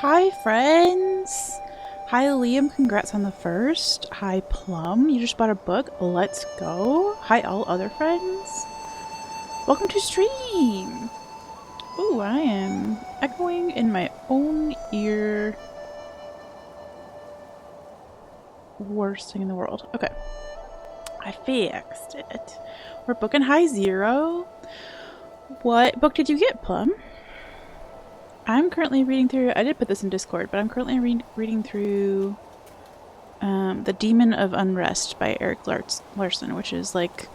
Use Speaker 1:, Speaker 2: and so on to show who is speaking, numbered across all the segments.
Speaker 1: Hi, friends! Hi, Liam. Congrats on the first. Hi, Plum. You just bought a book. Let's go. Hi, all other friends. Welcome to stream! Ooh, I am echoing in my own ear. Worst thing in the world. Okay. I fixed it. We're booking High Zero. What book did you get, Plum? I'm currently reading through, I did put this in Discord, but I'm currently reading through The Demon of Unrest by Eric Larson, which is like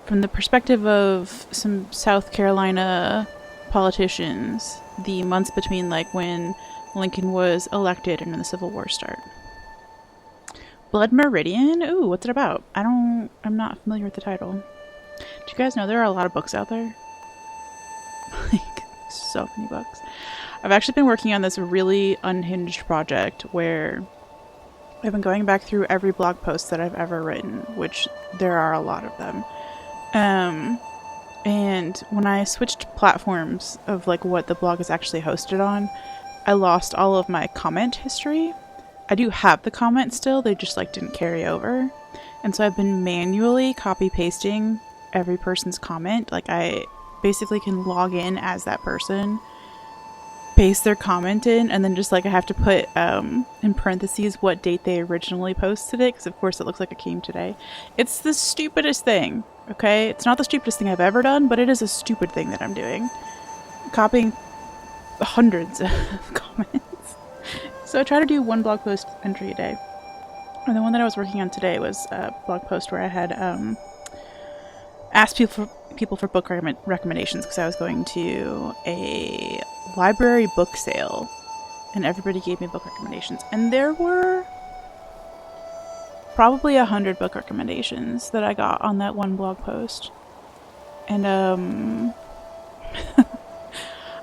Speaker 1: from the perspective of some South Carolina politicians, the months between like when Lincoln was elected and when the Civil War started. Blood Meridian? Ooh, what's it about? I'm not familiar with the title. Do you guys know there are a lot of books out there? Like, so many books. I've actually been working on this really unhinged project where I've been going back through every blog post that I've ever written, which there are a lot of them. And when I switched platforms of like what the blog is actually hosted on, I lost all of my comment history. I do have the comments still, they just like didn't carry over. And so I've been manually copy pasting every person's comment. Like I basically can log in as that person, paste their comment in, and then just like I have to put in parentheses what date they originally posted it, because of course it looks like it came today. It's the stupidest thing, okay? It's not the stupidest thing I've ever done, but it is a stupid thing that I'm doing. Copying hundreds of comments. So I try to do one blog post entry a day. And the one that I was working on today was a blog post where I had asked people for book recommendations, because I was going to a library book sale and everybody gave me book recommendations, and there were probably 100 book recommendations that I got on that one blog post. And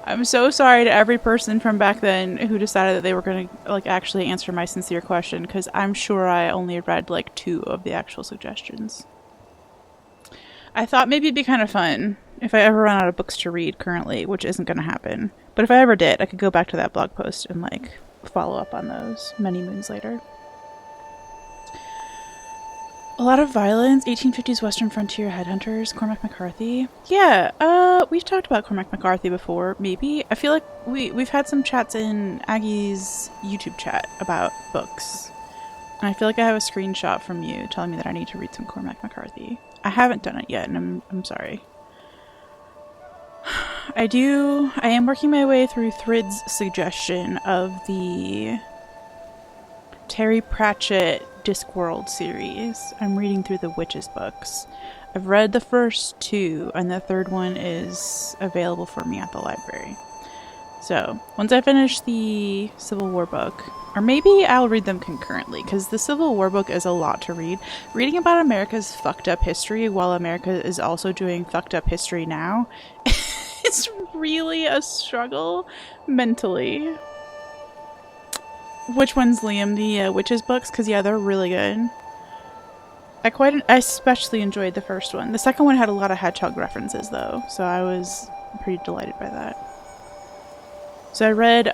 Speaker 1: I'm so sorry to every person from back then who decided that they were going to like actually answer my sincere question, because I'm sure I only read like 2 of the actual suggestions. I thought maybe it'd be kind of fun if I ever run out of books to read currently, which isn't going to happen. But if I ever did, I could go back to that blog post and like follow up on those many moons later. A lot of violence, 1850s Western frontier headhunters, Cormac McCarthy. Yeah, we've talked about Cormac McCarthy before, maybe. I feel like we've had some chats in Aggie's YouTube chat about books. And I feel like I have a screenshot from you telling me that I need to read some Cormac McCarthy. I haven't done it yet, and I'm sorry. I am working my way through Thrid's suggestion of the Terry Pratchett Discworld series. I'm reading through the Witches books. I've read the first 2, and the third one is available for me at the library. So, once I finish the Civil War book, or maybe I'll read them concurrently, because the Civil War book is a lot to read. Reading about America's fucked up history while America is also doing fucked up history now, it's really a struggle mentally. Which one's Liam? The Witches books? Because yeah, they're really good. I especially enjoyed the first one. The second one had a lot of hedgehog references though, so I was pretty delighted by that. So I read,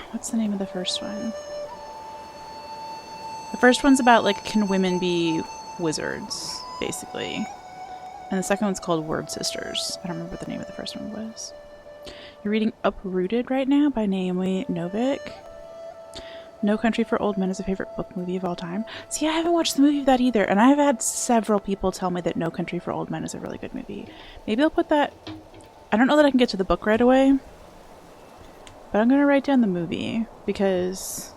Speaker 1: what's the name of the first one? The first one's about, like, can women be wizards, basically. And the second one's called Word Sisters. I don't remember what the name of the first one was. You're reading Uprooted right now by Naomi Novik. No Country for Old Men is a favorite book movie of all time. See, I haven't watched the movie of that either, and I've had several people tell me that No Country for Old Men is a really good movie. Maybe I'll put that... I don't know that I can get to the book right away, but I'm going to write down the movie, because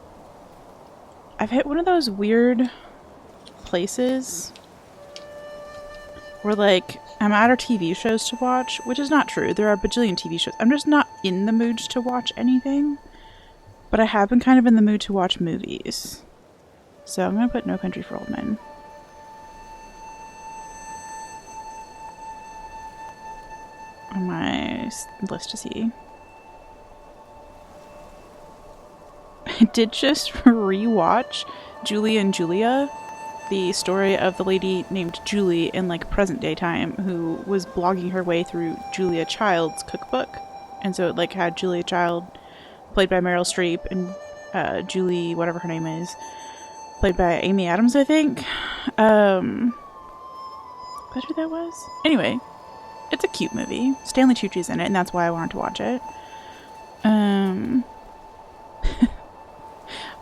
Speaker 1: I've hit one of those weird places where, like, I'm out of TV shows to watch, which is not true. There are a bajillion TV shows. I'm just not in the mood to watch anything, but I have been kind of in the mood to watch movies. So I'm going to put No Country for Old Men. On my list to see. I did just rewatch Julie and Julia, the story of the lady named Julie in like present day time who was blogging her way through Julia Child's cookbook. And so it like had Julia Child, played by Meryl Streep, and Julie, whatever her name is, played by Amy Adams, I think. That's who that was? Anyway, it's a cute movie. Stanley Tucci's in it, and that's why I wanted to watch it.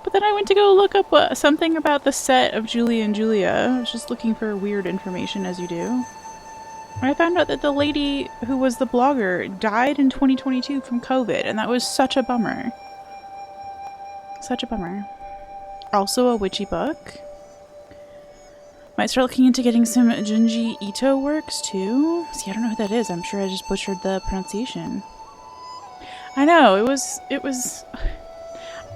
Speaker 1: But then I went to go look up something about the set of Julie and Julia. I was just looking for weird information, as you do. And I found out that the lady who was the blogger died in 2022 from COVID, and that was such a bummer. Such a bummer. Also a witchy book. Might start looking into getting some Junji Ito works, too. See, I don't know who that is. I'm sure I just butchered the pronunciation. I know, it was...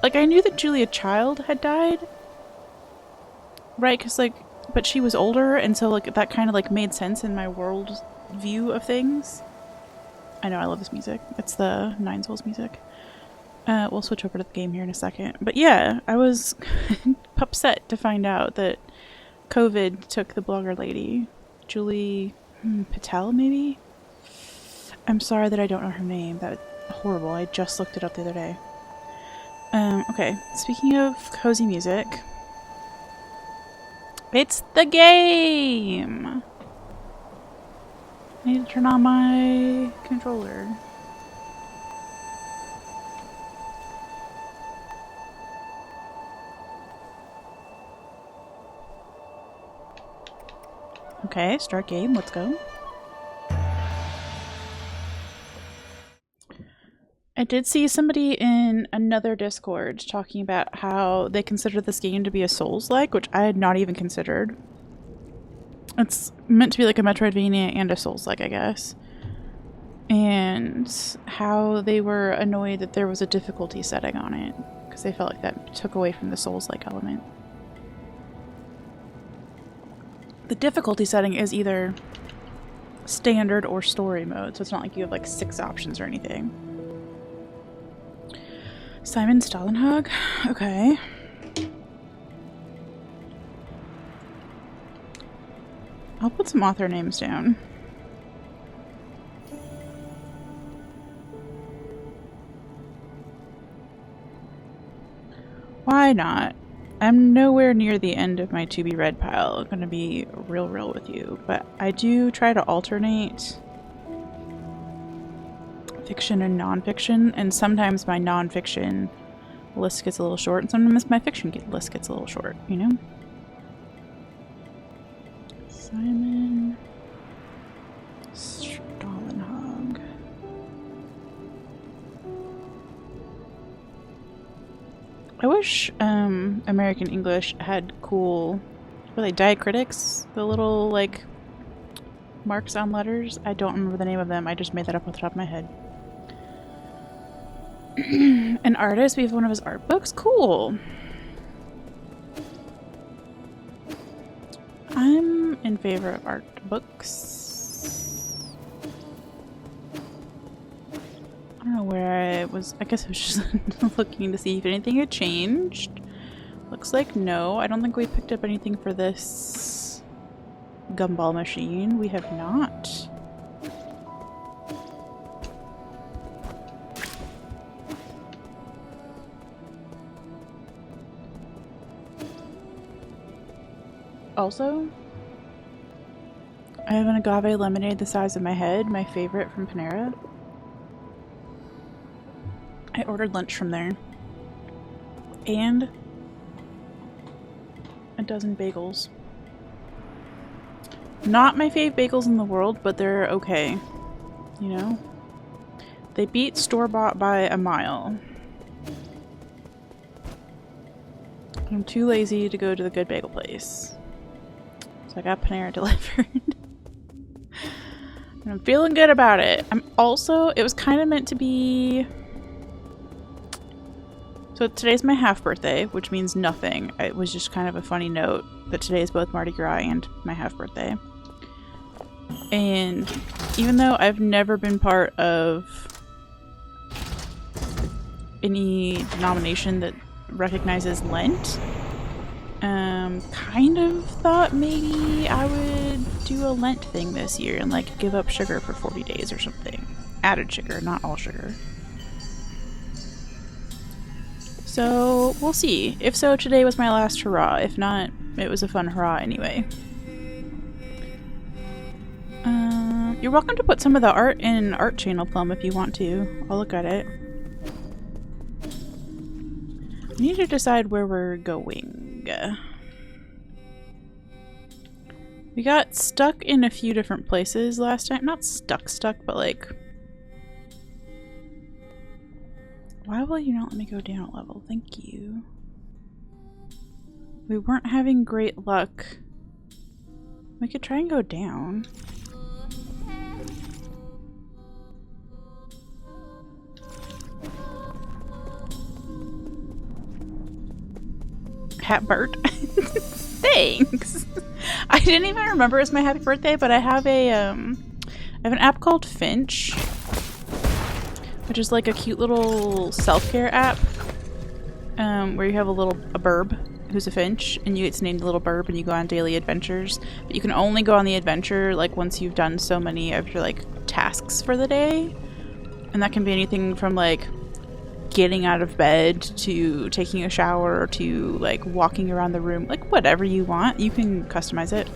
Speaker 1: Like, I knew that Julia Child had died. Right, because, like... But she was older, and so, like, that kind of, like, made sense in my world view of things. I know, I love this music. It's the Nine Souls music. We'll switch over to the game here in a second. But yeah, I was upset to find out that COVID took the blogger lady. Julie Patel, maybe? I'm sorry that I don't know her name. That's horrible. I just looked it up the other day. Okay, speaking of cozy music, it's the game! I need to turn on my controller. Okay, start game, let's go. I did see somebody in another Discord talking about how they consider this game to be a Souls-like, which I had not even considered. It's meant to be like a Metroidvania and a Souls-like, I guess. And how they were annoyed that there was a difficulty setting on it, because they felt like that took away from the Souls-like element. The difficulty setting is either standard or story mode, so it's not like you have like 6 options or anything. Simon Stalenhag? Okay. I'll put some author names down. Why not? I'm nowhere near the end of my to be read pile, I'm gonna be real with you, but I do try to alternate fiction and non-fiction, and sometimes my non-fiction list gets a little short, and sometimes my fiction list gets a little short, you know? Simon Stalenhag. I wish American English had cool, were they diacritics? The little, like, marks on letters? I don't remember the name of them. I just made that up off the top of my head. An artist? We have one of his art books? Cool! I'm in favor of art books. I don't know where I was. I guess I was just looking to see if anything had changed. Looks like no. I don't think we picked up anything for this gumball machine. We have not. Also, I have an agave lemonade the size of my head, my favorite from Panera. I ordered lunch from there. And a dozen bagels. Not my fave bagels in the world, but they're okay. You know? They beat store-bought by a mile. I'm too lazy to go to the good bagel place. So I got Panera delivered. And I'm feeling good about it. I'm also, it was kind of meant to be... So today's my half birthday, which means nothing. It was just kind of a funny note that today is both Mardi Gras and my half birthday. And even though I've never been part of any denomination that recognizes Lent, kind of thought maybe I would do a Lent thing this year and like give up sugar for 40 days or something. added sugar, not all sugar. So, we'll see. If so, today was my last hurrah. If not, it was a fun hurrah anyway. You're welcome to put some of the art in Art Channel, Plum, if you want to. I'll look at it. We need to decide where we're going. We got stuck in a few different places last time. Not stuck, but like... Why will you not let me go down a level? Thank you. We weren't having great luck. We could try and go down. Happy Bert. Thanks. I didn't even remember it was my happy birthday, but I have an app called Finch, which is like a cute little self-care app, where you have a burb who's a finch, and you get to name the little burb, and you go on daily adventures. But you can only go on the adventure like once you've done so many of your like tasks for the day, and that can be anything from like getting out of bed to taking a shower to like walking around the room, like whatever you want. You can customize it.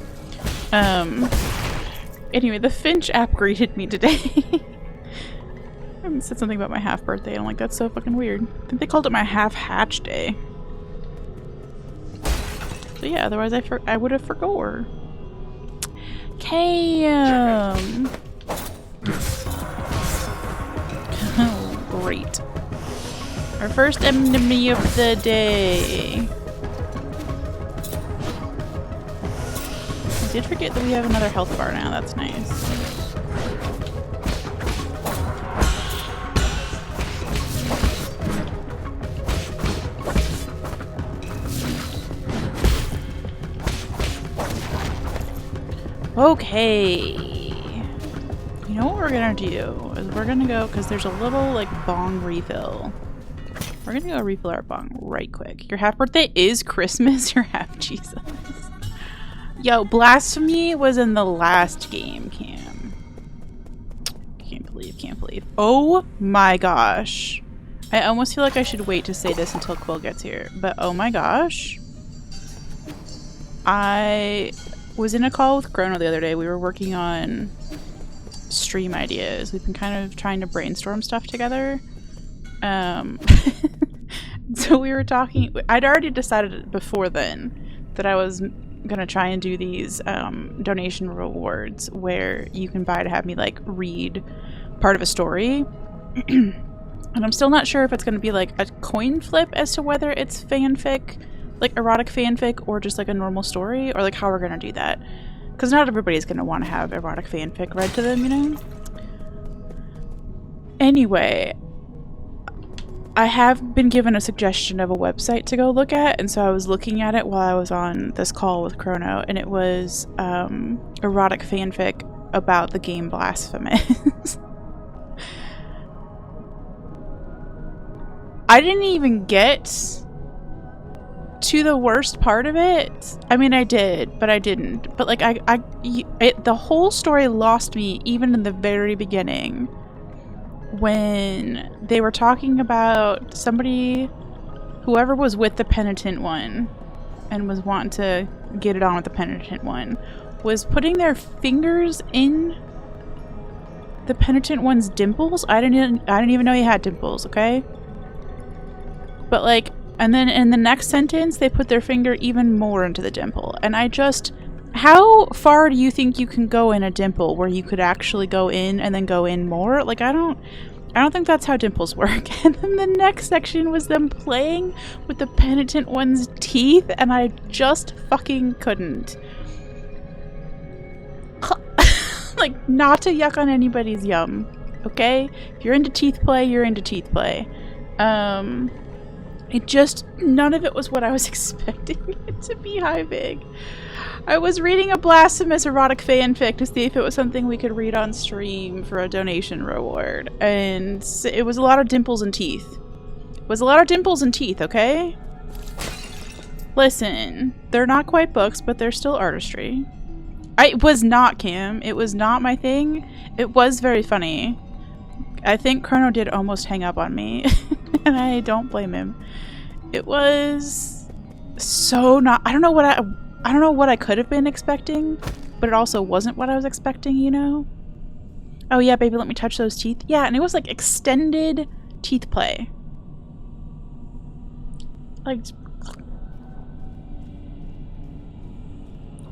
Speaker 1: Anyway, the Finch app greeted me today. I said something about my half birthday and I'm like, that's so fucking weird. I think they called it my half hatch day. So yeah, otherwise I would have forgot. Cam. Oh, great. Our first enemy of the day. I did forget that we have another health bar now. That's nice. Okay. You know what we're gonna do is we're gonna go, because there's a little like bong refill. We're gonna go refill our bong right quick. Your half birthday is Christmas. You're half Jesus. Yo, blasphemy was in the last game, Cam. Can't believe. Oh my gosh. I almost feel like I should wait to say this until Quill gets here. But oh my gosh. I was in a call with Chrono the other day. We were working on stream ideas. We've been kind of trying to brainstorm stuff together. So we were talking, I'd already decided before then that I was gonna try and do these donation rewards where you can buy to have me like read part of a story. And I'm still not sure if it's gonna be like a coin flip as to whether it's fanfic, like erotic fanfic, or just like a normal story, or like how we're gonna do that. Because not everybody's gonna want to have erotic fanfic read to them, you know? Anyway, I have been given a suggestion of a website to go look at, and so I was looking at it while I was on this call with Chrono, and it was erotic fanfic about the game Blasphemous. I didn't even get to the worst part of it. I mean, I did, but I didn't. But like, the whole story lost me even in the very beginning. When they were talking about somebody, whoever was with the penitent one and was wanting to get it on with the penitent one, was putting their fingers in the penitent one's dimples. I didn't even know he had dimples, okay? But like, and then in the next sentence they put their finger even more into the dimple, and I just, how far do you think you can go in a dimple where you could actually go in and then go in more? Like, I don't think that's how dimples work. And then the next section was them playing with the penitent one's teeth, and I just fucking couldn't. Like, not to yuck on anybody's yum, okay? If you're into teeth play, you're into teeth play. It just, none of it was what I was expecting it to be high big. I was reading a Blasphemous erotic fanfic to see if it was something we could read on stream for a donation reward, and it was a lot of dimples and teeth. It was a lot of dimples and teeth, okay? Listen, they're not quite books, but they're still artistry. It was not, Kim. It was not my thing. It was very funny. I think Chrono did almost hang up on me, and I don't blame him. It was so not. I don't know what I could have been expecting, but it also wasn't what I was expecting. You know? Oh yeah, baby, let me touch those teeth. Yeah, and it was like extended teeth play. Like,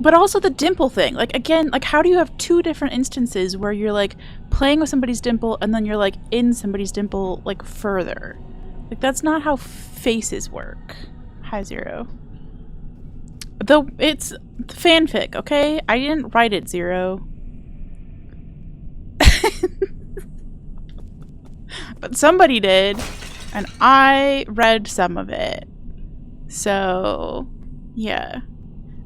Speaker 1: but also the dimple thing. Like, again, like, how do you have two different instances where you're like playing with somebody's dimple and then you're like in somebody's dimple like further? Like, that's not how faces work. Hi, Zero. Though it's fanfic, okay? I didn't write it, Zero. But somebody did, and I read some of it. So, yeah.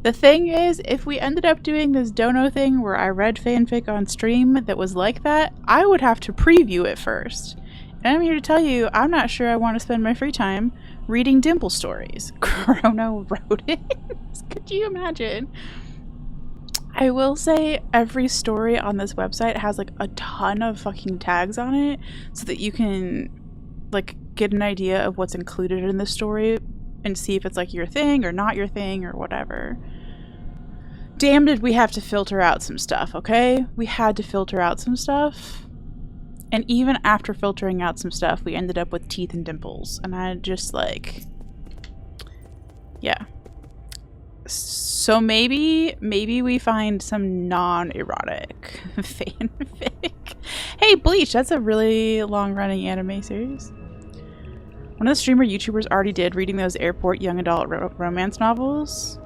Speaker 1: The thing is, if we ended up doing this dono thing where I read fanfic on stream that was like that, I would have to preview it first. And I'm here to tell you, I'm not sure I want to spend my free time reading dimple stories. Chrono wrote it. Could you imagine? I will say every story on this website has like a ton of fucking tags on it so that you can like get an idea of what's included in the story and see if it's like your thing or not your thing or whatever. Damn, did we have to filter out some stuff, okay? We had to filter out some stuff. And even after filtering out some stuff, we ended up with teeth and dimples. And I just like, yeah. So maybe we find some non-erotic fanfic. Hey, Bleach, that's a really long-running anime series. One of the streamer YouTubers already did reading those airport young adult romance novels.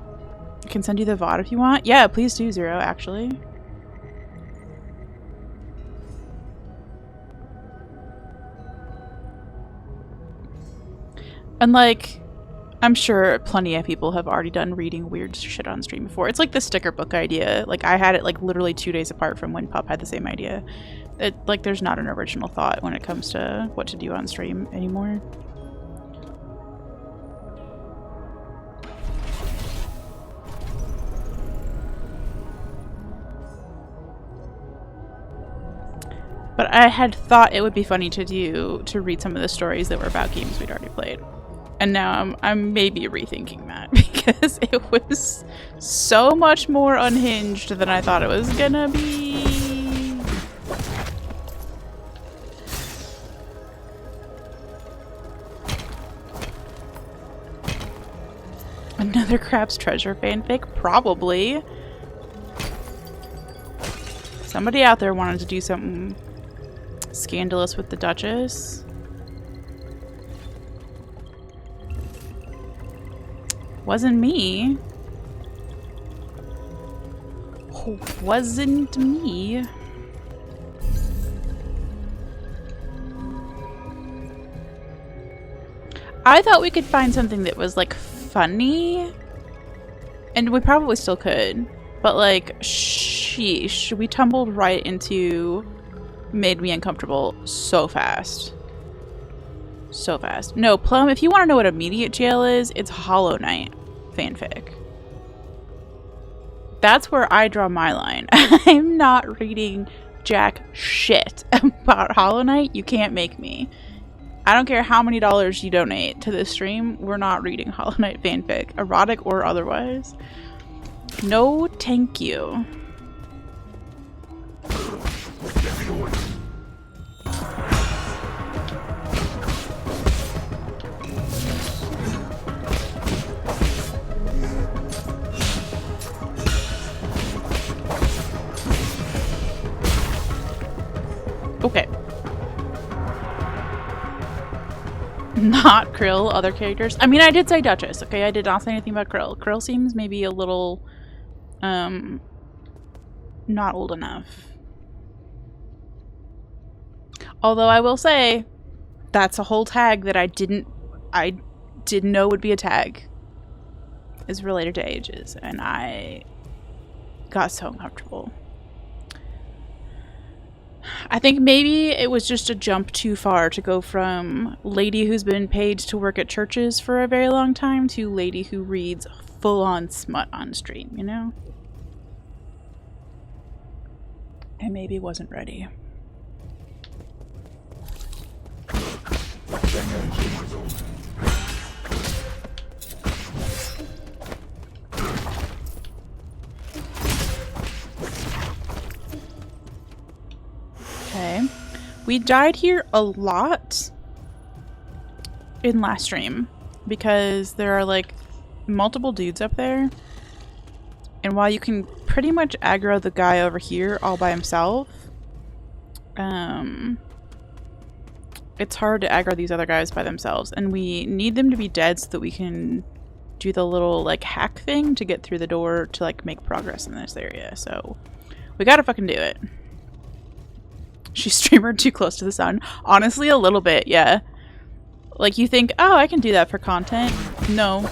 Speaker 1: I can send you the VOD if you want. Yeah, please do, Zero, actually. And like, I'm sure plenty of people have already done reading weird shit on stream before. It's like the sticker book idea. Like, I had it like literally 2 days apart from when Pup had the same idea. Like, there's not an original thought when it comes to what to do on stream anymore. But I had thought it would be funny to read some of the stories that were about games we'd already played. And now I'm maybe rethinking that because it was so much more unhinged than I thought it was gonna be. Another Crab's Treasure fanfic? Probably. Somebody out there wanted to do something scandalous with the Duchess. Wasn't me. Wasn't me. I thought we could find something that was like funny. And we probably still could. But like, sheesh, we tumbled right into made me uncomfortable so fast. So fast. No, Plum, if you want to know what immediate jail is, it's Hollow Knight fanfic. That's where I draw my line. I'm not reading jack shit about Hollow Knight. You can't make me. I don't care how many dollars you donate to this stream. We're not reading Hollow Knight fanfic, erotic or otherwise. No, thank you. Okay. Not Krill, other characters. I mean, I did say Duchess, okay? I did not say anything about Krill. Krill seems maybe a little, not old enough. Although I will say, that's a whole tag that I didn't know would be a tag. Is related to ages, and I got so uncomfortable. I think maybe it was just a jump too far to go from lady who's been paid to work at churches for a very long time to lady who reads full-on smut on stream, you know? I maybe wasn't ready. Okay. We died here a lot in last stream because there are like multiple dudes up there, and while you can pretty much aggro the guy over here all by himself, it's hard to aggro these other guys by themselves, and we need them to be dead so that we can do the little like hack thing to get through the door to like make progress in this area. So we gotta fucking do it. She streamered too close to the sun. Honestly, a little bit, yeah. Like you think, oh, I can do that for content. No.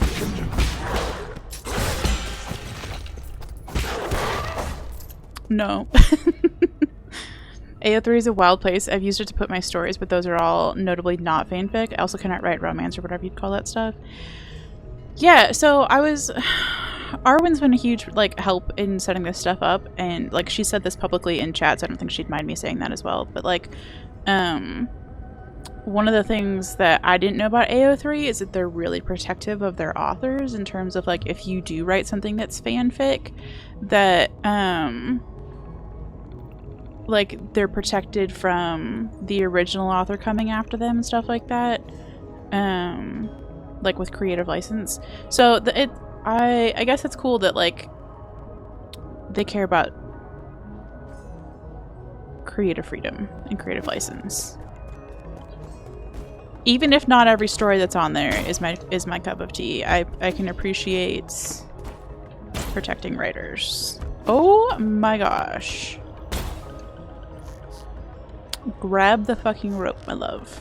Speaker 1: No. AO3 is a wild place. I've used it to put my stories, but those are all notably not fanfic. I also cannot write romance or whatever you'd call that stuff. Yeah, so I was... Arwen's been a huge, like, help in setting this stuff up, and, like, she said this publicly in chat, so I don't think she'd mind me saying that as well, but, like, one of the things that I didn't know about AO3 is that they're really protective of their authors in terms of, like, if you do write something that's fanfic, that, like, they're protected from the original author coming after them and stuff like that, like, with creative license. So, I guess it's cool that, like, they care about creative freedom and creative license. Even if not every story that's on there is my cup of tea, I can appreciate protecting writers. Oh my gosh. Grab the fucking rope, my love.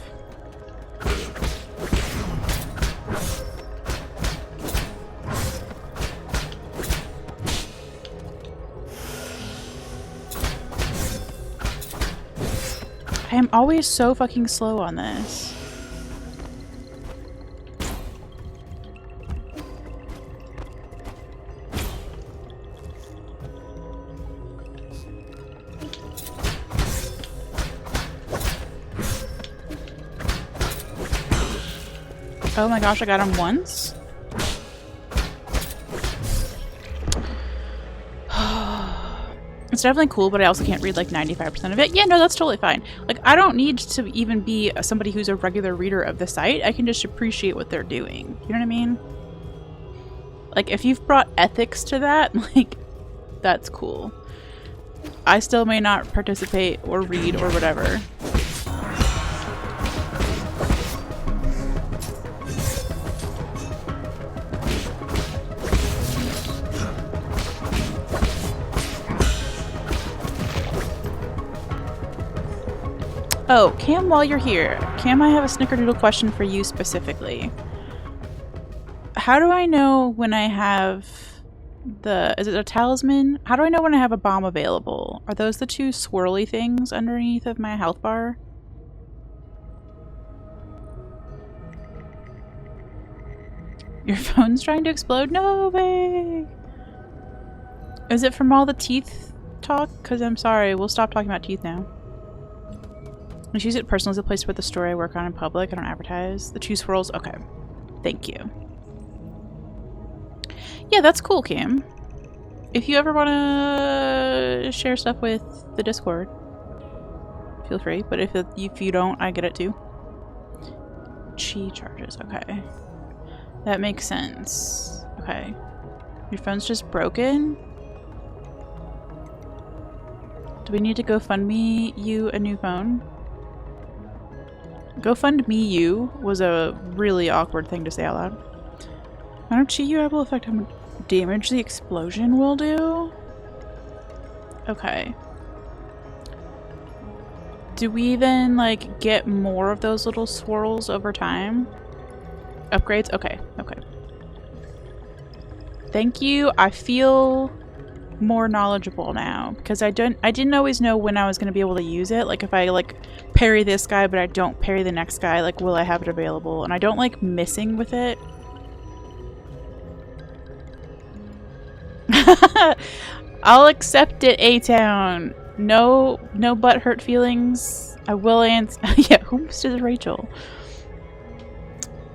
Speaker 1: I am always so fucking slow on this. Oh my gosh, I got him once? It's definitely cool, but I also can't read like 95% of it. Yeah, no, that's totally fine. Like, I don't need to even be somebody who's a regular reader of the site. I can just appreciate what they're doing. You know what I mean? Like, if you've brought ethics to that, like, that's cool. I still may not participate or read or whatever. Oh, Cam, while you're here, Cam, I have a snickerdoodle question for you specifically. How do I know when I have the... Is it a talisman? How do I know when I have a bomb available? Are those the two swirly things underneath of my health bar? Your phone's trying to explode? No way! Is it from all the teeth talk? Because I'm sorry, we'll stop talking about teeth now. I use it personally as a place to put the story I work on in public. I don't advertise. The two swirls? Okay. Thank you. Yeah, that's cool, Cam. If you ever want to share stuff with the Discord, feel free. But if you don't, I get it too. Chi charges. Okay. That makes sense. Okay. Your phone's just broken? Do we need to GoFundMe you a new phone? GoFundMe you was a really awkward thing to say out loud. I don't see you able to affect how much damage the explosion will do? Okay. Do we then, like, get more of those little swirls over time? Upgrades? Okay, okay. Thank you. I feel more knowledgeable now because I didn't always know when I was going to be able to use it. Like, if I like parry this guy but I don't parry the next guy, like, will I have it available? And I don't like missing with it. I'll accept it, A-Town. No butthurt feelings. I will answer. Yeah, who's Rachel?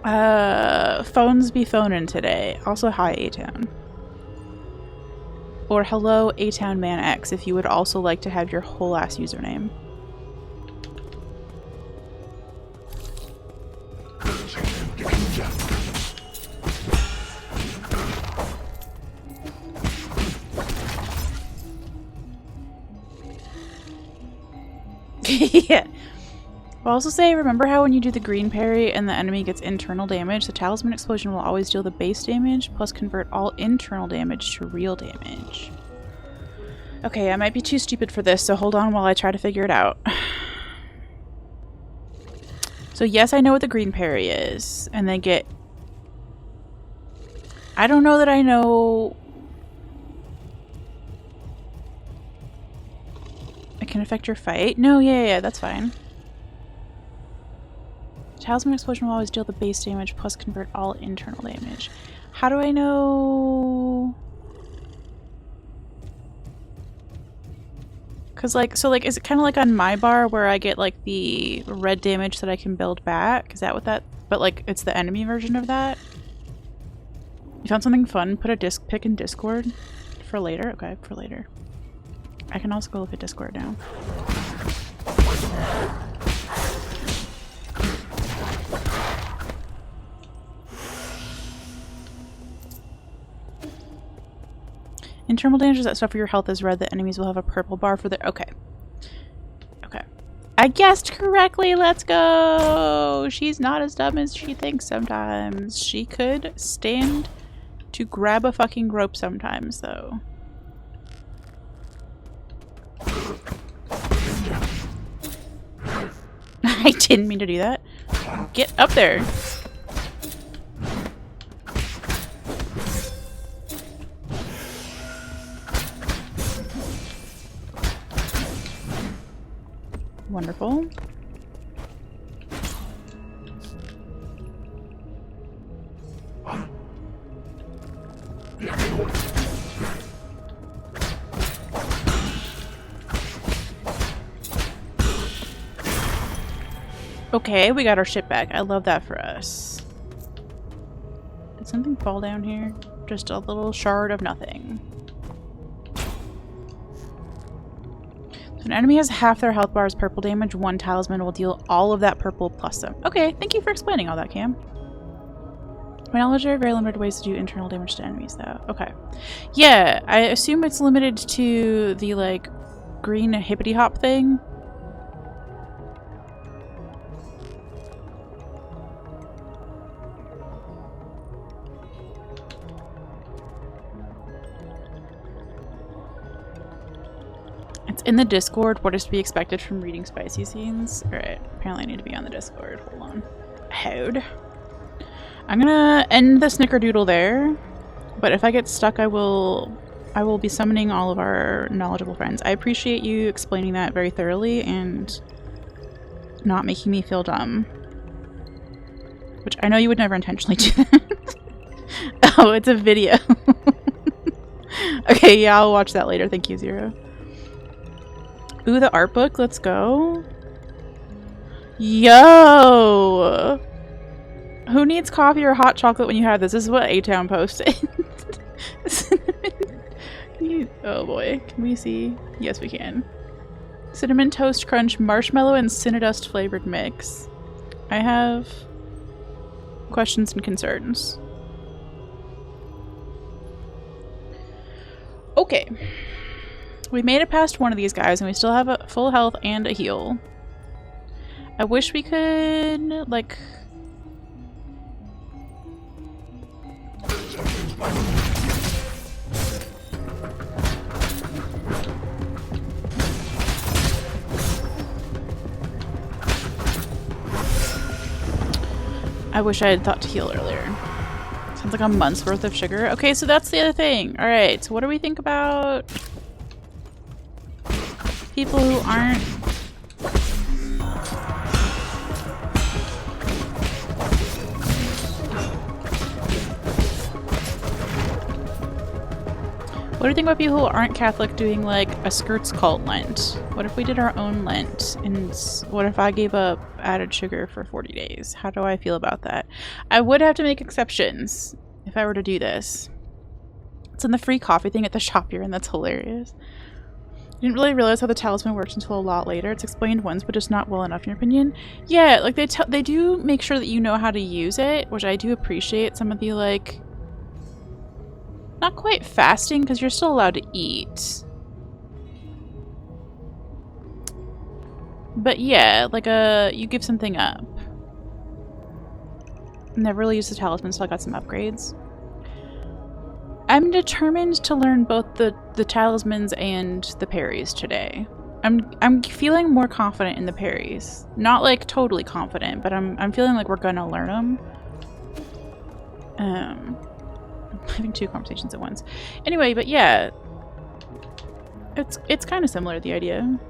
Speaker 1: Phones be phoning today. Also, hi, A-Town. Or hello, A-Town Man X, if you would also like to have your whole ass username. Yeah. I'll also say, remember how when you do the green parry and the enemy gets internal damage, the talisman explosion will always deal the base damage plus convert all internal damage to real damage. Okay, I might be too stupid for this, so hold on while I try to figure it out. So yes, I know what the green parry is, and they get... I don't know that I know... It can affect your fight? No, yeah, that's fine. Talisman explosion will always deal the base damage plus convert all internal damage. How do I know? Cause like, so like, is it kind of like on my bar where I get like the red damage that I can build back? Is that what that, but like it's the enemy version of that? You found something fun? Put a disc pick in Discord for later? Okay, for later. I can also go look at Discord now. Internal damage is that stuff for your health is red. The enemies will have a purple bar for their... Okay. Okay. I guessed correctly. Let's go. She's not as dumb as she thinks sometimes. She could stand to grab a fucking rope sometimes, though. I didn't mean to do that. Get up there. Wonderful. Okay, we got our shit back. I love that for us. Did something fall down here? Just a little shard of nothing. If an enemy has half their health bar as purple damage, one talisman will deal all of that purple plus some. Okay, thank you for explaining all that, Cam. My knowledge, there are very limited ways to do internal damage to enemies, though. Okay. Yeah, I assume it's limited to the, like, green hippity hop thing. It's in the Discord. What is to be expected from reading spicy scenes? Alright, apparently I need to be on the Discord. Hold on. Hold. I'm gonna end the snickerdoodle there, but if I get stuck, I will be summoning all of our knowledgeable friends. I appreciate you explaining that very thoroughly and not making me feel dumb. Which I know you would never intentionally do that. Oh, it's a video. Okay, yeah, I'll watch that later. Thank you, Zero. Ooh, the art book. Let's go. Yo! Who needs coffee or hot chocolate when you have this? This is what A-Town posted. Oh boy. Can we see? Yes, we can. Cinnamon Toast Crunch Marshmallow and Cinnadust flavored mix. I have questions and concerns. Okay. We made it past one of these guys and we still have a full health and a heal. I wish we could, like... I wish I had thought to heal earlier. Sounds like a month's worth of sugar. Okay, so that's the other thing. Alright, so what do we think about people who aren't... What do you think about people who aren't Catholic doing like a skirts cult Lent? What if we did our own Lent? And what if I gave up added sugar for 40 days? How do I feel about that? I would have to make exceptions if I were to do this. It's in the free coffee thing at the shop here, and that's hilarious. I didn't really realize how the talisman works until a lot later. It's explained once, but just not well enough in your opinion. Yeah, like they do make sure that you know how to use it, which I do appreciate. Some of the like, not quite fasting because you're still allowed to eat. But yeah, like you give something up. Never really used the talisman, so I got some upgrades. I'm determined to learn both the talismans and the parries today. I'm feeling more confident in the parries. Not like totally confident, but I'm feeling like we're gonna learn them. I'm having two conversations at once. Anyway, but yeah, it's kind of similar, the idea.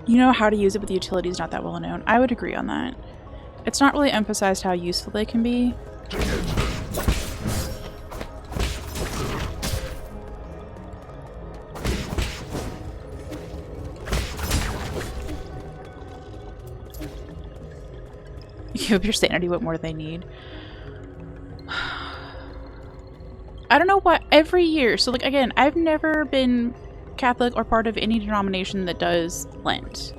Speaker 1: You know how to use it, but the utility is not that well known. I would agree on that. It's not really emphasized how useful they can be. Give up your sanity, what more do they need? I don't know what, every year, so like again, I've never been Catholic or part of any denomination that does Lent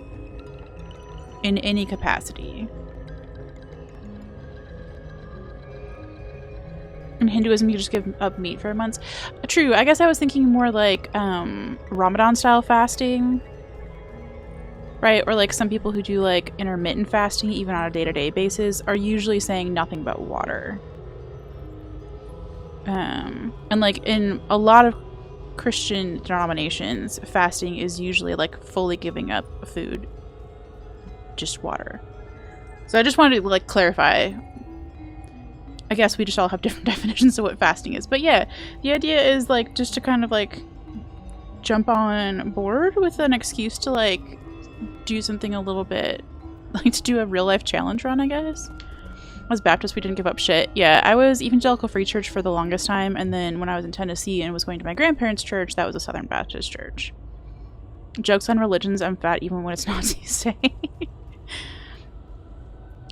Speaker 1: in any capacity. In Hinduism, you just give up meat for months. True, I guess I was thinking more like Ramadan style fasting. Right, or like some people who do like intermittent fasting even on a day-to-day basis are usually saying nothing but water. And like in a lot of Christian denominations, fasting is usually like fully giving up food, just water. So I just wanted to like clarify. I guess we just all have different definitions of what fasting is. But yeah, the idea is like just to kind of like jump on board with an excuse to like do something a little bit, like to do a real life challenge run, I guess. I was Baptist, we didn't give up shit. Yeah, I was Evangelical Free Church for the longest time, and then when I was in Tennessee and was going to my grandparents' church, that was a Southern Baptist church. Jokes on religions, I'm fat even when it's Nazis Day. If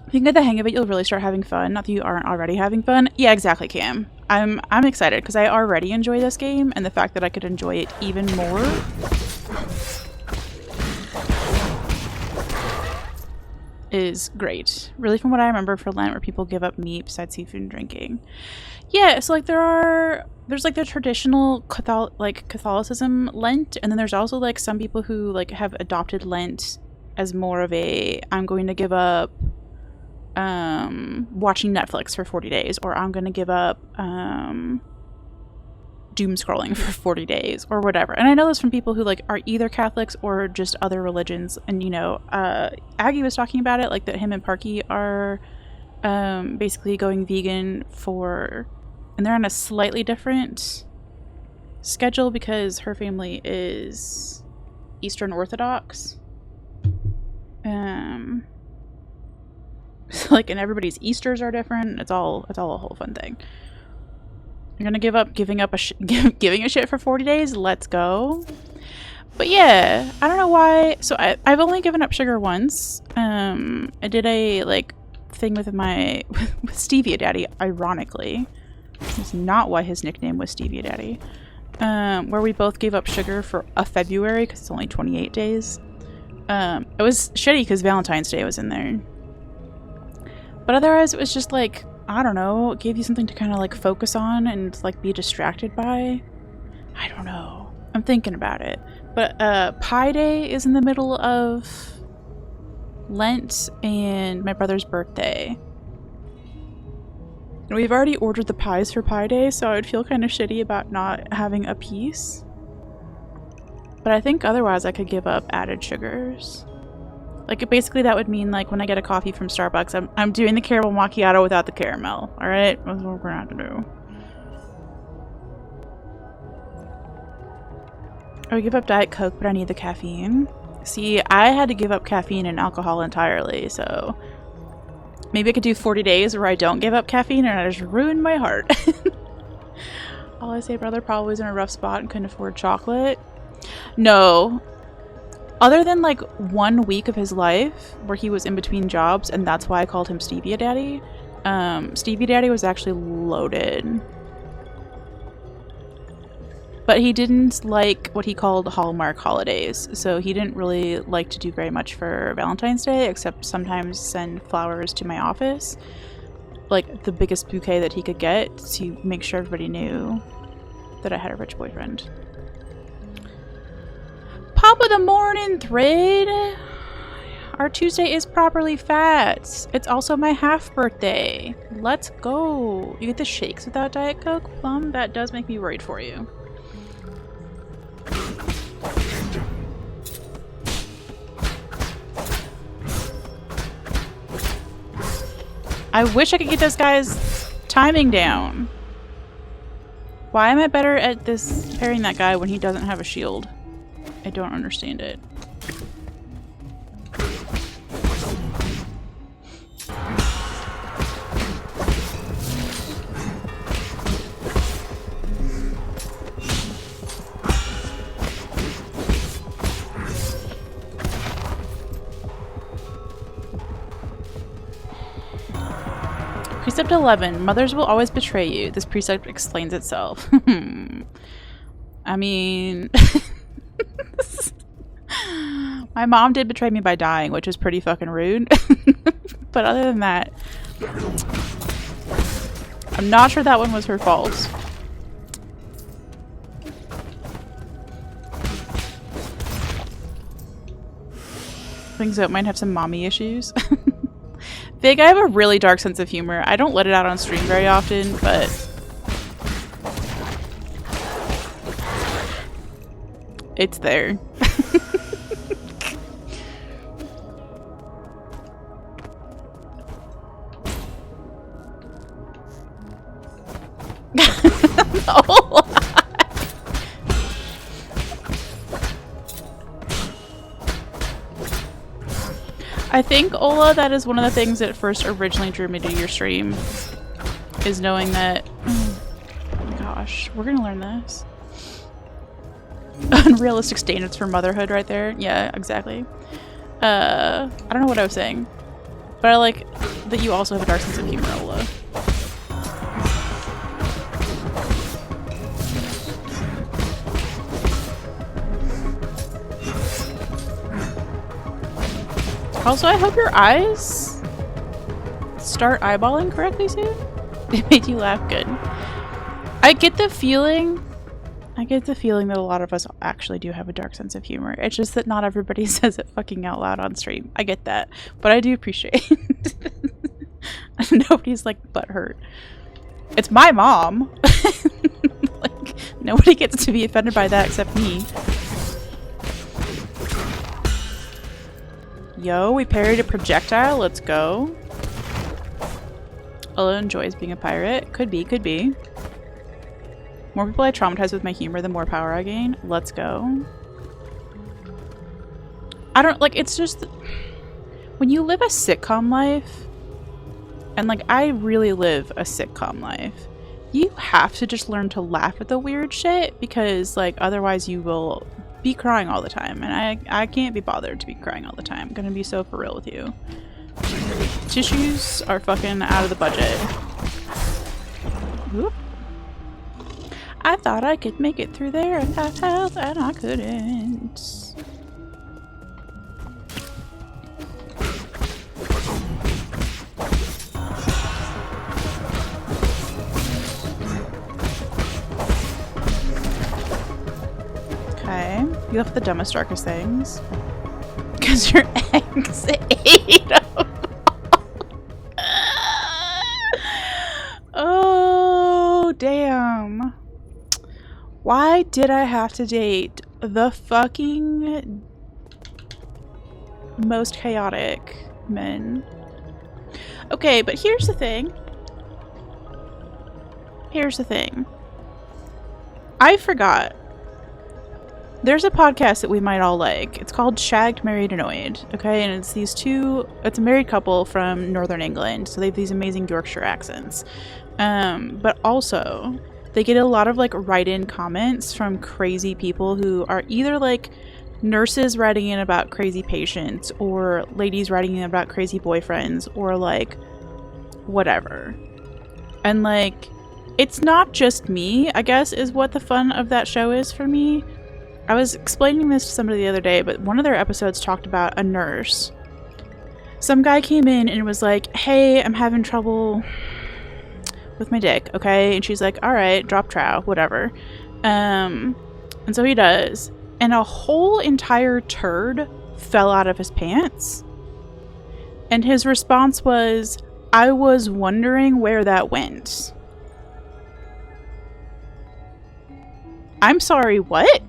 Speaker 1: you can get the hang of it, you'll really start having fun. Not that you aren't already having fun. Yeah, exactly, Cam. I'm excited because I already enjoy this game, and the fact that I could enjoy it even more is great. Really, from what I remember for Lent, where people give up meat besides seafood and drinking. Yeah, so like there's like the traditional Catholicism Lent, and then there's also like some people who like have adopted Lent as more of a, I'm going to give up watching Netflix for 40 days, or I'm going to give up doom scrolling for 40 days or whatever. And I know this from people who like are either Catholics or just other religions. And you know, Aggie was talking about it, like that him and Parky are basically going vegan for, and they're on a slightly different schedule because her family is Eastern Orthodox. Like, and everybody's Easters are different. It's all a whole fun thing. You're gonna give up giving a shit for 40 days? Let's go. But yeah, I don't know why. So I've only given up sugar once. I did a like thing with with Stevia Daddy, ironically. It's not why his nickname was Stevia Daddy. Where we both gave up sugar for a February because it's only 28 days. It was shitty because Valentine's Day was in there. But otherwise, it was just like, I don't know, it gave you something to kind of like focus on and like be distracted by. I don't know. I'm thinking about it. But Pi Day is in the middle of Lent and my brother's birthday. And we've already ordered the pies for Pi Day, so I would feel kind of shitty about not having a piece. But I think otherwise I could give up added sugars. Like, basically that would mean, like, when I get a coffee from Starbucks, I'm doing the caramel macchiato without the caramel. Alright? That's what we're gonna have to do. I would give up Diet Coke, but I need the caffeine. See, I had to give up caffeine and alcohol entirely, so maybe I could do 40 days where I don't give up caffeine and I just ruin my heart. All I say, brother probably was in a rough spot and couldn't afford chocolate. No. Other than like 1 week of his life where he was in between jobs, and that's why I called him Stevia Daddy. Stevia Daddy was actually loaded. But he didn't like what he called Hallmark holidays, so he didn't really like to do very much for Valentine's Day, except sometimes send flowers to my office. Like the biggest bouquet that he could get to make sure everybody knew that I had a rich boyfriend. Pop of the morning thread. Our Tuesday is properly fat. It's also my half birthday. Let's go. You get the shakes without Diet Coke? Plum, that does make me worried for you. I wish I could get this guy's timing down. Why am I better at this parrying that guy when he doesn't have a shield? I don't understand it. Precept 11. Mothers will always betray you. This precept explains itself. I mean... My mom did betray me by dying, which is pretty fucking rude. But other than that... I'm not sure that one was her fault. Things that might have some mommy issues. Big, I have a really dark sense of humor. I don't let it out on stream very often, but... it's there. No. I think, Ola, that is one of the things that first originally drew me to your stream, is knowing that... oh my gosh, we're gonna learn this. Unrealistic standards for motherhood right there. Yeah, exactly. I don't know what I was saying, but I like that you also have a dark sense of humor, Ola. Also, I hope your eyes start eyeballing correctly soon. They made you laugh good. I get the feeling that a lot of us actually do have a dark sense of humor. It's just that not everybody says it fucking out loud on stream. I get that, but I do appreciate it. Nobody's like butthurt. It's my mom. Like, nobody gets to be offended by that except me. Yo, we parried a projectile. Let's go. Ola enjoys being a pirate. Could be, could be. More people I traumatize with my humor, the more power I gain. Let's go. I don't, like, it's just... when you live a sitcom life, and, like, I really live a sitcom life, you have to just learn to laugh at the weird shit, because, like, otherwise you will be crying all the time, and I can't be bothered to be crying all the time. I'm gonna be so for real with you. Tissues are fucking out of the budget. Whoop. I thought I could make it through there at half health, and I couldn't. Okay, you left the dumbest, darkest things. Because your eggs ate them. Oh, damn. Why did I have to date the fucking most chaotic men? Okay, but here's the thing. Here's the thing. I forgot. There's a podcast that we might all like. It's called Shagged, Married, Annoyed. Okay, and it's these two... it's a married couple from Northern England, so they have these amazing Yorkshire accents. But also... they get a lot of like write-in comments from crazy people who are either like nurses writing in about crazy patients, or ladies writing in about crazy boyfriends, or like whatever. And like, it's not just me, I guess, is what the fun of that show is for me. I was explaining this to somebody the other day, but one of their episodes talked about a nurse. Some guy came in and was like, hey, I'm having trouble with my dick, okay? And she's like, alright, drop trow, whatever. And so he does. And a whole entire turd fell out of his pants. And his response was, I was wondering where that went. I'm sorry, what?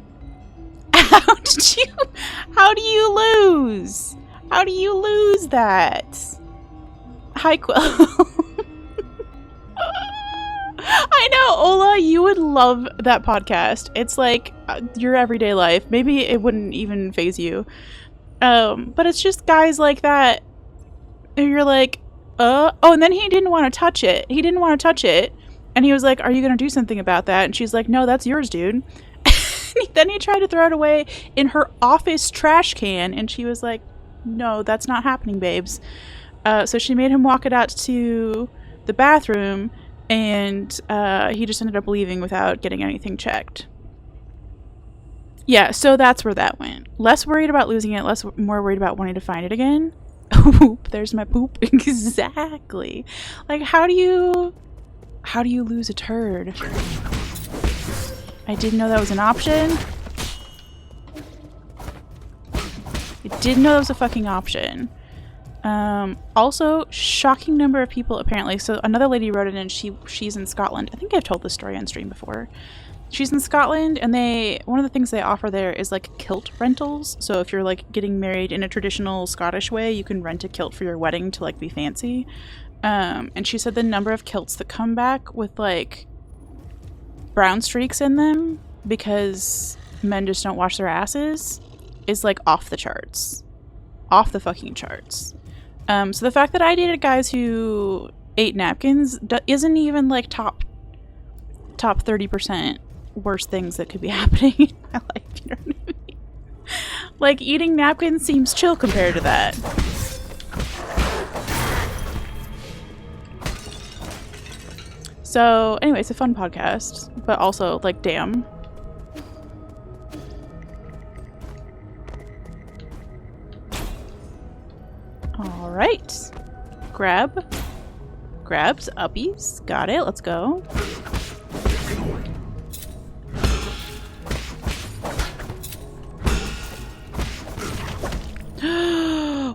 Speaker 1: How do you lose? How do you lose that? Hi, Quill. I know, Ola, you would love that podcast. It's like your everyday life. Maybe it wouldn't even faze you. But it's just guys like that. And you're like, oh, and then he didn't want to touch it. He didn't want to touch it. And he was like, are you going to do something about that? And she's like, no, that's yours, dude. Then he tried to throw it away in her office trash can. And she was like, no, that's not happening, babes. So she made him walk it out to the bathroom. And he just ended up leaving without getting anything checked. Yeah, so that's where that went. Less worried about losing it, more worried about wanting to find it again. Oop, there's my poop. Exactly. Like, how do you lose a turd? I didn't know that was an option. I didn't know that was a fucking option. Also, shocking number of people apparently. So another lady wrote it in. She's in Scotland. I think I've told this story on stream before. She's in Scotland, and one of the things they offer there is like kilt rentals. So if you're like getting married in a traditional Scottish way, you can rent a kilt for your wedding to like be fancy. And she said the number of kilts that come back with like brown streaks in them because men just don't wash their asses is like off the charts. Off the fucking charts. So the fact that I dated guys who ate napkins isn't even like top 30% worst things that could be happening in my life, you know what I mean? Like, eating napkins seems chill compared to that. So, anyway, it's a fun podcast, but also, like, damn. Alright. Grabs, uppies. Got it, let's go.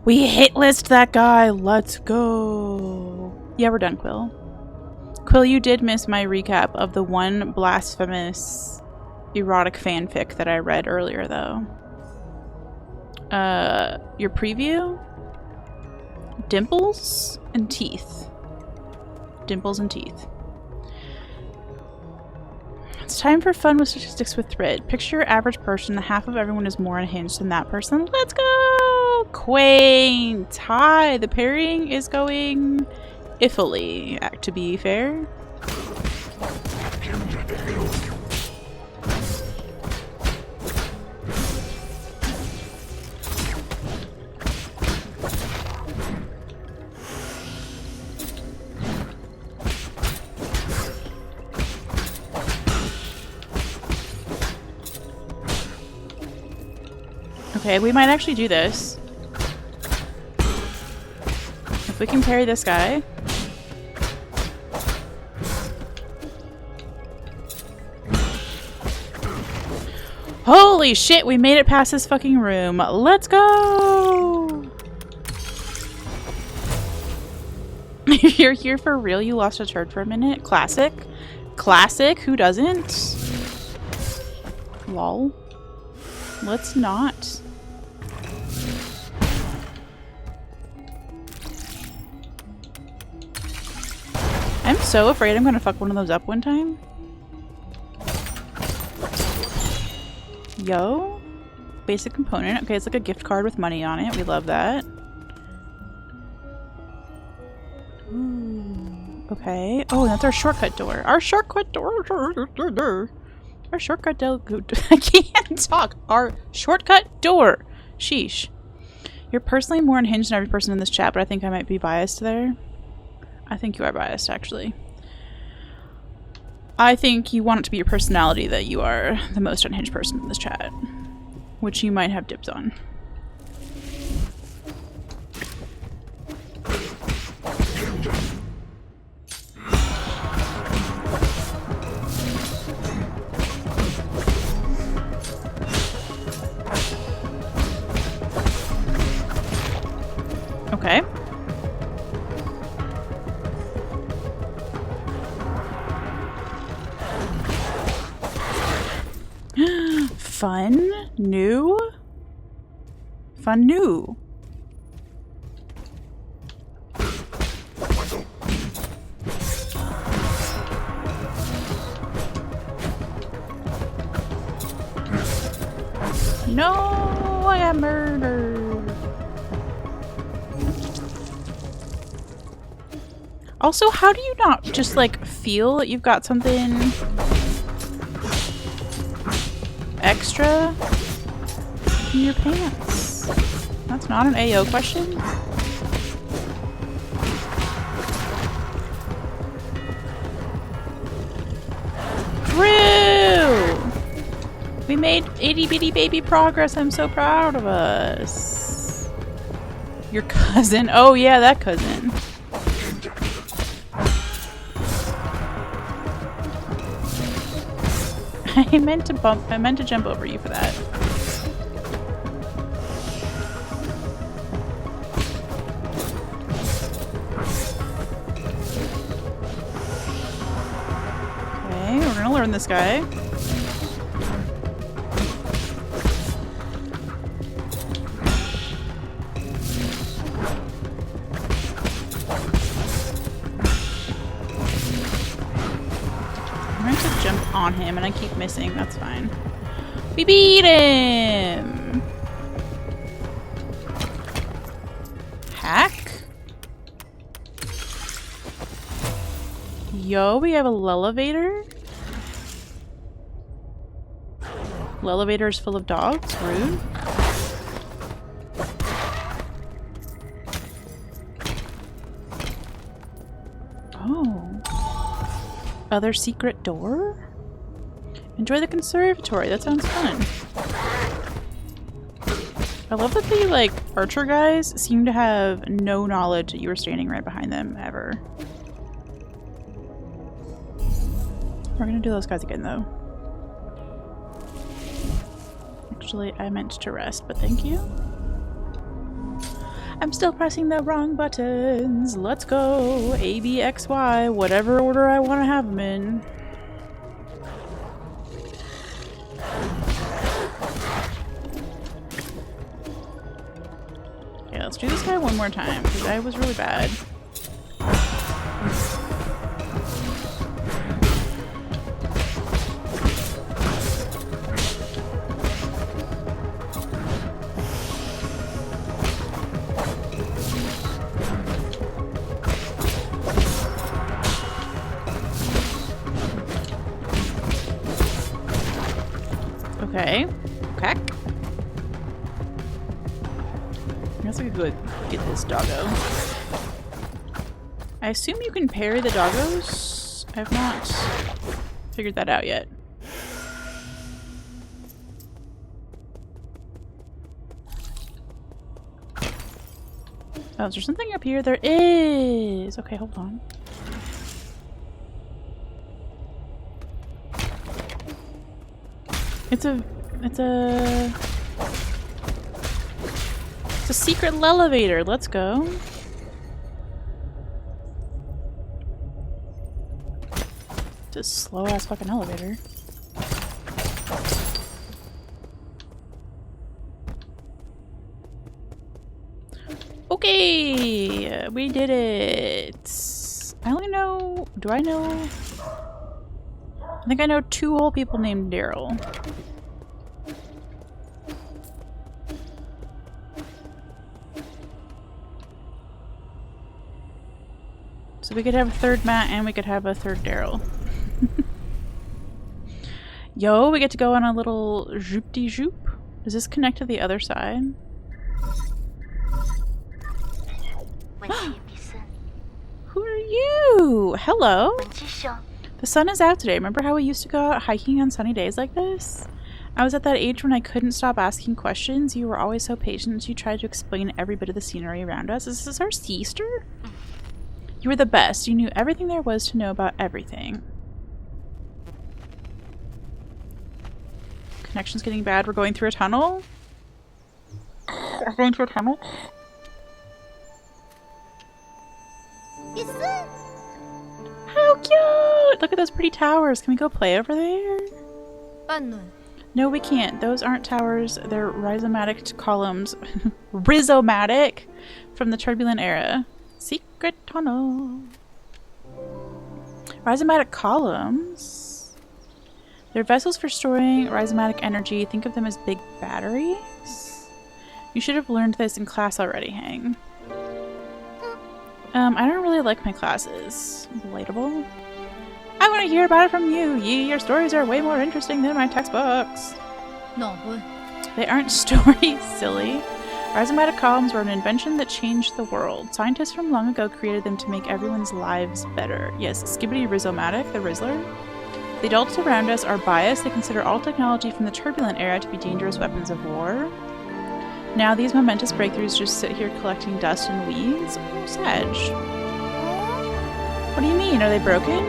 Speaker 1: We hit list that guy. Let's go. Yeah, we're done, Quill. Quill, you did miss my recap of the one blasphemous erotic fanfic that I read earlier, though. Your preview? Dimples and teeth. Dimples and teeth. It's time for fun with statistics with Thread. Picture your average person. Half of everyone is more unhinged than that person. Let's go! Quaint! Hi! The parrying is going iffily, to be fair. Okay, we might actually do this. If we can parry this guy. Holy shit, we made it past this fucking room. Let's go! You're here for real? You lost a turd for a minute? Classic. Classic, who doesn't? Lol. Let's not. I'm so afraid I'm gonna fuck one of those up one time. Yo. Basic component. Okay, it's like a gift card with money on it. We love that. Ooh. Okay. Oh, that's our shortcut door. Our shortcut door. Our shortcut door. I can't talk. Our shortcut door. Sheesh. You're personally more unhinged than every person in this chat, but I think I might be biased there. I think you are biased, actually. I think you want it to be your personality that you are the most unhinged person in this chat, which you might have dibs on. Okay. Fun? New? Fun new. No, I got murdered. Also, how do you not just like feel that you've got something extra in your pants? That's not an AO question. True! We made itty bitty baby progress. I'm so proud of us. Your cousin? Oh yeah, that cousin. I meant to jump over you for that. Okay, we're gonna learn this guy. On him and I keep missing. That's fine. We beat him! Hack? Yo, we have a Lelevator? Lelevator is full of dogs? Rude. Oh. Other secret door? Enjoy the conservatory. That sounds fun. I love that the, like, archer guys seem to have no knowledge that you were standing right behind them, ever. We're gonna do those guys again, though. Actually, I meant to rest, but thank you. I'm still pressing the wrong buttons. Let's go. A, B, X, Y. Whatever order I want to have them in. Okay, let's do this guy one more time, because I was really bad. Okay. Crack. I guess I could go get this doggo. I assume you can parry the doggos? I've not figured that out yet. Oh, is there something up here? There is! Okay, hold on. It's a secret Lelevator. Let's go. It's a slow ass fucking elevator. Okay, we did it. I only know. Do I know? I think I know 2 whole people named Daryl. So we could have a third Matt and we could have a third Daryl. Yo, we get to go on a little zoop-de-zoop. Does this connect to the other side? Who are you? Hello? The sun is out today. Remember how we used to go out hiking on sunny days like this? I was at that age when I couldn't stop asking questions. You were always so patient. You tried to explain every bit of the scenery around us. Is this our sister? You were the best. You knew everything there was to know about everything. Connection's getting bad. We're going through a tunnel? We're going through a tunnel? How cute! Look at those pretty towers. Can we go play over there? No, we can't. Those aren't towers. They're rhizomatic columns. Rhizomatic! From the turbulent era. Secret tunnel. Rhizomatic columns? They're vessels for storing rhizomatic energy. Think of them as big batteries? You should have learned this in class already, Hang. I don't really like my classes. Relatable. I want to hear about it from you. Your stories are way more interesting than my textbooks.
Speaker 2: No.
Speaker 1: They aren't stories, silly. Rhizomatic columns were an invention that changed the world. Scientists from long ago created them to make everyone's lives better. Yes, Skibbity Rhizomatic, the Rizzler. The adults around us are biased. They consider all technology from the turbulent era to be dangerous weapons of war. Now these momentous breakthroughs just sit here collecting dust and weeds? Oh, Sag. What do you mean? Are they broken?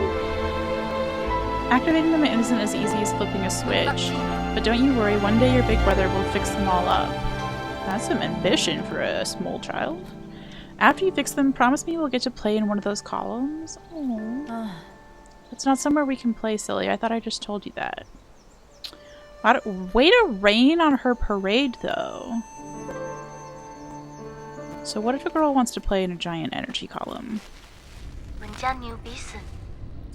Speaker 1: Activating them isn't as easy as flipping a switch. But don't you worry, one day your big brother will fix them all up. That's some ambition for a small child. After you fix them, promise me we'll get to play in one of those columns? Oh. It's not somewhere we can play, silly. I thought I just told you that. Way to rain on her parade, though. So what if a girl wants to play in a giant energy column?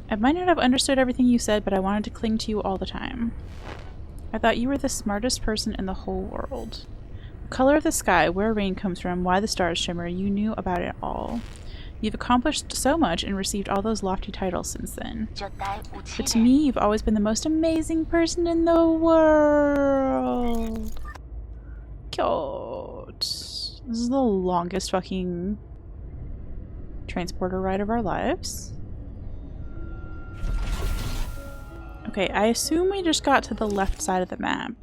Speaker 1: I might not have understood everything you said, but I wanted to cling to you all the time. I thought you were the smartest person in the whole world. The color of the sky, where rain comes from, why the stars shimmer, you knew about it all. You've accomplished so much and received all those lofty titles since then. But to me, you've always been the most amazing person in the world. Cute. This is the longest fucking transporter ride of our lives. Okay, I assume we just got to the left side of the map.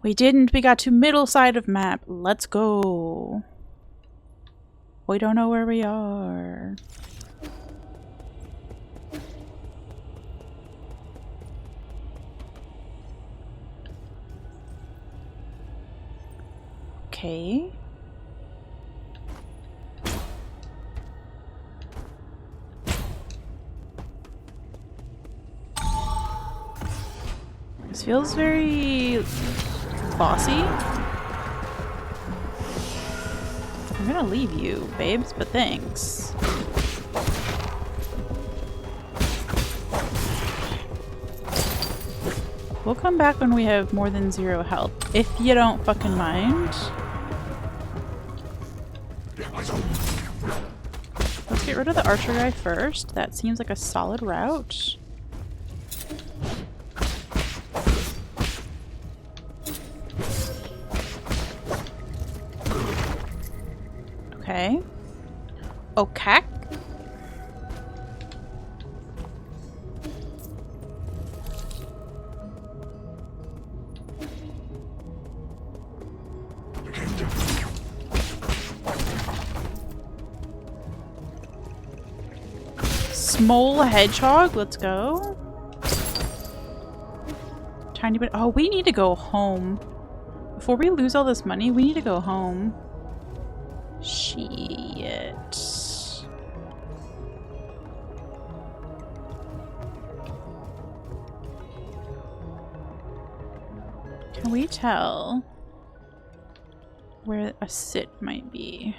Speaker 1: We didn't! We got to middle side of map. Let's go. We don't know where we are. Okay. This feels very bossy. I'm gonna leave you, babes, but thanks. We'll come back when we have more than 0 health, if you don't fucking mind. Let's get rid of the archer guy first. That seems like a solid route. Okay. Okay. Small hedgehog, let's go. Tiny bit. Oh, we need to go home. Before we lose all this money, we need to go home. Shit. Can we tell where a sit might be?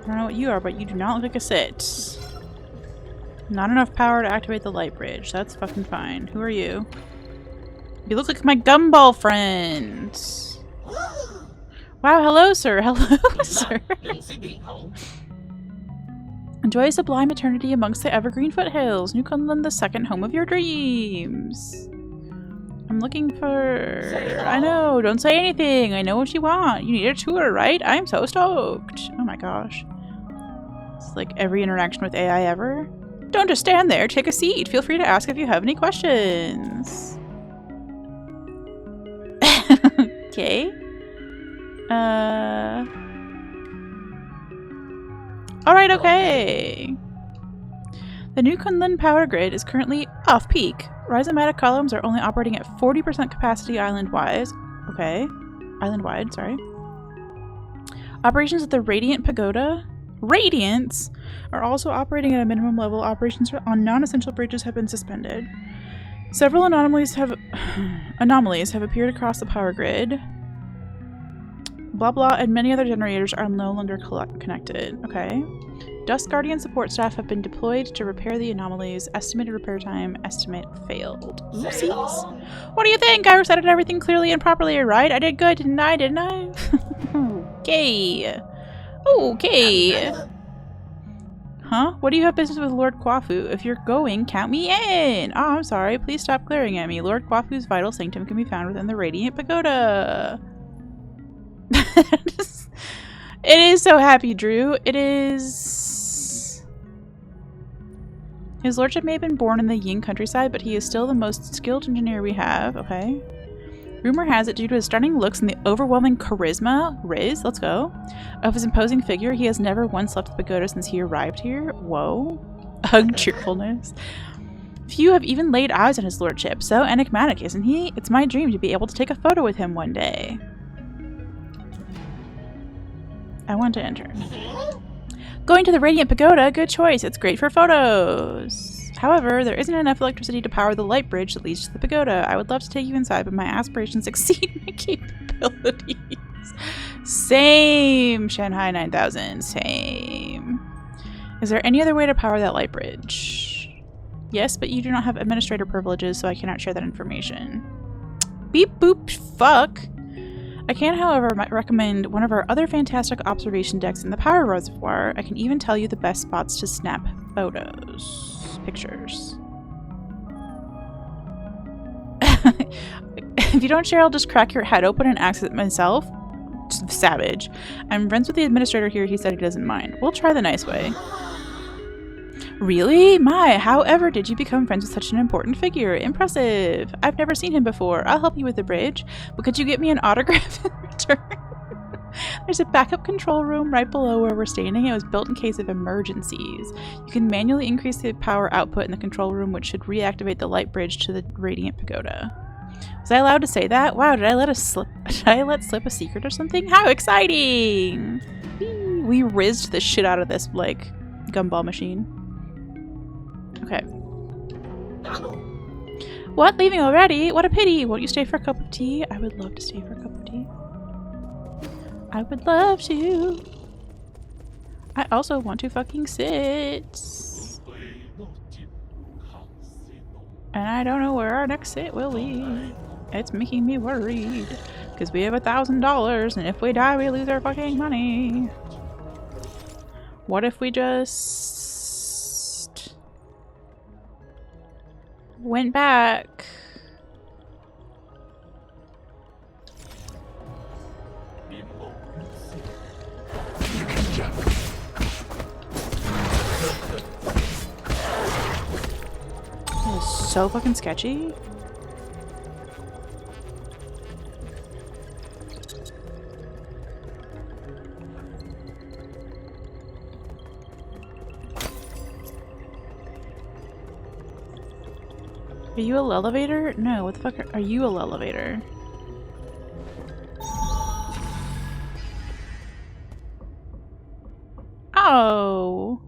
Speaker 1: I don't know what you are, but you do not look like a sit. Not enough power to activate the light bridge. That's fucking fine. Who are you? You look like my gumball friend. Wow, hello, sir. Hello, sir. Enjoy a sublime eternity amongst the evergreen foothills. New Kunlun, the second home of your dreams. I'm looking for... I know, don't say anything. I know what you want. You need a tour, right? I'm so stoked. Oh my gosh. It's like every interaction with AI ever. Don't just stand there. Take a seat. Feel free to ask if you have any questions. Okay. Alright, okay. The new Kunlun power grid is currently off-peak. Rhizomatic columns are only operating at 40% capacity island-wide. Okay. Island-wide, sorry. Operations at the Radiant Pagoda, Radiance, are also operating at a minimum level. Operations on non-essential bridges have been suspended. Several anomalies have appeared across the power grid. Blah blah, and many other generators are no longer connected. Okay. Dust Guardian support staff have been deployed to repair the anomalies. Estimated repair time, estimate failed. Oopsies. What do you think? I recited everything clearly and properly, right? I did good, didn't I? Okay. Okay. Huh? What do you have business with Lord Kwafu? If you're going, count me in! Oh, I'm sorry. Please stop glaring at me. Lord Kwafu's vital sanctum can be found within the Radiant Pagoda. It is so happy, Drew. It is... His lordship may have been born in the Ying countryside, but he is still the most skilled engineer we have. Okay. Rumor has it, due to his stunning looks and the overwhelming charisma, let's go, of his imposing figure, he has never once left the pagoda since he arrived here. Whoa. Hug cheerfulness. Few have even laid eyes on his lordship. So enigmatic, isn't he? It's my dream to be able to take a photo with him one day. I want to enter. Going to the Radiant Pagoda, good choice. It's great for photos. However, there isn't enough electricity to power the light bridge that leads to the pagoda. I would love to take you inside, but my aspirations exceed my capabilities. Same, Shanghai 9000. Same. Is there any other way to power that light bridge? Yes, but you do not have administrator privileges, so I cannot share that information. Beep boop fuck. I can, however, recommend one of our other fantastic observation decks in the power reservoir. I can even tell you the best spots to snap pictures. If you don't share, I'll just crack your head open and access it myself. Savage. I'm friends with the administrator here. He said he doesn't mind. We'll try the nice way. Really? My, however did you become friends with such an important figure? Impressive. I've never seen him before. I'll help you with the bridge, but could you get me an autograph in return? There's a backup control room right below where we're standing. It was built in case of emergencies. You can manually increase the power output in the control room, which should reactivate the light bridge to the Radiant Pagoda. Was I allowed to say that? Wow, did I let slip a secret or something? How exciting! We rizzed the shit out of this, like, gumball machine. Okay. What? Leaving already? What a pity! Won't you stay for a cup of tea? I would love to stay for a cup of tea. I would love to. I also want to fucking sit. And I don't know where our next sit will lead. It's making me worried. Because we have $1,000 and if we die we lose our fucking money. What if we just went back? This is so fucking sketchy. Are you a elevator? No, what the fuck are you a elevator? Oh.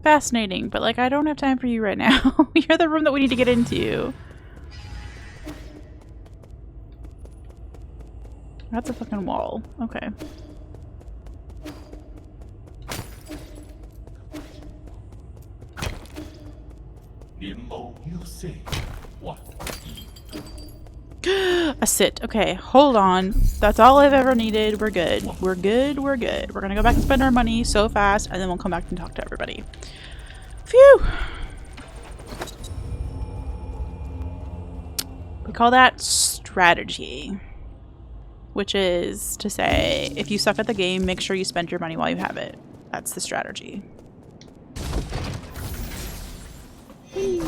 Speaker 1: Fascinating, but like I don't have time for you right now. You're the room that we need to get into. That's a fucking wall. Okay. A sit. Okay, hold on. That's all I've ever needed. We're good. We're good. We're good. We're gonna go back and spend our money so fast, and then we'll come back and talk to everybody. Phew! We call that strategy. Which is to say, if you suck at the game, make sure you spend your money while you have it. That's the strategy. Whee.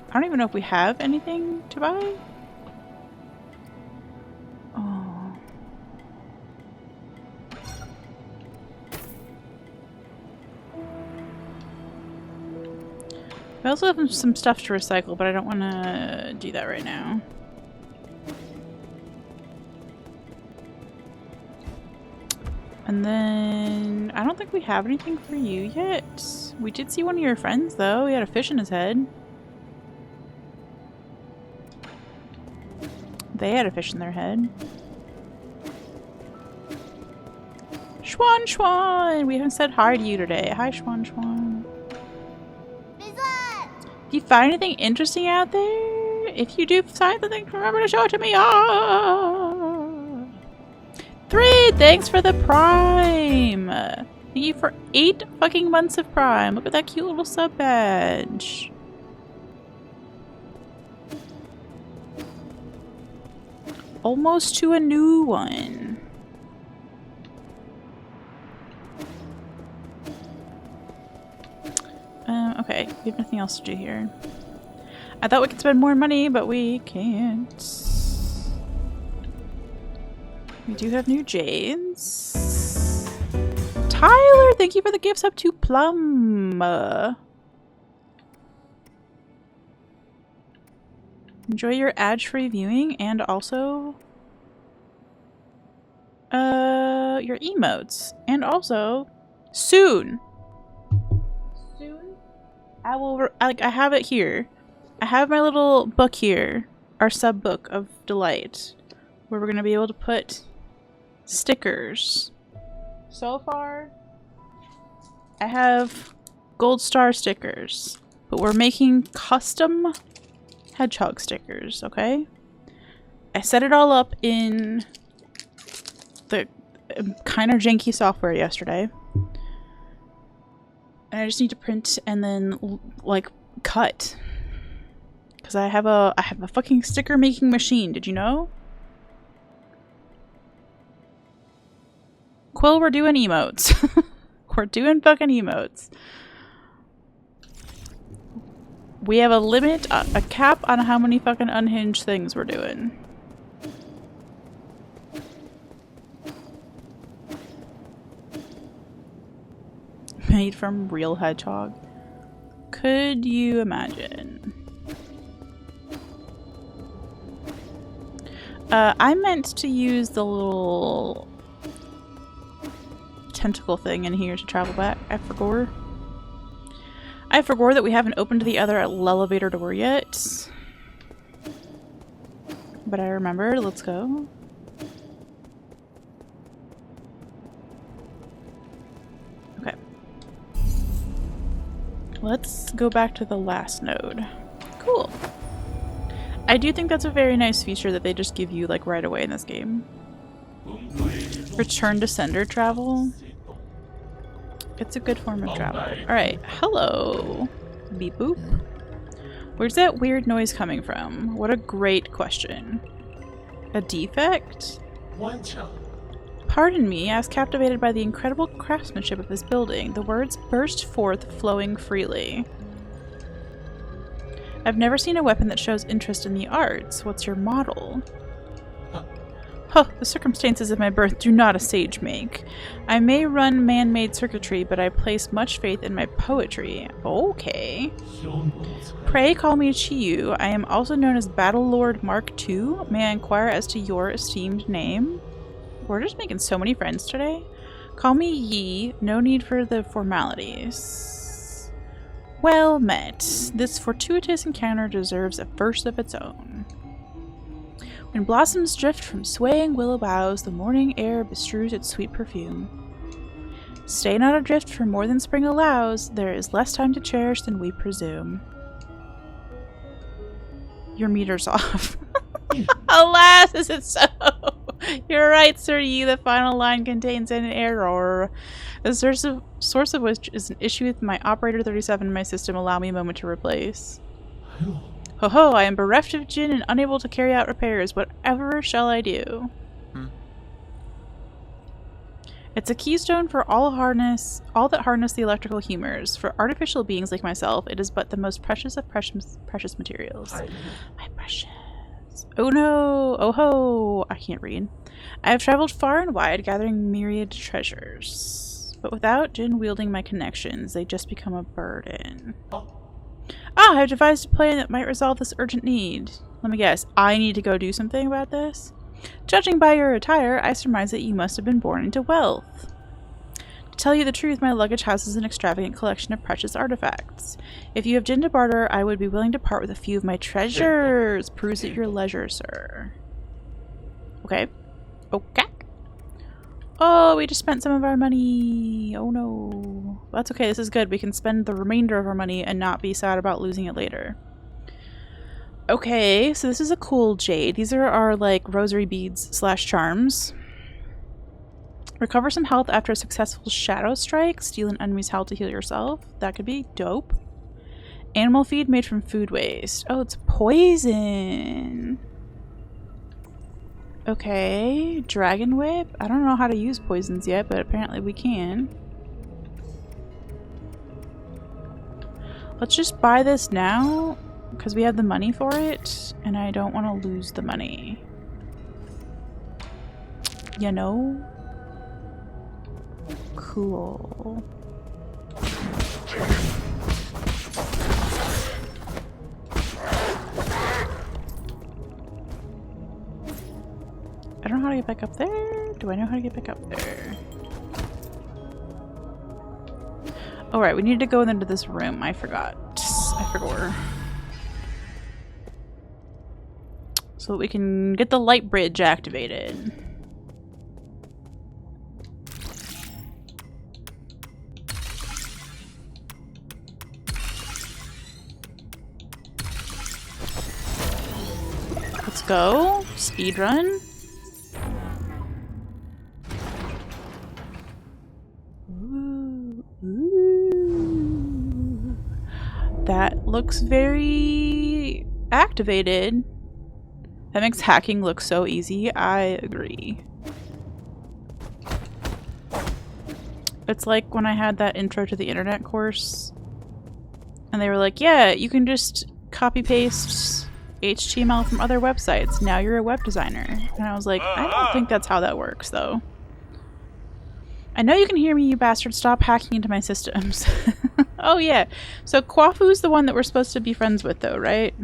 Speaker 1: I don't even know if we have anything to buy. Oh. We also have some stuff to recycle, but I don't want to do that right now. And then I don't think we have anything for you yet. We did see one of your friends though. He had a fish in his head. They had a fish in their head. Schwan Schwan! We haven't said hi to you today. Hi Schwan Schwan. Do you find anything interesting out there? If you do find something, remember to show it to me. Ah! 3! Thanks for the Prime! Thank you for 8 fucking months of Prime. Look at that cute little sub badge. Almost to a new one. Okay, we have nothing else to do here. I thought we could spend more money, but we can't. We do have new jades. Tyler, thank you for the gifts up to Plum. Enjoy your ad-free viewing and also your emotes. And also soon. I will I have it here. I have my little book here, our sub book of delight, where we're gonna be able to put stickers. So far, I have gold star stickers, but we're making custom hedgehog stickers, okay? I set it all up in the kind of janky software yesterday. And I just need to print and then like cut. Cuz I have a fucking sticker making machine, did you know? Quill, we're doing emotes. We're doing fucking emotes. We have a limit, a cap on how many fucking unhinged things we're doing. Made from real hedgehog. Could you imagine? I meant to use the little tentacle thing in here to travel back. I forgot that we haven't opened the other elevator door yet. But I remembered. Let's go. Okay. Let's go back to the last node. Cool. I do think that's a very nice feature that they just give you like right away in this game. Return to sender travel. It's a good form of travel. Alright, hello. Beep boop. Where's that weird noise coming from? What a great question. A defect? Pardon me, I was captivated by the incredible craftsmanship of this building. The words burst forth, flowing freely. I've never seen a weapon that shows interest in the arts. What's your model? Huh, the circumstances of my birth do not a sage make. I may run man-made circuitry, but I place much faith in my poetry. Okay. Pray call me Chiyu. I am also known as Battle Lord Mark II. May I inquire as to your esteemed name? We're just making so many friends today. Call me Yi. No need for the formalities. Well met. This fortuitous encounter deserves a first of its own. When blossoms drift from swaying willow boughs, the morning air bestrews its sweet perfume. Stay not adrift for more than spring allows. There is less time to cherish than we presume. Your meter's off. Alas, is it so? You're right, Sir Yi. The final line contains an error. The source of which is an issue with my operator 37 in my system. Allow me a moment to replace. Ho ho, I am bereft of Jin and unable to carry out repairs. Whatever shall I do? It's a keystone for all that harness the electrical humors. For artificial beings like myself, it is but the most precious of precious materials. My precious. Oh no! Oh ho! I can't read. I have traveled far and wide, gathering myriad treasures. But without Jin wielding my connections, they just become a burden. I have devised a plan that might resolve this urgent need. Let me guess. I need to go do something about this? Judging by your attire, I surmise that you must have been born into wealth. To tell you the truth, my luggage houses an extravagant collection of precious artifacts. If you have Jin to barter, I would be willing to part with a few of my treasures. Peruse at your leisure, sir. Okay. Okay. Oh, we just spent some of our money. Oh no. That's okay, this is good. We can spend the remainder of our money and not be sad about losing it later. Okay, so this is a cool jade. These are our, like, rosary beads slash charms. Recover some health after a successful shadow strike. Steal an enemy's health to heal yourself. That could be dope. Animal feed made from food waste. Oh, it's poison. Okay, dragon whip. I don't know how to use poisons yet, but apparently we can. Let's just buy this now, because we have the money for it, and I don't want to lose the money. You know? Cool. I don't know how to get back up there. Do I know how to get back up there? Alright, we need to go into this room. I forgot. I forgot. So that we can get the light bridge activated. Let's go. Speedrun. That looks very activated. That makes hacking look so easy. I agree. It's like when I had that intro to the internet course and they were like, yeah, you can just copy paste HTML from other websites. Now you're a web designer. And I was like, I don't think that's how that works though. I know you can hear me, you bastard. Stop hacking into my systems. Oh yeah. So Kwafu's the one that we're supposed to be friends with though, right?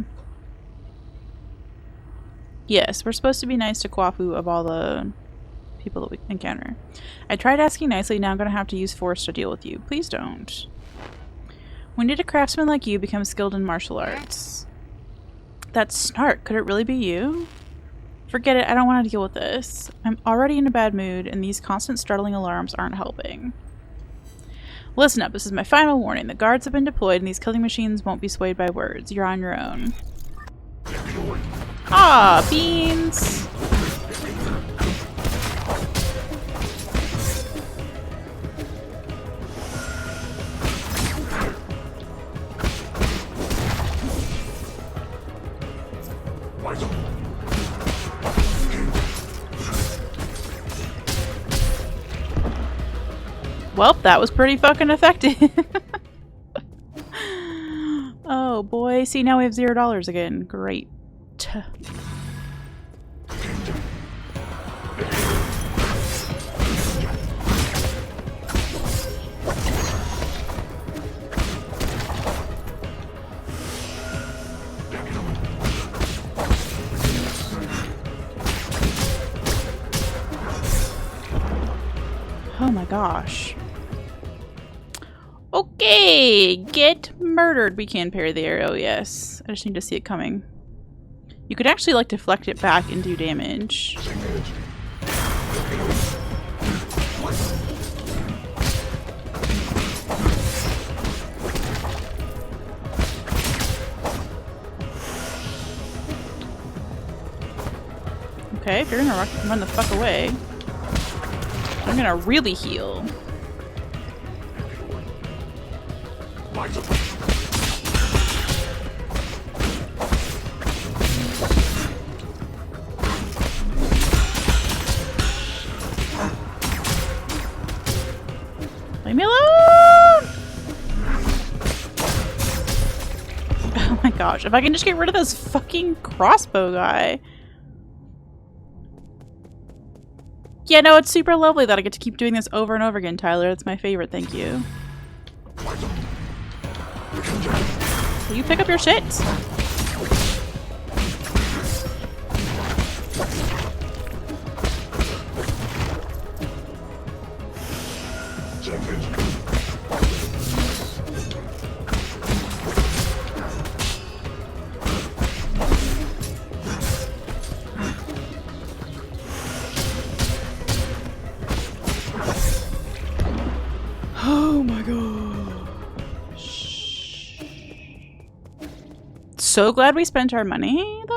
Speaker 1: Yes, we're supposed to be nice to Kwafu of all the people that we encounter. I tried asking nicely, now I'm gonna have to use force to deal with you. Please don't. When did a craftsman like you become skilled in martial arts? That's Snark. Could it really be you? Forget it, I don't want to deal with this. I'm already in a bad mood, and these constant startling alarms aren't helping. Listen up, this is my final warning. The guards have been deployed, and these killing machines won't be swayed by words. You're on your own. Ah, beans! Well, that was pretty fucking effective. Oh boy, see now we have $0 again. Great. Oh my gosh. Okay, get murdered. We can parry the arrow, yes. I just need to see it coming. You could actually like deflect it back and do damage. Okay, if you're gonna run the fuck away, I'm gonna really heal. Leave me alone! Oh my gosh, if I can just get rid of this fucking crossbow guy. Yeah, no, it's super lovely that I get to keep doing this over and over again, Tyler. It's my favorite, thank you. Will you pick up your shit? Oh my gosh. So glad we spent our money, though.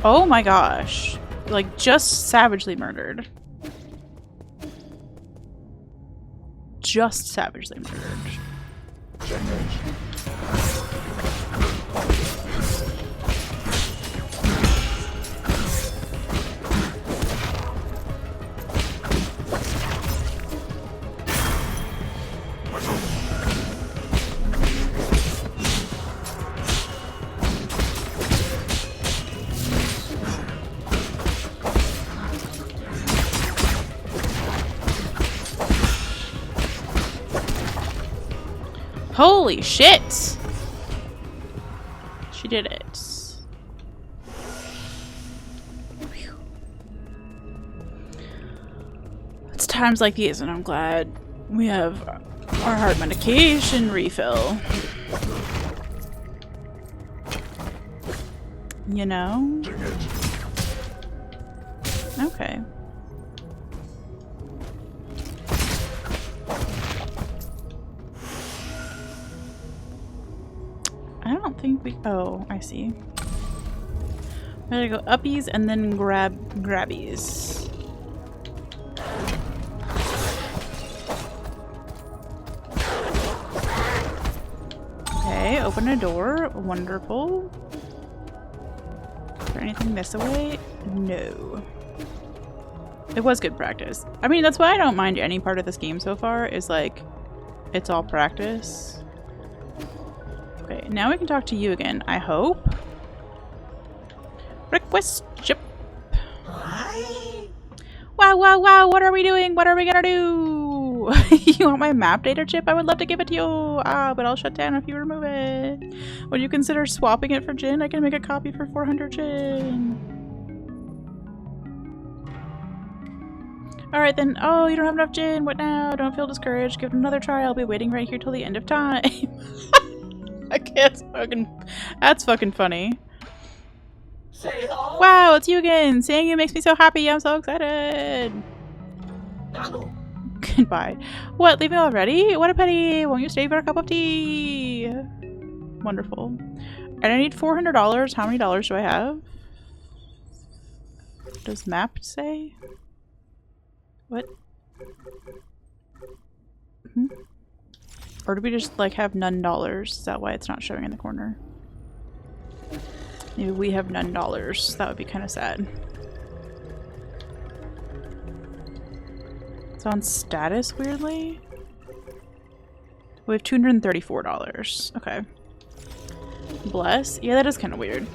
Speaker 1: Oh my gosh. Like, just savagely murdered. Just savagely murdered. Holy shit! She did it. Whew. It's times like these and I'm glad we have our heart medication refill. You know? Okay. I don't think we... Oh, I see. We gotta go uppies and then grab grabbies. Okay, open a door. Wonderful. Is there anything this way? No. It was good practice. I mean, that's why I don't mind any part of this game so far, is like, it's all practice. Okay, now we can talk to you again, I hope. Request chip. Wow, wow, wow, what are we doing? What are we gonna do? You want my map data chip? I would love to give it to you. Ah, but I'll shut down if you remove it. Would you consider swapping it for Jin? I can make a copy for 400 Jin. Alright then. Oh, you don't have enough Jin. What now? Don't feel discouraged. Give it another try. I'll be waiting right here till the end of time. I can't fucking... That's fucking funny. Wow, it's you again! Seeing you makes me so happy, I'm so excited! Goodbye. What, leaving already? What a pity! Won't you stay for a cup of tea? Wonderful. And I need $400. How many dollars do I have? Does map say? What? Or do we just like have none dollars? Is that why it's not showing in the corner? Maybe we have none dollars. That would be kind of sad. It's on status weirdly. We have $234. Okay. Bless. Yeah, that is kind of weird.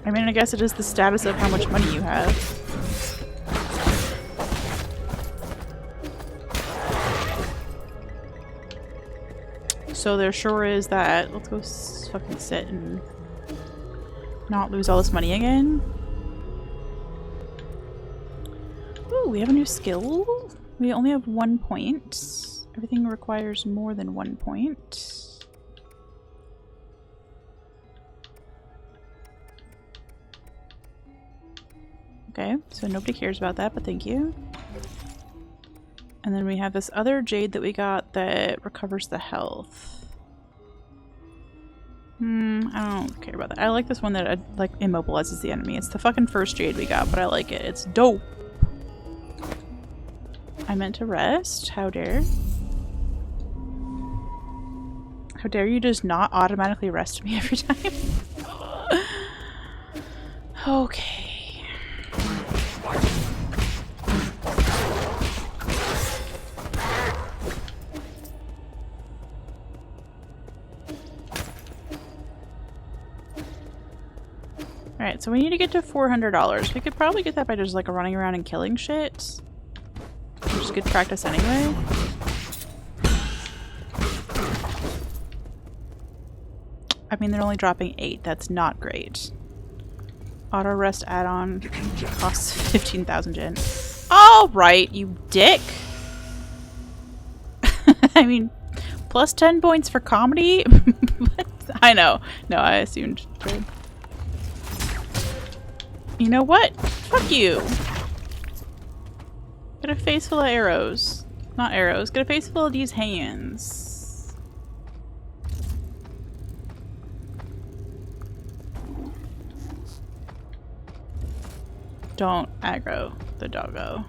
Speaker 1: I mean, I guess it is the status of how much money you have. So there sure is that. Let's go fucking sit and not lose all this money again. Ooh, we have a new skill. We only have 1 point. Everything requires more than 1 point. Okay, so nobody cares about that, but thank you. And then we have this other jade that we got that recovers the health. I don't care about that. I like this one that like immobilizes the enemy. It's the fucking first jade we got, but I like it. It's dope. I meant to rest. How dare? How dare you just not automatically rest me every time? Okay. Alright, so we need to get to $400. We could probably get that by just like running around and killing shit. Which is good practice anyway. I mean, they're only dropping 8. That's not great. Auto rest add-on costs 15,000 gen. Alright, you dick! I mean, plus 10 points for comedy? I know. No, I assumed. You know what? Fuck you! Get a face full of arrows. Not arrows. Get a face full of these hands. Don't aggro the doggo.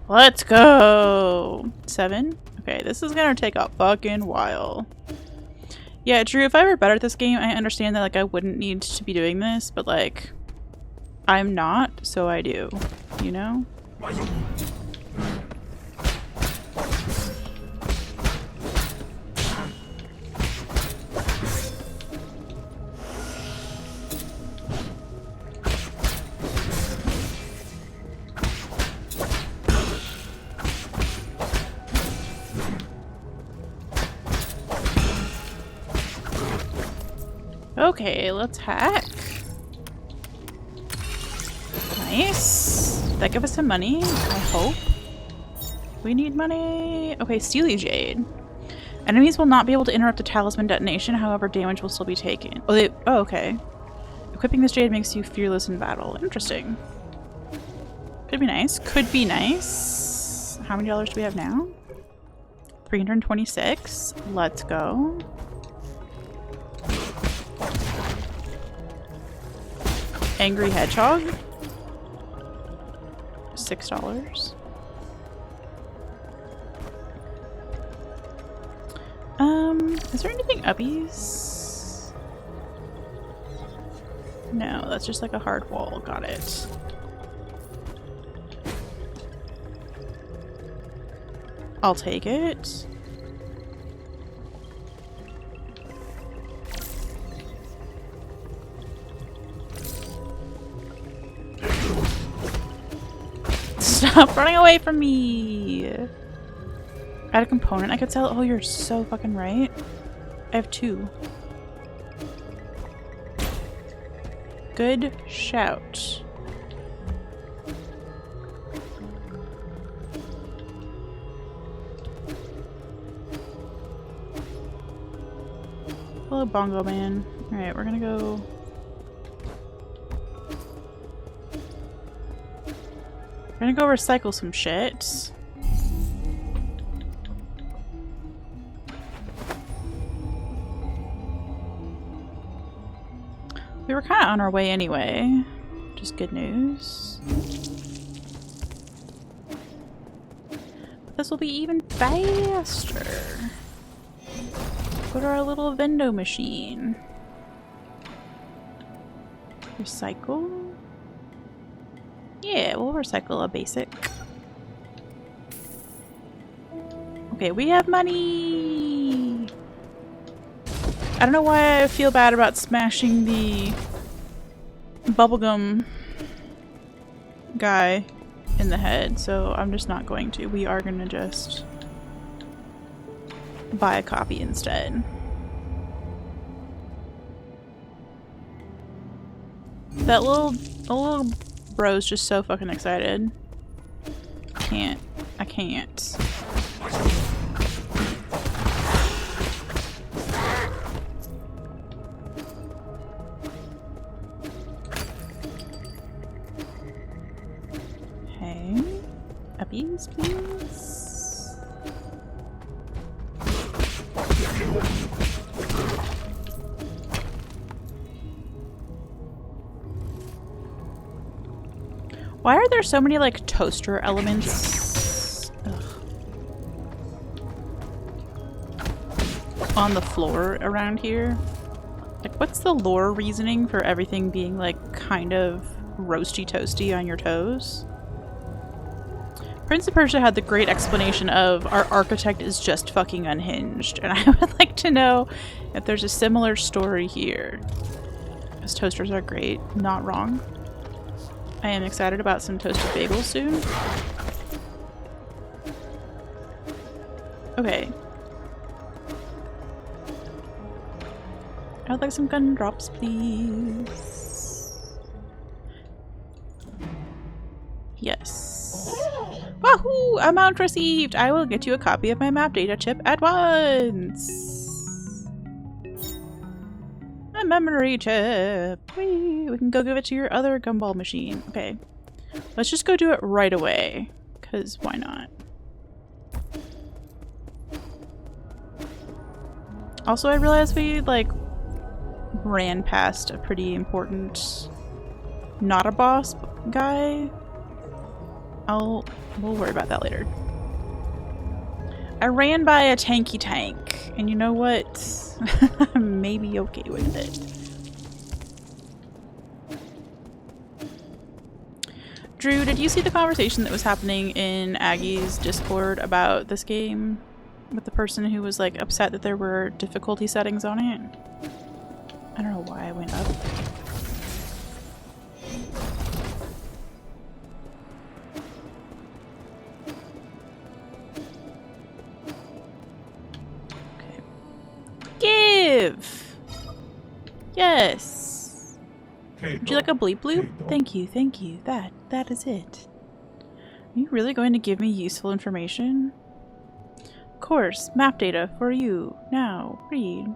Speaker 1: Let's go! 7? Okay, this is gonna take a fucking while. Yeah, Drew, if I were better at this game, I understand that, like, I wouldn't need to be doing this, but, like, I'm not, so I do. You know? Okay, let's hack. Nice. Did that give us some money? I hope. We need money. Okay, Steely Jade. Enemies will not be able to interrupt the talisman detonation, however, damage will still be taken. Oh, okay. Equipping this jade makes you fearless in battle. Interesting. Could be nice. Could be nice. How many dollars do we have now? 326. Let's go. Angry Hedgehog. $6. Is there anything uppies? No, that's just like a hard wall. Got it. I'll take it. Stop running away from me! Add a component I could sell? Oh, you're so fucking right. I have 2. Good shout. Hello, Bongo Man. Alright, we're gonna go... We're gonna go recycle some shit. We were kind of on our way anyway. Just good news. But this will be even faster. Go to our little vendo machine. Recycle? Yeah, we'll recycle a basic. Okay, we have money! I don't know why I feel bad about smashing the bubblegum guy in the head, so I'm just not going to. We are gonna just buy a copy instead. That little bro's just so fucking excited. I can't. Hey, uppies, please. Why are there so many like toaster elements on the floor around here? Like, what's the lore reasoning for everything being like kind of roasty toasty on your toes? Prince of Persia had the great explanation of our architect is just fucking unhinged, and I would like to know if there's a similar story here. Because toasters are great, not wrong. I am excited about some toasted bagels soon. Okay. I would like some gun drops, please. Yes. Wahoo! Amount received! I will get you a copy of my map data chip at once! A memory chip! Whee! We can go give it to your other gumball machine. Okay. Let's just go do it right away. Because why not? Also, I realized we, like, ran past a pretty important not a boss guy. We'll worry about that later. I ran by a tanky tank, and you know what? I'm maybe okay with it. Drew, did you see the conversation that was happening in Aggie's Discord about this game? With the person who was like upset that there were difficulty settings on it? I don't know why I went up. Give! Yes! Would you like a bleep bloop? Thank you, thank you. That is it. Are you really going to give me useful information? Of course, map data for you. Now, read.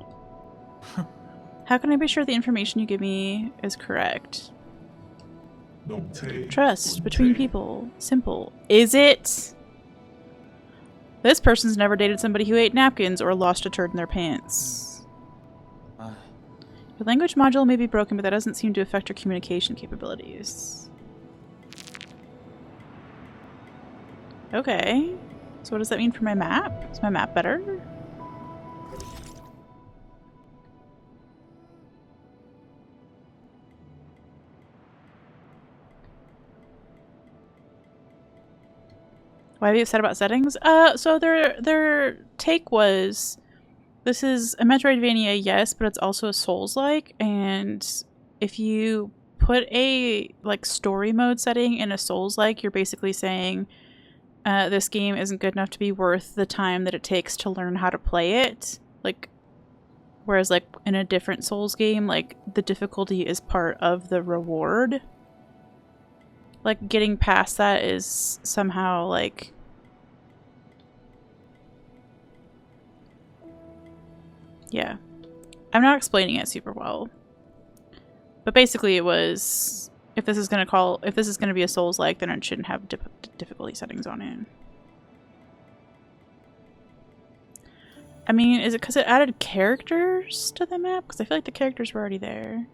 Speaker 1: How can I be sure the information you give me is correct? Trust between people. Simple. Is it? This person's never dated somebody who ate napkins or lost a turd in their pants. Your language module may be broken, but that doesn't seem to affect your communication capabilities. Okay. So what does that mean for my map? Is my map better? Why are you upset about settings? So their take was, this is a Metroidvania, yes, but it's also a Souls-like, and if you put a like story mode setting in a Souls-like, you're basically saying this game isn't good enough to be worth the time that it takes to learn how to play it. Like, whereas like in a different Souls game, like the difficulty is part of the reward. Like, getting past that is somehow, like... Yeah. I'm not explaining it super well. But basically it was... If this is gonna be a Souls-like, then it shouldn't have difficulty settings on it. I mean, is it because it added characters to the map? Because I feel like the characters were already there.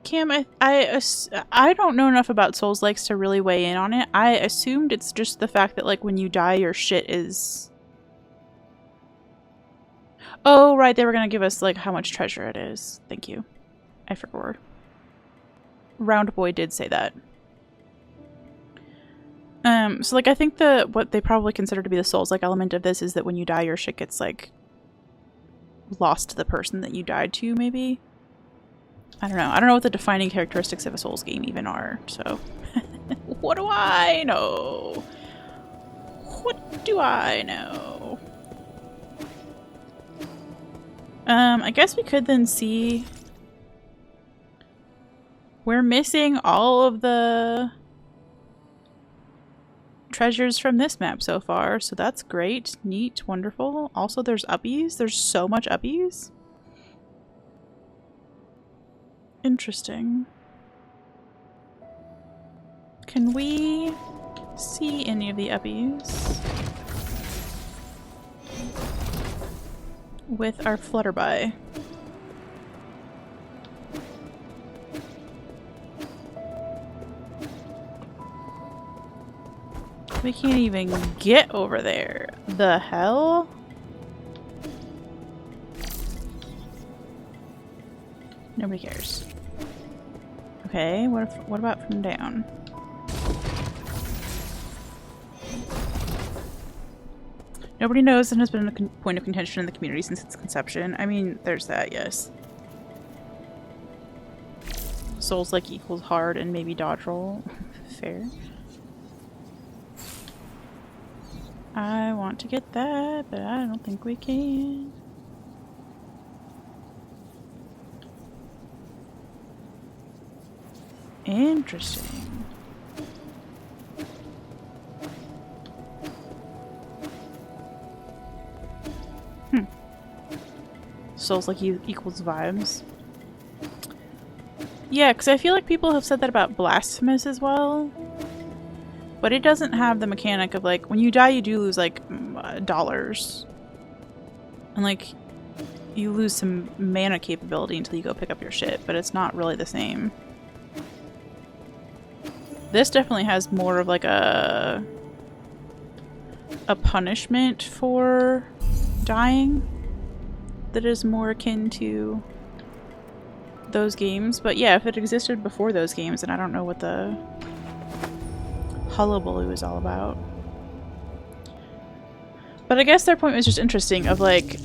Speaker 1: Kim, I don't know enough about Souls-likes to really weigh in on it. I assumed it's just the fact that, like, when you die, your shit is... Oh, right, they were gonna give us, like, how much treasure it is. Thank you. I forgot. Round Boy did say that. So like I think what they probably consider to be the Souls-like element of this is that when you die, your shit gets like lost to the person that you died to, maybe. I don't know. I don't know what the defining characteristics of a Souls game even are, so what do I know? What do I know? I guess we could then see we're missing all of the treasures from this map so far, so that's great, neat, wonderful. Also, there's uppies. There's so much uppies. Interesting. Can we see any of the uppies with our flutterby? We can't even get over there. The hell? Nobody cares. Okay, what about from down? Nobody knows and has been a point of contention in the community since its conception. I mean, there's that, yes. Souls-like equals hard and maybe dodge roll. Fair. I want to get that, but I don't think we can. Interesting. Souls-like equals vibes. Yeah, because I feel like people have said that about Blasphemous as well. But it doesn't have the mechanic of, like, when you die you do lose, like, dollars. And, like, you lose some mana capability until you go pick up your shit, but it's not really the same. This definitely has more of, like, a punishment for dying that is more akin to those games. But yeah, if it existed before those games, then I don't know what the hullabaloo is all about. But I guess their point was just interesting of, like,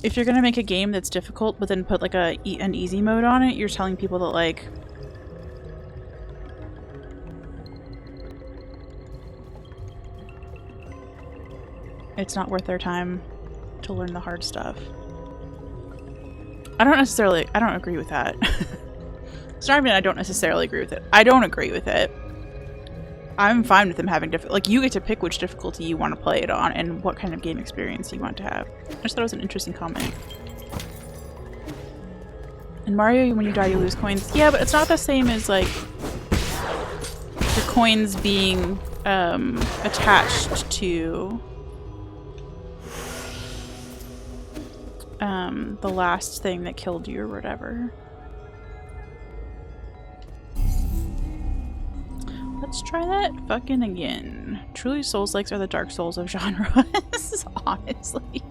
Speaker 1: if you're gonna make a game that's difficult but then put like an easy mode on it, you're telling people that, like, it's not worth their time to learn the hard stuff. I don't agree with that. It's not even I don't necessarily agree with it. I don't agree with it. I'm fine with them having like, you get to pick which difficulty you want to play it on and what kind of game experience you want to have. I just thought it was an interesting comment. In Mario, when you die, you lose coins. Yeah, but it's not the same as, like, the coins being attached to the last thing that killed you or whatever. Let's try that fucking again. Truly, Souls-likes are the Dark Souls of genres, honestly.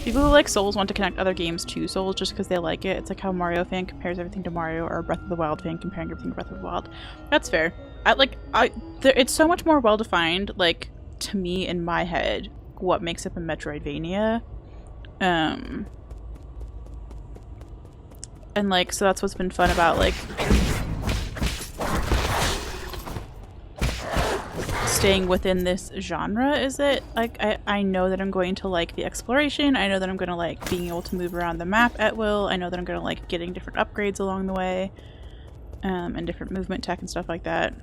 Speaker 1: People who like Souls want to connect other games to Souls just because they like it. It's like how Mario fan compares everything to Mario, or Breath of the Wild fan comparing everything to Breath of the Wild. That's fair. It's so much more well-defined, like, to me in my head, what makes up a Metroidvania. And, like, so that's what's been fun about, like, staying within this genre, is that, like, I know that I'm going to like the exploration. I know that I'm going to like being able to move around the map at will. I know that I'm going to like getting different upgrades along the way, and different movement tech and stuff like that.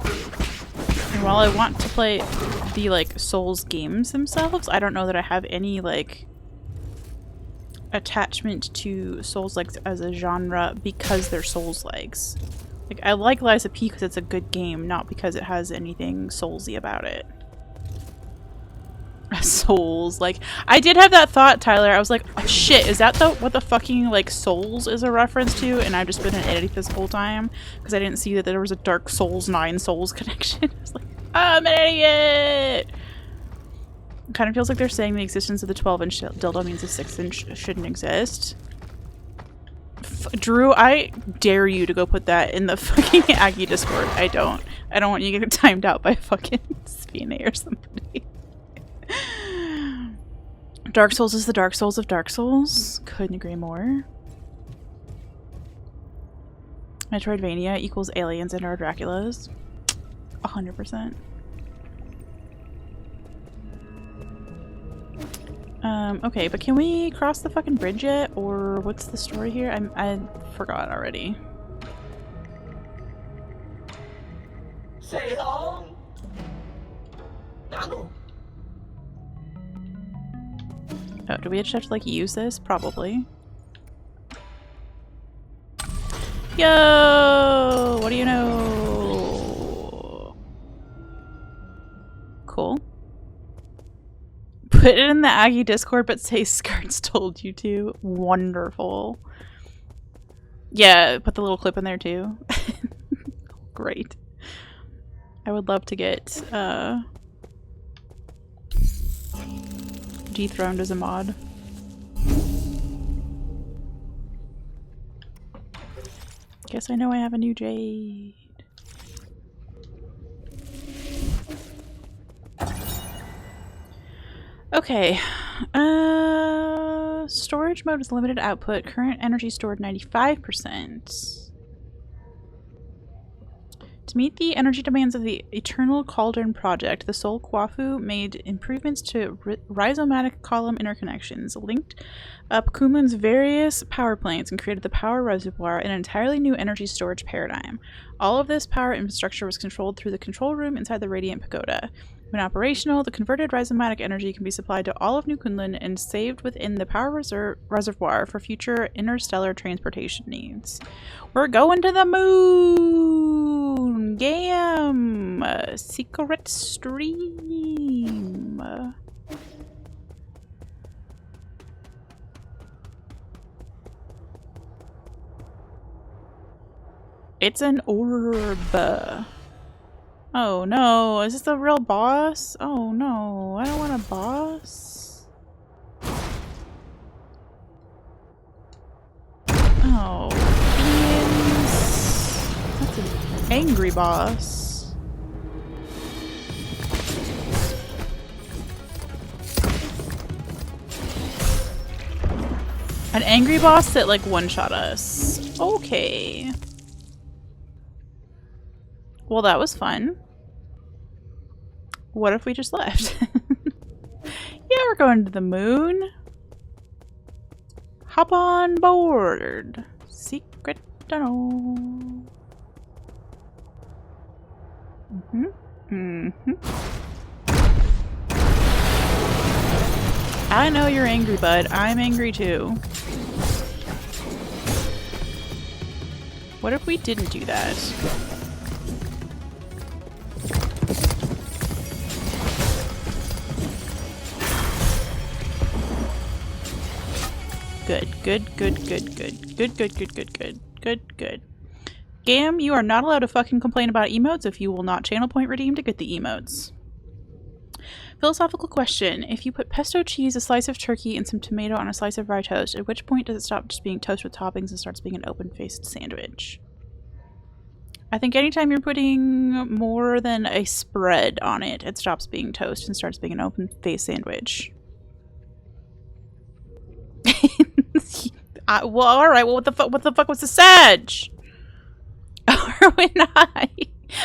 Speaker 1: And while I want to play the, like, Souls games themselves, I don't know that I have any, like, attachment to Souls-likes as a genre because they're Souls-likes. Like, I like Lies of P because it's a good game, not because it has anything Soulsy about it. Souls, like, I did have that thought, Tyler. I was like, oh, shit, is that what the fucking, like, Souls is a reference to? And I've just been an idiot this whole time because I didn't see that there was a Dark Souls 9 Souls connection. I was like, I'm an idiot! It kind of feels like they're saying the existence of the 12-inch dildo means the 6-inch shouldn't exist. Drew, I dare you to go put that in the fucking Aggie Discord. I don't want you to get timed out by fucking Spina or somebody. Dark Souls is the Dark Souls of Dark Souls. Couldn't agree more. Metroidvania equals aliens and our Draculas. 100%. Okay, but can we cross the fucking bridge yet? Or what's the story here? I forgot already. Oh, do we just have to like use this? Probably. Yo! What do you know? Cool. Put it in the Aggie Discord, but say Skirts told you to. Wonderful. Yeah, put the little clip in there too. Great. I would love to get dethroned as a mod. Guess I know I have a new Jade. Okay. Storage mode is limited output. Current energy stored 95%. To meet the energy demands of the Eternal Cauldron project, the Sol Kwafu made improvements to rhizomatic column interconnections, linked up Kunlun's various power plants, and created the power reservoir, an entirely new energy storage paradigm. All of this power infrastructure was controlled through the control room inside the Radiant Pagoda. When operational, the converted rhizomatic energy can be supplied to all of New Kunlun and saved within the power reservoir for future interstellar transportation needs. We're going to the moon! Gam! Secret stream. It's an orb. Oh no, is this the real boss? Oh no, I don't want a boss. Oh, fiends. That's an angry boss. An angry boss that like one-shot us. Okay. Well, that was fun. What if we just left? Yeah, we're going to the moon. Hop on board. Secret tunnel. I know you're angry, bud. I'm angry too. What if we didn't do that? Good. Gam, you are not allowed to fucking complain about emotes if you will not channel point redeem to get the emotes. Philosophical question. If you put pesto cheese, a slice of turkey, and some tomato on a slice of rye toast, at which point does it stop just being toast with toppings and starts being an open-faced sandwich? I think anytime you're putting more than a spread on it, it stops being toast and starts being an open-faced sandwich. Well, all right. Well, what the fuck was the Sag?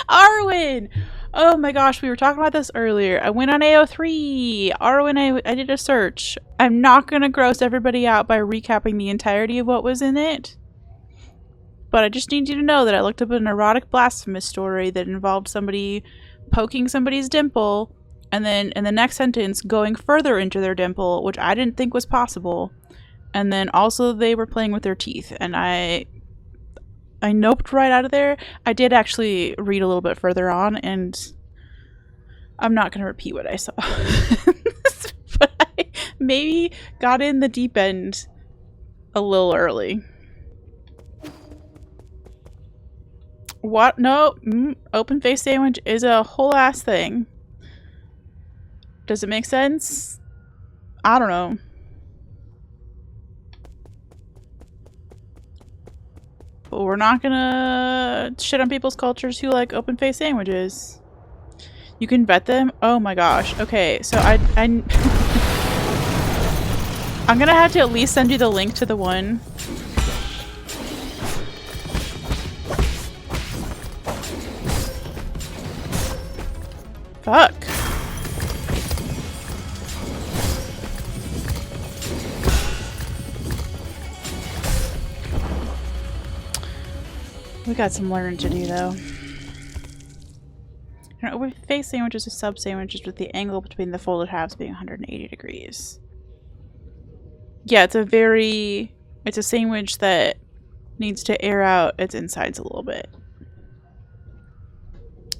Speaker 1: Arwen! Oh my gosh, we were talking about this earlier. I went on AO3. Arwen, I did a search. I'm not gonna gross everybody out by recapping the entirety of what was in it. But I just need you to know that I looked up an erotic blasphemous story that involved somebody poking somebody's dimple and then in the next sentence going further into their dimple, which I didn't think was possible. And then also they were playing with their teeth, and I noped right out of there. I did actually read a little bit further on, and I'm not going to repeat what I saw. But I maybe got in the deep end a little early. What? No. Open face sandwich is a whole ass thing. Does it make sense? I don't know. But we're not gonna shit on people's cultures who like open face sandwiches. You can vet them? Oh my gosh. Okay, so I'm gonna have to at least send you the link to the one. Fuck. We got some learning to do though. Open face sandwiches are sub sandwiches with the angle between the folded halves being 180 degrees. Yeah, it's a sandwich that needs to air out its insides a little bit.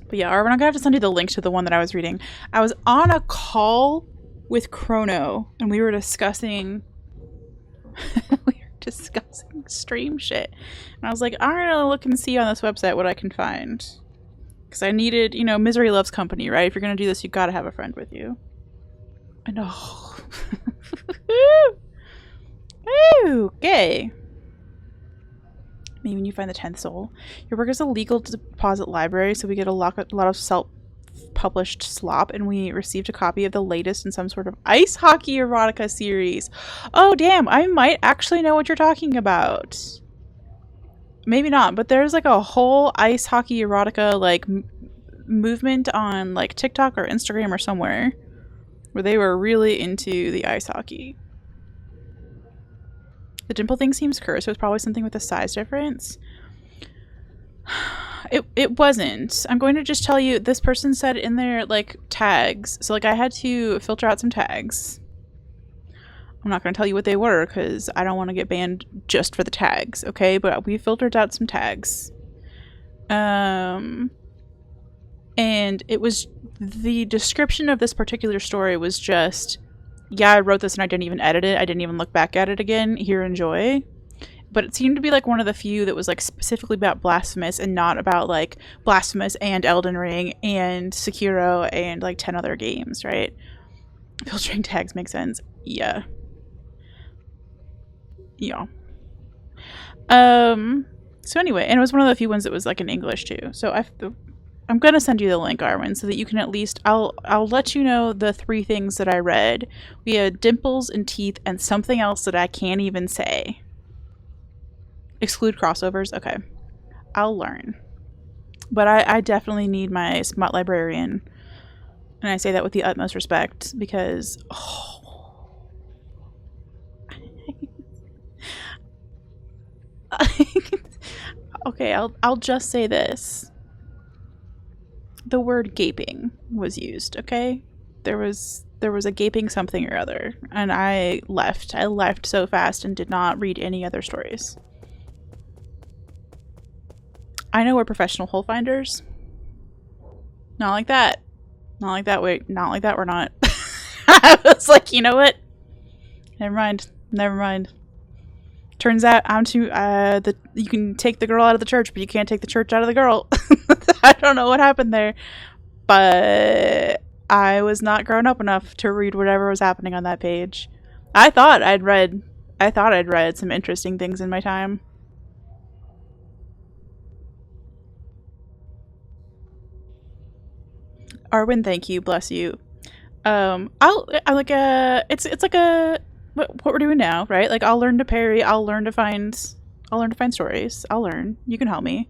Speaker 1: But yeah, we're not gonna have to send you the link to the one that I was reading. I was on a call with Chrono and we were discussing stream shit. And I was like, I'm gonna look and see on this website what I can find. Because I needed, you know, misery loves company, right? If you're gonna do this, you gotta have a friend with you. And oh. Okay. Maybe when you find the 10th soul. Your work is a legal deposit library, so we get a lot of self-published slop, and we received a copy of the latest in some sort of ice hockey erotica series. Oh, damn. I might actually know what you're talking about. Maybe not, but there's like a whole ice hockey erotica like movement on like TikTok or Instagram or somewhere where they were really into the ice hockey. The dimple thing seems cursed, so it's probably something with a size difference. It wasn't. I'm going to just tell you, this person said in their like tags, so like I had to filter out some tags. I'm not going to tell you what they were because I don't want to get banned just for the tags, okay? But we filtered out some tags. And it was, the description of this particular story was just, yeah, I wrote this and I didn't even edit it. I didn't even look back at it again. Here, enjoy. But it seemed to be like one of the few that was like specifically about Blasphemous and not about like Blasphemous and Elden Ring and Sekiro and like 10 other games, right? Filtering tags makes sense. Yeah. Yeah. So anyway, and it was one of the few ones that was like in English too. So I'm gonna send you the link, Arwen, so that you can at least I'll let you know the 3 things that I read. We had dimples and teeth and something else that I can't even say. Exclude crossovers? Okay. I'll learn. But I definitely need my smut librarian. And I say that with the utmost respect because okay, I'll just say this. The word gaping was used, okay? There was a gaping something or other, and I left. I left so fast and did not read any other stories. I know we're professional hole finders. Not like that. Not like that. Wait, not like that. We're not. I was like, you know what? Never mind. Never mind. Turns out I'm too. You can take the girl out of the church, but you can't take the church out of the girl. I don't know what happened there, but I was not grown up enough to read whatever was happening on that page. I thought I'd read some interesting things in my time. Arwen, thank you, bless you. I like it's like a what we're doing now, right? Like I'll learn to parry, I'll learn to find stories. I'll learn. You can help me.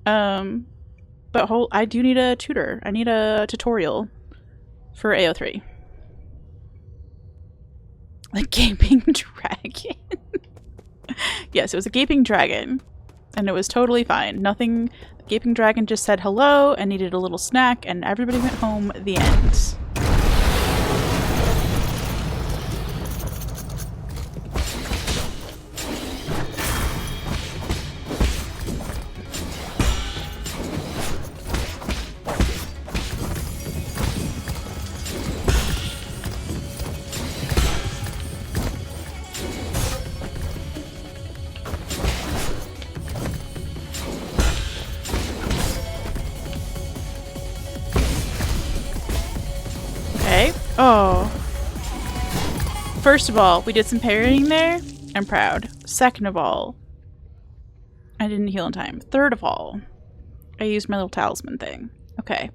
Speaker 1: But I do need a tutor. I need a tutorial for AO3. Like gaping dragon. Yes, it was a gaping dragon, and it was totally fine. Nothing. The gaping dragon just said hello and needed a little snack, and everybody went home. The end. Oh. First of all, we did some parrying there. I'm proud. Second of all, I didn't heal in time. Third of all, I used my little talisman thing. Okay.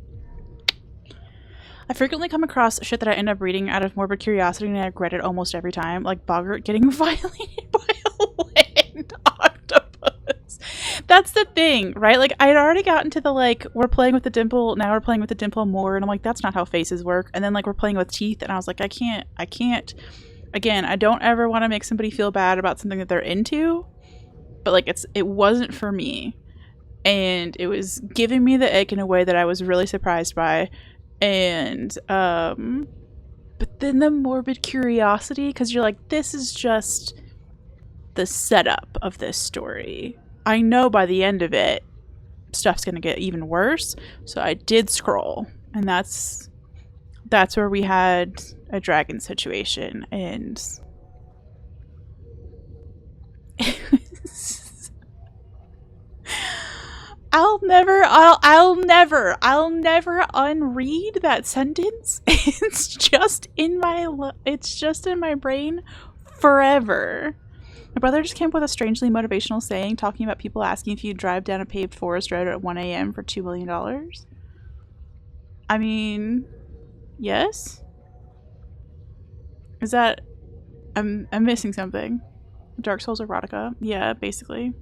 Speaker 1: I frequently come across shit that I end up reading out of morbid curiosity and I regret it almost every time. Like Boggart getting violated by a land octopus. That's the thing, right? Like I'd already gotten to the like, we're playing with the dimple, now we're playing with the dimple more. And I'm like, that's not how faces work. And then like we're playing with teeth and I was like, I can't. Again, I don't ever want to make somebody feel bad about something that they're into. But like it wasn't for me. And it was giving me the ick in a way that I was really surprised by. And but then the morbid curiosity, because you're like, this is just the setup of this story. I know by the end of it stuff's gonna get even worse, so I did scroll, and that's where we had a dragon situation. And I'll never unread that sentence. It's just in my brain forever. My brother just came up with a strangely motivational saying talking about people asking if you'd drive down a paved forest road at 1 a.m. for $2 million. I mean, yes? Is that... I'm missing something. Dark Souls erotica? Yeah, basically.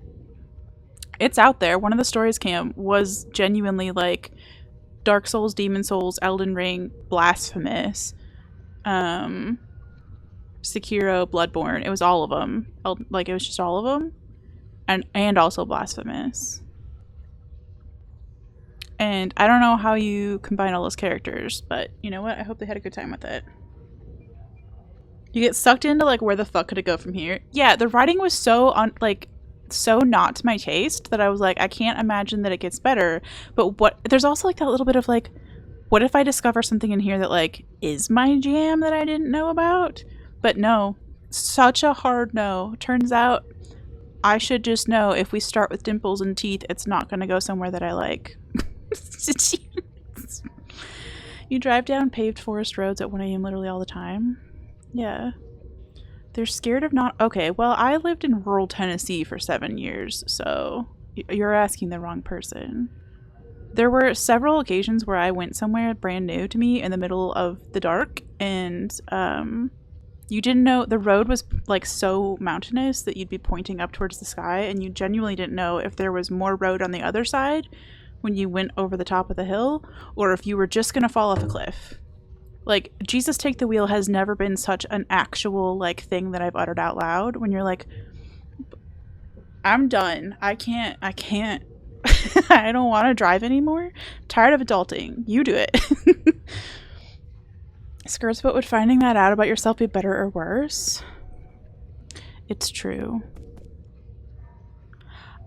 Speaker 1: It's out there. One of the stories, Cam, was genuinely like Dark Souls, Demon Souls, Elden Ring, Blasphemous, Sekiro, Bloodborne. It was all of them. Like it was just all of them, and also Blasphemous. And I don't know how you combine all those characters, but you know what? I hope they had a good time with it. You get sucked into like where the fuck could it go from here? Yeah, the writing was so so not to my taste that I was like, I can't imagine that it gets better. But there's also like that little bit of like, what if I discover something in here that like is my jam that I didn't know about? But no, such a hard no. Turns out I should just know if we start with dimples and teeth, it's not going to go somewhere that I like. You drive down paved forest roads at 1 a.m. literally all the time. Yeah. They're scared of not... Okay, well, I lived in rural Tennessee for 7 years, so you're asking the wrong person. There were several occasions where I went somewhere brand new to me in the middle of the dark, and you didn't know... The road was, like, so mountainous that you'd be pointing up towards the sky, and you genuinely didn't know if there was more road on the other side when you went over the top of the hill, or if you were just gonna fall off a cliff. Like, Jesus Take the Wheel has never been such an actual, like, thing that I've uttered out loud when you're like, I'm done. I can't. I don't want to drive anymore. I'm tired of adulting. You do it. Skirts, but would finding that out about yourself be better or worse? It's true.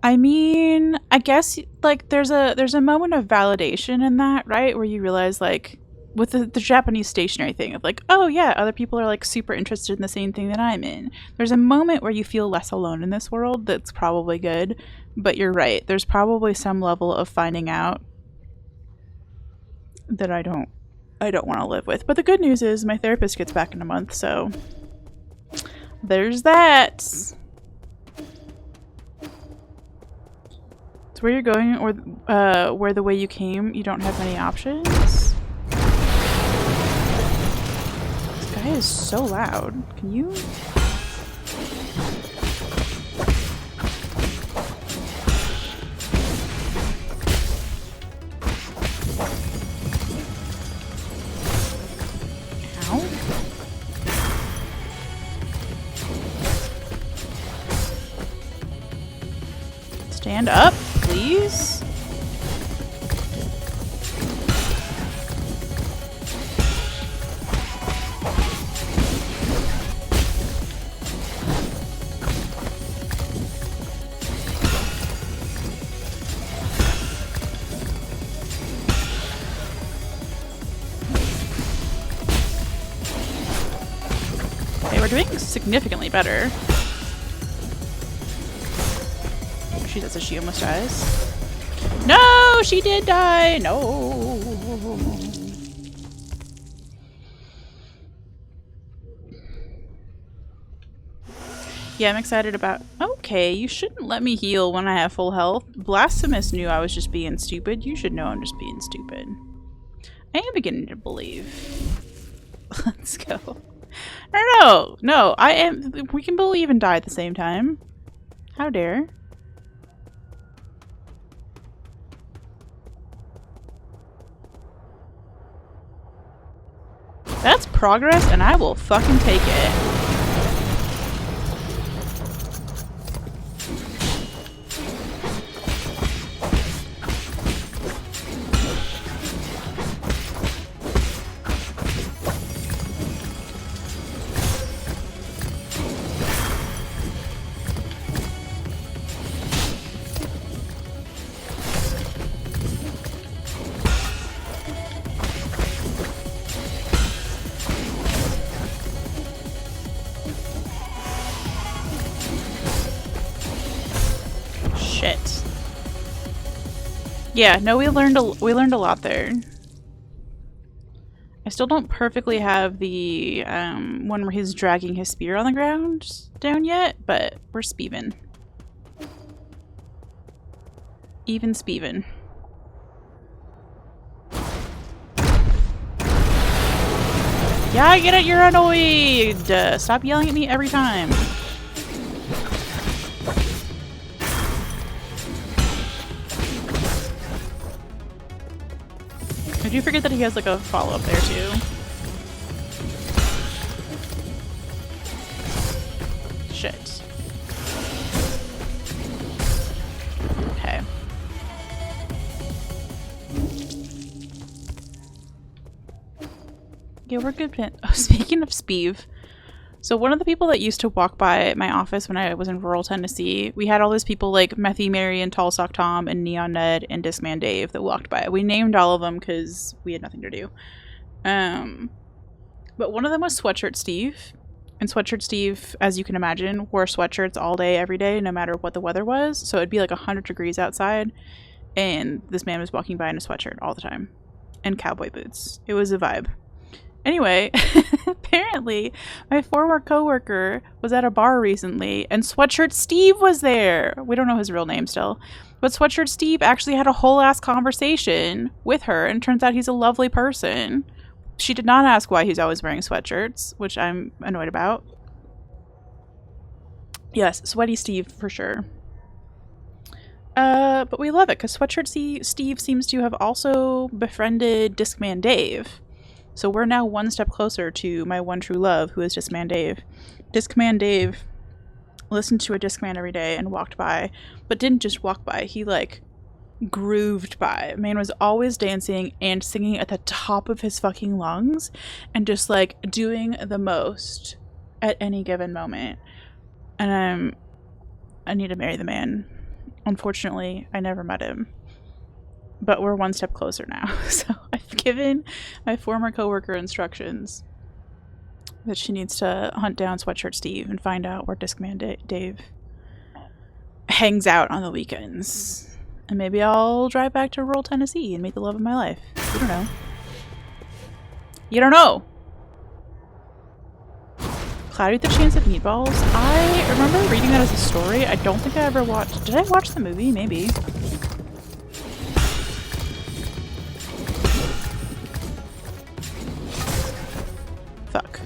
Speaker 1: I mean, I guess, like, there's a moment of validation in that, right? Where you realize, like, with the Japanese stationery thing of like, oh yeah, other people are like super interested in the same thing that I'm in. There's a moment where you feel less alone in this world that's probably good, but you're right. There's probably some level of finding out that I don't want to live with. But the good news is my therapist gets back in a month, so there's that. So where you're going, or where the way you came, you don't have many options. It is so loud. Can you? Ow. Stand up, please. We're doing significantly better. She does, she almost dies. No, she did die. No. Yeah, I'm excited about... Oh, Okay, you shouldn't let me heal when I have full health. Blasphemous knew I was just being stupid. You should know I'm just being stupid. I am beginning to believe. Let's go. No, I am. We can believe and die at the same time. How dare. That's progress, and I will fucking take it. Yeah, no, we learned a lot there. I still don't perfectly have the one where he's dragging his spear on the ground down yet, but we're speevin'. Even speevin'. Yeah, I get it, you're annoyed! Stop yelling at me every time. I do forget that he has like a follow-up there too. Shit. Okay. Yeah, we're good. Oh, speaking of Speeve, so one of the people that used to walk by my office when I was in rural Tennessee, we had all those people like Methy Mary and Tall Sock Tom and Neon Ned and Discman Dave that walked by. We named all of them because we had nothing to do. But one of them was Sweatshirt Steve. And Sweatshirt Steve, as you can imagine, wore sweatshirts all day, every day, no matter what the weather was. So it'd be like 100 degrees outside, and this man was walking by in a sweatshirt all the time. And cowboy boots. It was a vibe. Anyway, apparently my former coworker was at a bar recently and Sweatshirt Steve was there. We don't know his real name still. But Sweatshirt Steve actually had a whole ass conversation with her, and turns out he's a lovely person. She did not ask why he's always wearing sweatshirts, which I'm annoyed about. Yes, Sweaty Steve for sure. But we love it because Sweatshirt Steve seems to have also befriended Discman Dave. So we're now one step closer to my one true love, who is Discman Dave. Discman Dave listened to a Discman every day and walked by, but didn't just walk by, he like grooved by. Man was always dancing and singing at the top of his fucking lungs and just like doing the most at any given moment. And I need to marry the man. Unfortunately, I never met him. But we're one step closer now. So I've given my former coworker instructions that she needs to hunt down Sweatshirt Steve and find out where Discman Dave hangs out on the weekends. And maybe I'll drive back to rural Tennessee and meet the love of my life. You don't know. You don't know! Cloudy with the Chance of Meatballs? I remember reading that as a story. I don't think I ever watched... Did I watch the movie? Maybe. Fuck.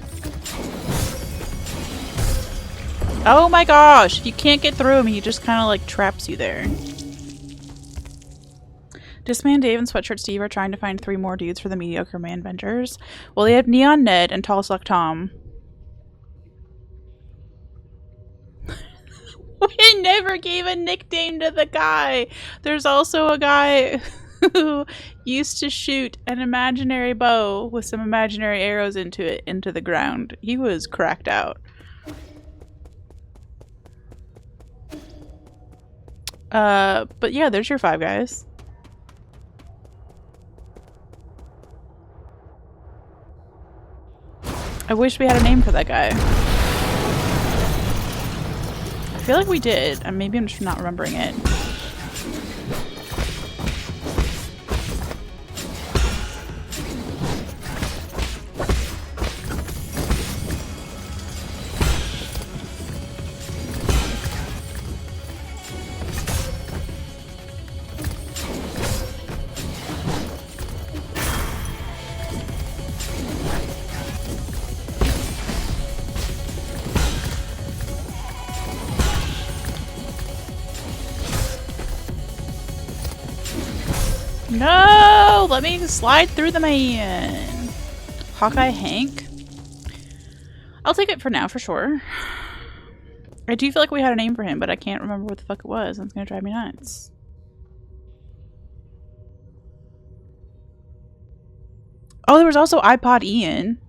Speaker 1: Oh my gosh! If you can't get through him, he just kind of like traps you there. Discman Dave and Sweatshirt Steve are trying to find 3 more dudes for the Mediocre Man Ventures. Well, they have Neon Ned and Tall Suck Tom. We never gave a nickname to the guy! There's also a guy who used to shoot an imaginary bow with some imaginary arrows into the ground. He was cracked out. But yeah, there's your 5 guys. I wish we had a name for that guy. I feel like we did, and maybe I'm just not remembering it. No! Let me slide through the man! Hawkeye Hank? I'll take it for now, for sure. I do feel like we had a name for him, but I can't remember what the fuck it was. It's gonna drive me nuts. Oh, there was also iPod Ian,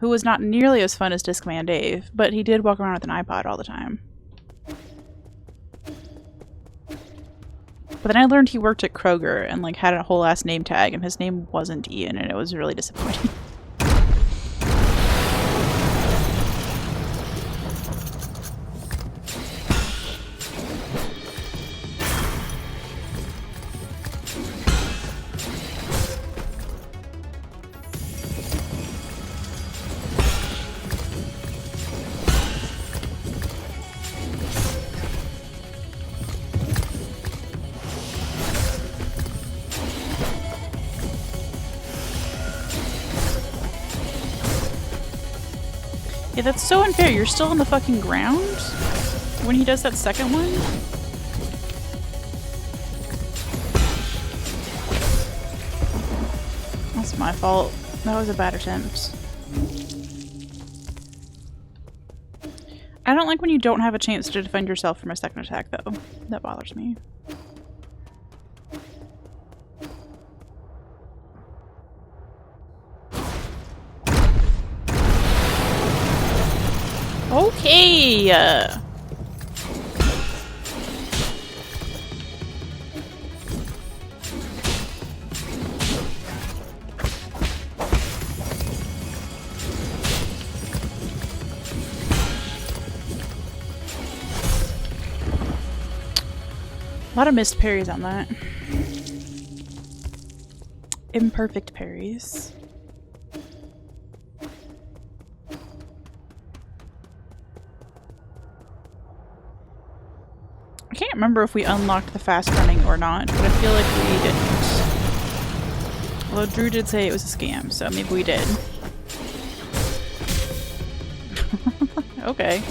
Speaker 1: who was not nearly as fun as Discman Dave, but he did walk around with an iPod all the time. But then I learned he worked at Kroger and like had a whole ass name tag, and his name wasn't Ian, and it was really disappointing. Yeah, that's so unfair. You're still on the fucking ground when he does that second one? That's my fault. That was a bad attempt. I don't like when you don't have a chance to defend yourself from a second attack, though. That bothers me. Okay! A lot of missed parries on that. Imperfect parries. I can't remember if we unlocked the fast running or not, but I feel like we didn't. Although Drew did say it was a scam, so maybe we did. Okay.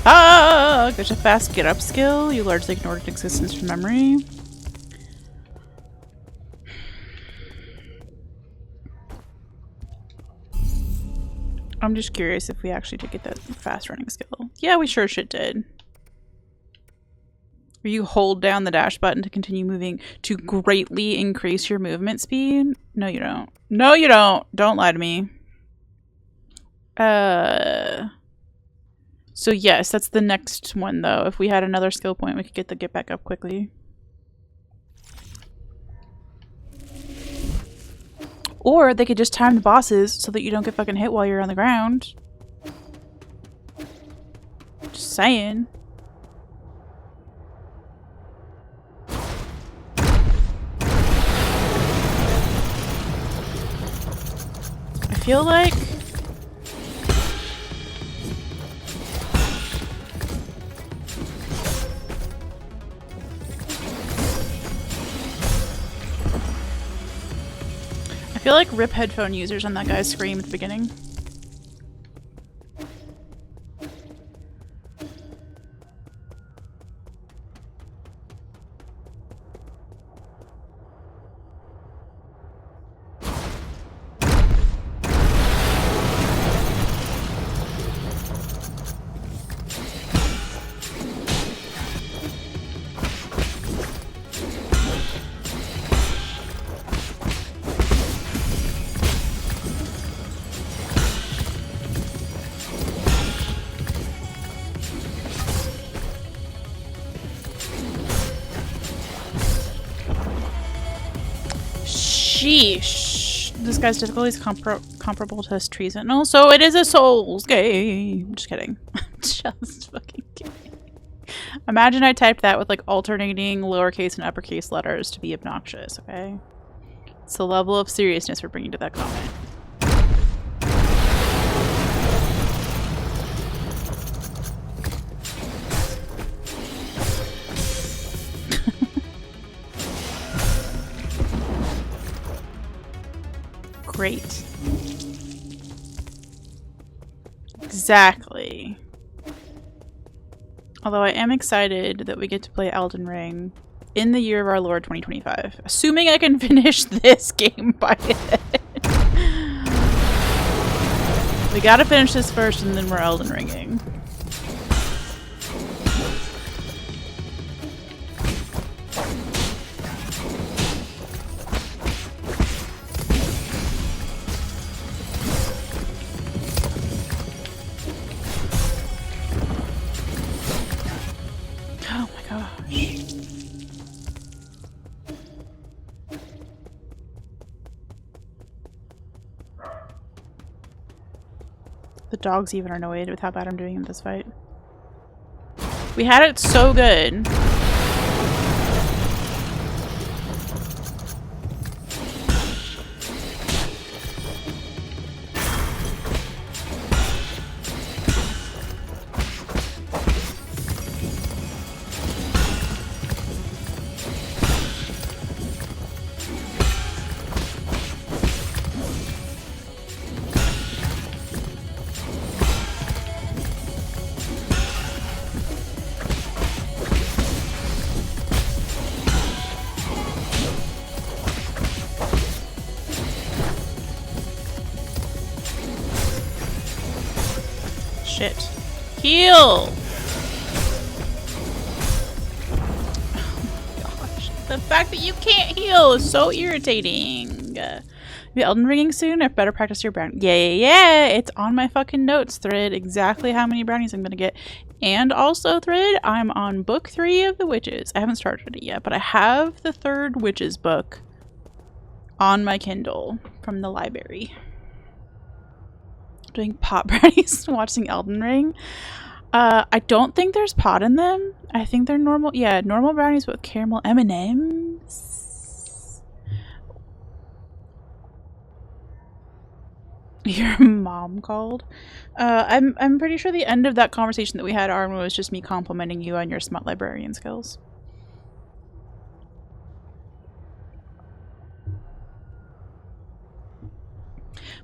Speaker 1: Ah! There's a fast get up skill. You largely ignored its existence from memory. I'm just curious if we actually did get that fast running skill. Yeah, we sure shit did. Where you hold down the dash button to continue moving to greatly increase your movement speed? No, you don't. No, you don't. Don't lie to me. So yes, that's the next one though. If we had another skill point, we could get back up quickly. Or they could just time the bosses so that you don't get fucking hit while you're on the ground. Just saying. I feel like rip headphone users on that guy's scream at the beginning. Sheesh. This guy's difficulty is comparable to treason. No, so it is a Souls game. Just kidding. Just fucking kidding. Imagine I typed that with like alternating lowercase and uppercase letters to be obnoxious, okay? It's the level of seriousness we're bringing to that comment. Great. Exactly. Although I am excited that we get to play Elden Ring in the year of our Lord 2025. Assuming I can finish this game by it. We gotta finish this first and then we're Elden Ringing. Oh my gosh. The dogs even are annoyed with how bad I'm doing in this fight. We had it so good. Shit. Heal! Oh gosh. The fact that you can't heal is so irritating. Be Elden Ringing soon? I've better practice your brownie. Yeah. It's on my fucking notes thread exactly how many brownies I'm gonna get. And also thread, I'm on book 3 of the Witches. I haven't started it yet, but I have the 3rd Witches book on my Kindle from the library. Doing pot brownies, watching Elden Ring. I don't think there's pot in them. I think they're normal. Yeah, normal brownies with caramel M&Ms. Your mom called. I'm pretty sure the end of that conversation that we had, Armin, was just me complimenting you on your smart librarian skills.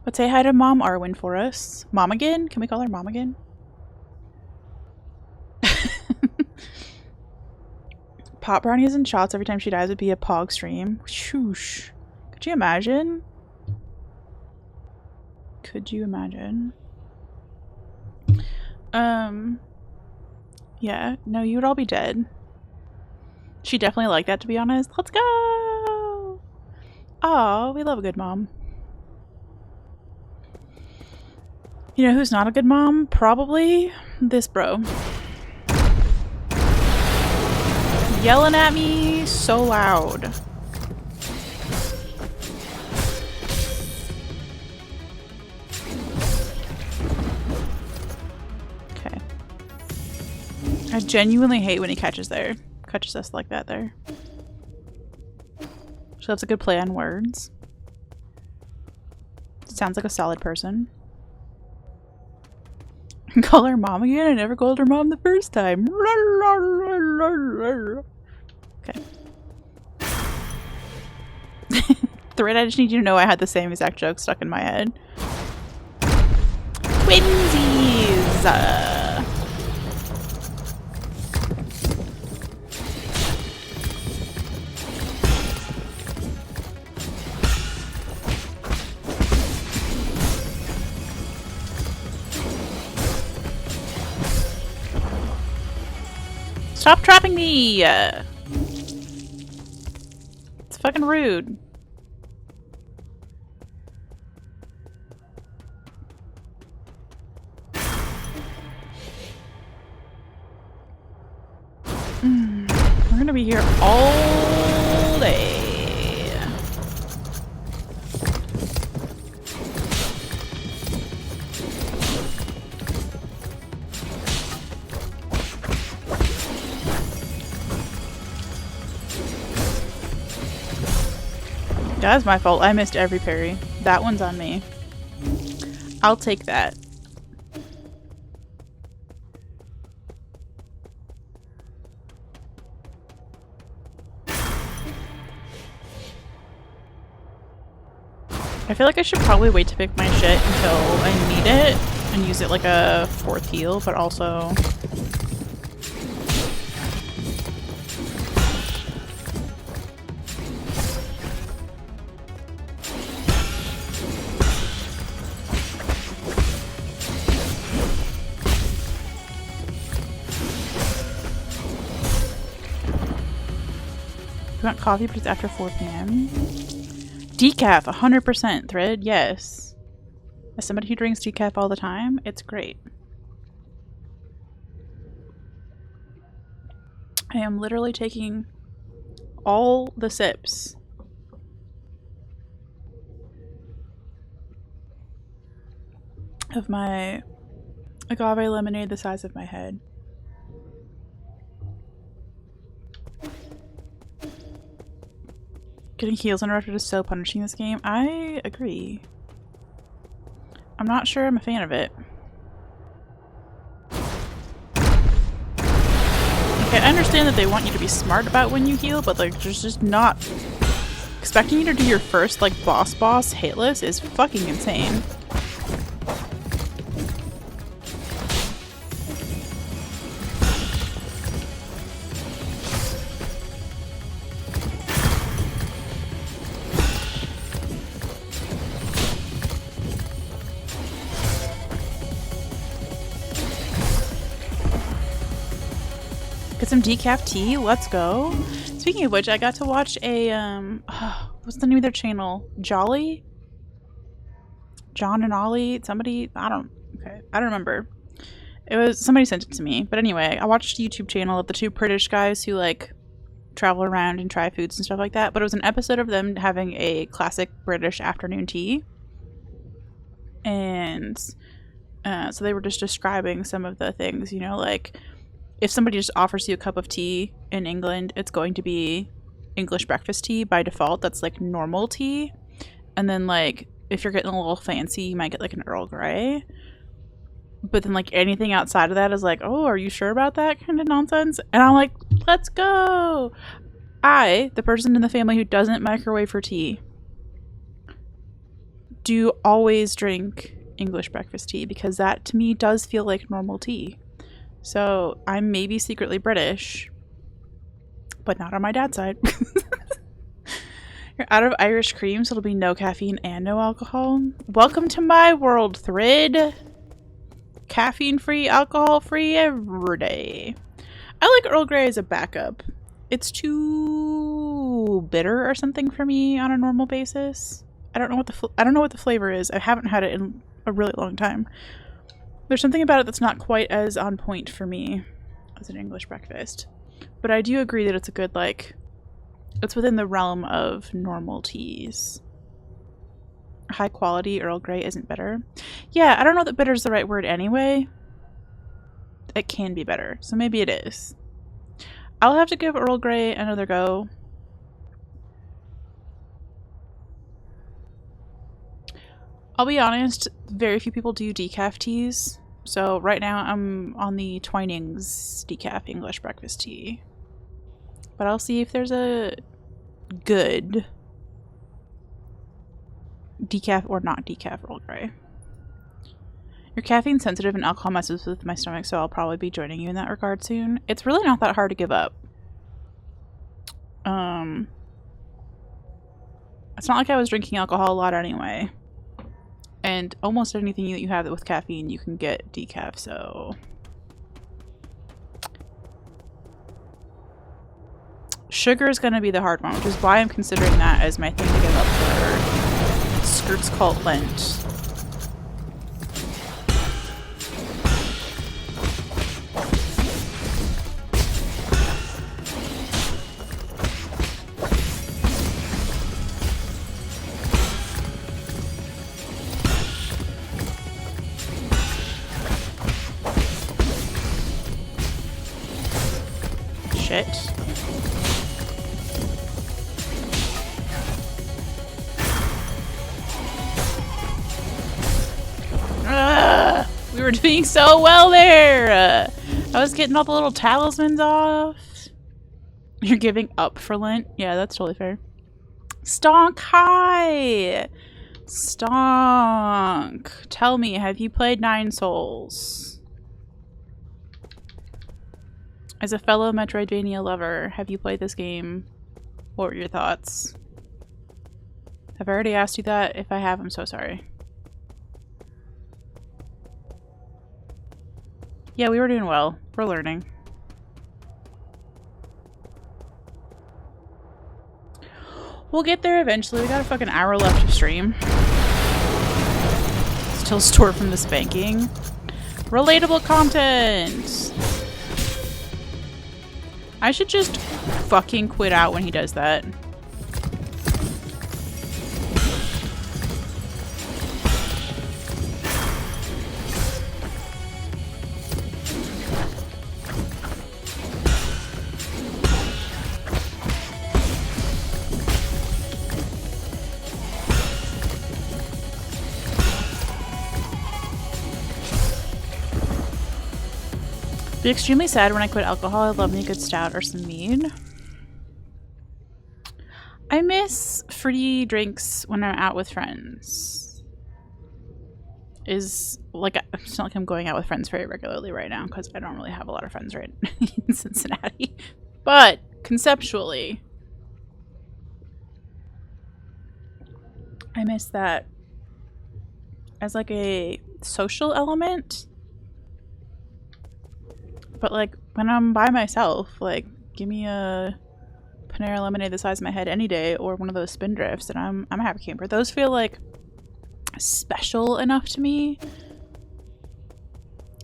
Speaker 1: But say hi to Mom Arwen for us. Mom again? Can we call her Mom again? Pot brownies and shots every time she dies would be a pog stream. Shoosh. Could you imagine? Could you imagine? Yeah. No, you would all be dead. She definitely liked that, to be honest. Let's go! Aw, we love a good mom. You know who's not a good mom? Probably this bro. Yelling at me so loud. Okay. I genuinely hate when he catches us like that there. So that's a good play on words. Sounds like a solid person. Call her mom again? I never called her mom the first time. Okay. Thread, I just need you to know I had the same exact joke stuck in my head. Twinsies! Stop trapping me! It's fucking rude. We're gonna be here all day. That's my fault. I missed every parry. That one's on me. I'll take that. I feel like I should probably wait to pick my shit until I need it and use it like a 4th heal, but also... You want coffee, but it's after 4 p.m.? Decaf, 100% thread, yes. As somebody who drinks decaf all the time, it's great. I am literally taking all the sips. Of my agave lemonade the size of my head. Getting heals interrupted is so punishing this game. I agree. I'm not sure I'm a fan of it. Okay, I understand that they want you to be smart about when you heal, but like there's just not... Expecting you to do your first like boss hitless is fucking insane. Get some decaf tea. Let's go. Speaking of which, I got to watch a what's the name of their channel? Jolly? John and Ollie? Somebody? I don't remember. It was somebody sent it to me. But anyway, I watched a YouTube channel of the 2 British guys who like travel around and try foods and stuff like that. But it was an episode of them having a classic British afternoon tea. And so they were just describing some of the things, you know, like if somebody just offers you a cup of tea in England, it's going to be English breakfast tea by default. That's like normal tea. And then like if you're getting a little fancy, you might get like an Earl Grey. But then like anything outside of that is like, oh, are you sure about that kind of nonsense? And I'm like, let's go. I, the person in the family who doesn't microwave for tea, do always drink English breakfast tea because that to me does feel like normal tea. So I'm maybe secretly British, but not on my dad's side. You're out of Irish cream, so it'll be no caffeine and no alcohol. Welcome to my world, Thrid. Caffeine-free, alcohol-free every day. I like Earl Grey as a backup. It's too bitter or something for me on a normal basis. I don't know what the flavor is. I haven't had it in a really long time. There's something about it that's not quite as on point for me as an English breakfast. But I do agree that it's a good, like, it's within the realm of normal teas. High quality Earl Grey isn't bitter. Yeah, I don't know that bitter is the right word anyway. It can be better, so maybe it is. I'll have to give Earl Grey another go. I'll be honest, very few people do decaf teas. So right now I'm on the Twinings decaf English breakfast tea. But I'll see if there's a good decaf or not decaf Earl Grey. You're caffeine sensitive and alcohol messes with my stomach, so I'll probably be joining you in that regard soon. It's really not that hard to give up. It's not like I was drinking alcohol a lot anyway. And almost anything that you have with caffeine, you can get decaf, so... Sugar is going to be the hard one, which is why I'm considering that as my thing to give up for Skirt's Cult Lent. shit. We were doing so well there! I was getting all the little talismans off. You're giving up for Lent? Yeah, that's totally fair. Stonk, hi! Stonk. Tell me, have you played Nine Souls? As a fellow Metroidvania lover, have you played this game? What were your thoughts? Have I already asked you that? If I have, I'm so sorry. Yeah, we were doing well. We're learning. We'll get there eventually. We got a fucking hour left of stream. Still stored from the spanking. Relatable content! I should just fucking quit out when he does that. Be extremely sad when I quit alcohol. I love me a good stout or some mead. I miss fruity drinks when I'm out with friends. It's not like I'm going out with friends very regularly right now because I don't really have a lot of friends right in Cincinnati. But conceptually, I miss that as like a social element. But like when I'm by myself, like give me a Panera lemonade the size of my head any day, or one of those Spindrifts, and I'm a happy camper. Those feel like special enough to me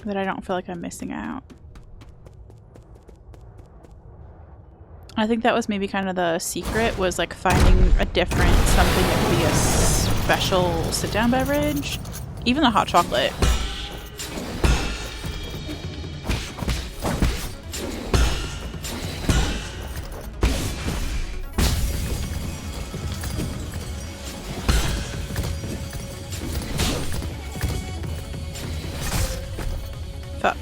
Speaker 1: that I don't feel like I'm missing out. I think that was maybe kind of the secret, was like finding a different something that could be a special sit-down beverage. Even the hot chocolate. Fuck.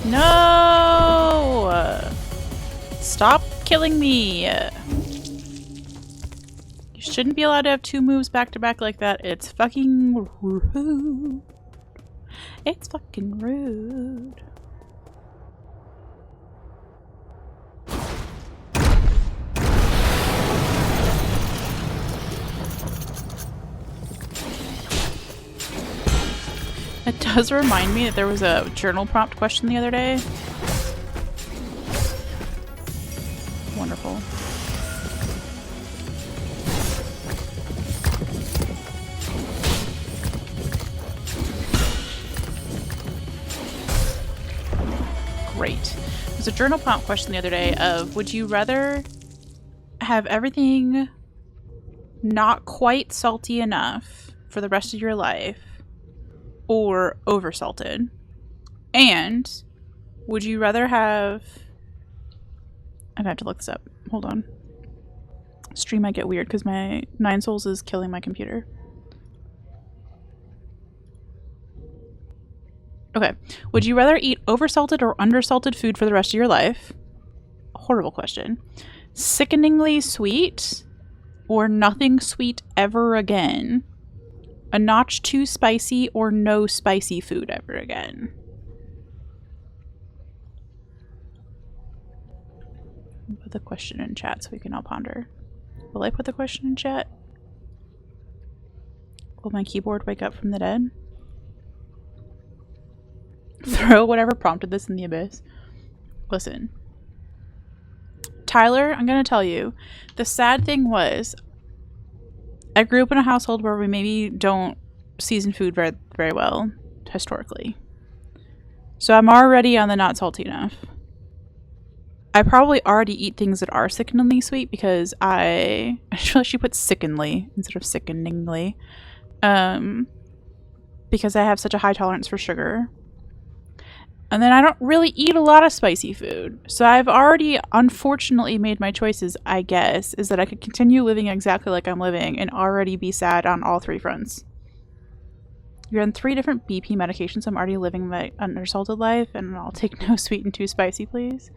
Speaker 1: No! Stop killing me! You shouldn't be allowed to have two moves back to back like that. It's fucking rude. It's fucking rude. It does remind me that there was a journal prompt question the other day. Wonderful. Great. There's a journal prompt question the other day of, would you rather have everything not quite salty enough for the rest of your life, or oversalted? And would you rather have... I'm gonna have to look this up. Hold on. Stream might get weird because my Nine Souls is killing my computer. Okay. Would you rather eat oversalted or undersalted food for the rest of your life? Horrible question. Sickeningly sweet or nothing sweet ever again? A notch too spicy or no spicy food ever again? Put the question in chat so we can all ponder. Will I put the question in chat? Will my keyboard wake up from the dead? Throw whatever prompted this in the abyss. Listen. Tyler, I'm gonna tell you, the sad thing was, I grew up in a household where we maybe don't season food very, very well, historically. So I'm already on the not salty enough. I probably already eat things that are sickeningly sweet because I should actually put sickeningly instead of sickeningly. Because I have such a high tolerance for sugar. And then I don't really eat a lot of spicy food. So I've already, unfortunately, made my choices, I guess, is that I could continue living exactly like I'm living and already be sad on all three fronts. You're on 3 different BP medications. I'm already living my undersalted life, and I'll take no sweet and too spicy, please.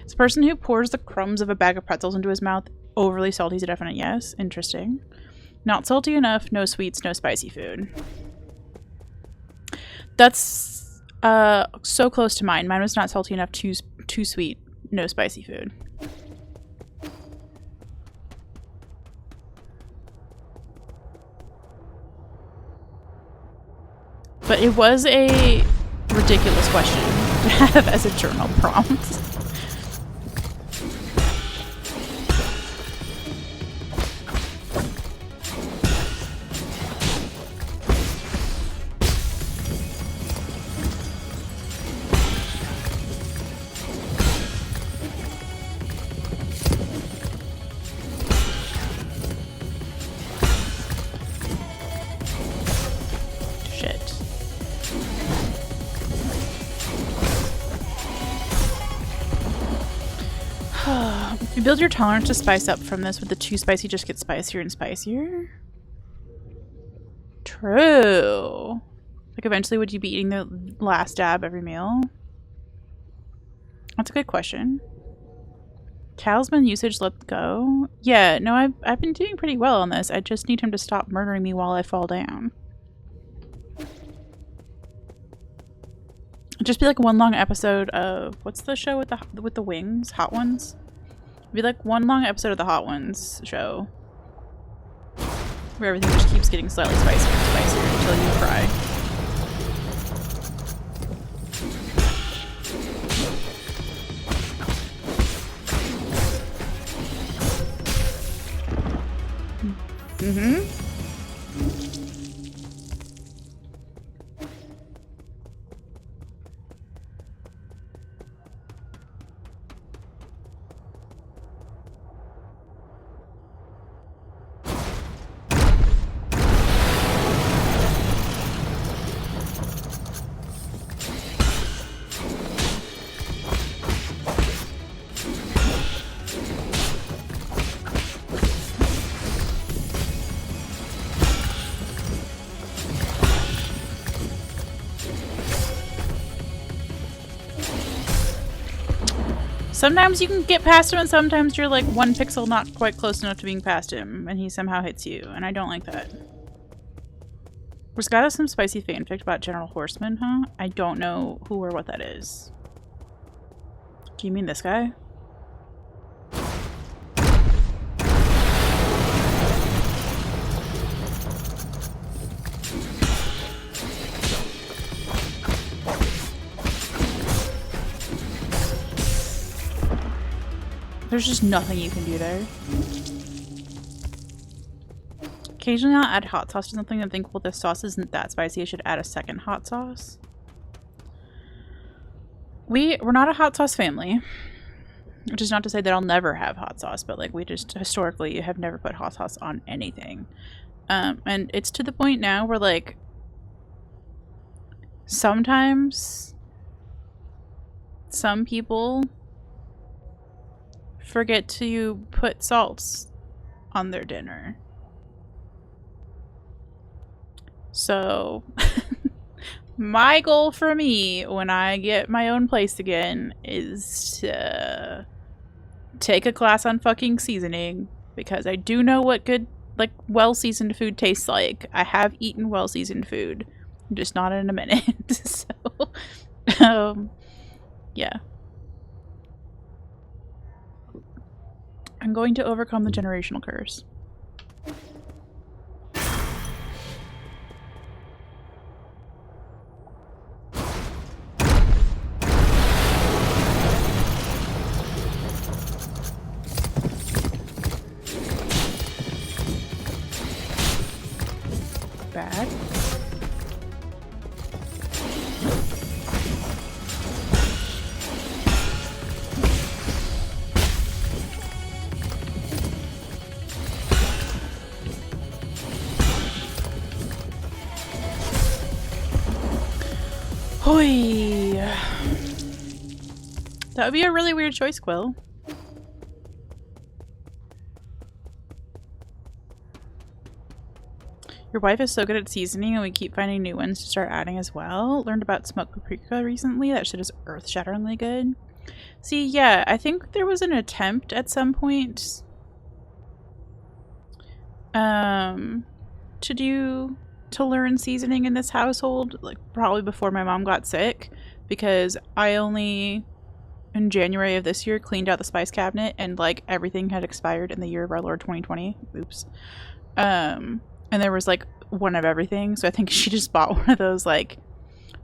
Speaker 1: It's a person who pours the crumbs of a bag of pretzels into his mouth. Overly salty is a definite yes. Interesting. Not salty enough, no sweets, no spicy food. That's so close to mine. Mine was not salty enough, too sweet, no spicy food. But it was a ridiculous question to have as a journal prompt. If you build your tolerance to spice up from this, would the too spicy just get spicier and spicier? True. Like, eventually, would you be eating the last dab every meal? That's a good question. Talisman usage let go? Yeah, no, I've been doing pretty well on this. I just need him to stop murdering me while I fall down. Just be like one long episode of what's the show with the wings? Hot Ones? It'd be like one long episode of the Hot Ones show. Where everything just keeps getting slightly spicier and spicier until you cry. Mm-hmm. Sometimes you can get past him, and sometimes you're like one pixel not quite close enough to being past him, and he somehow hits you, and I don't like that. Was got us some spicy fanfic about General Horseman, huh? I don't know who or what that is. Do you mean this guy? There's just nothing you can do there. Occasionally I'll add hot sauce to something and think, well, this sauce isn't that spicy. I should add a second hot sauce. We're not a hot sauce family. Which is not to say that I'll never have hot sauce, but like we just historically have never put hot sauce on anything. And it's to the point now where like sometimes some people forget to put salts on their dinner. So my goal for me when I get my own place again is to take a class on fucking seasoning, because I do know what good, like, well-seasoned food tastes like. I have eaten well-seasoned food, just not in a minute. So, yeah. I'm going to overcome the generational curse. Bad. Hoi. That would be a really weird choice, Quill. Your wife is so good at seasoning and we keep finding new ones to start adding as well. Learned about smoked paprika recently. That shit is earth-shatteringly good. See, yeah, I think there was an attempt at some point to learn seasoning in this household, like probably before my mom got sick, because I only in January of this year cleaned out the spice cabinet and like everything had expired in the year of our Lord 2020. Oops. And there was like one of everything, so I think she just bought one of those like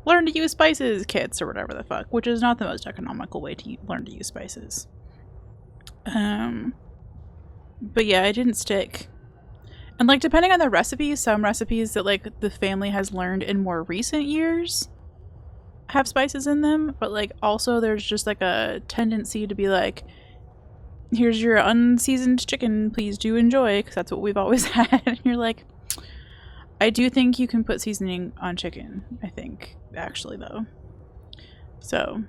Speaker 1: learn to use spices kits or whatever the fuck, which is not the most economical way to learn to use spices. But yeah, I didn't stick. And like depending on the recipe, some recipes that like the family has learned in more recent years have spices in them, but like also there's just like a tendency to be like, here's your unseasoned chicken, please do enjoy, because that's what we've always had. And you're like, I do think you can put seasoning on chicken, I think, actually, though. So,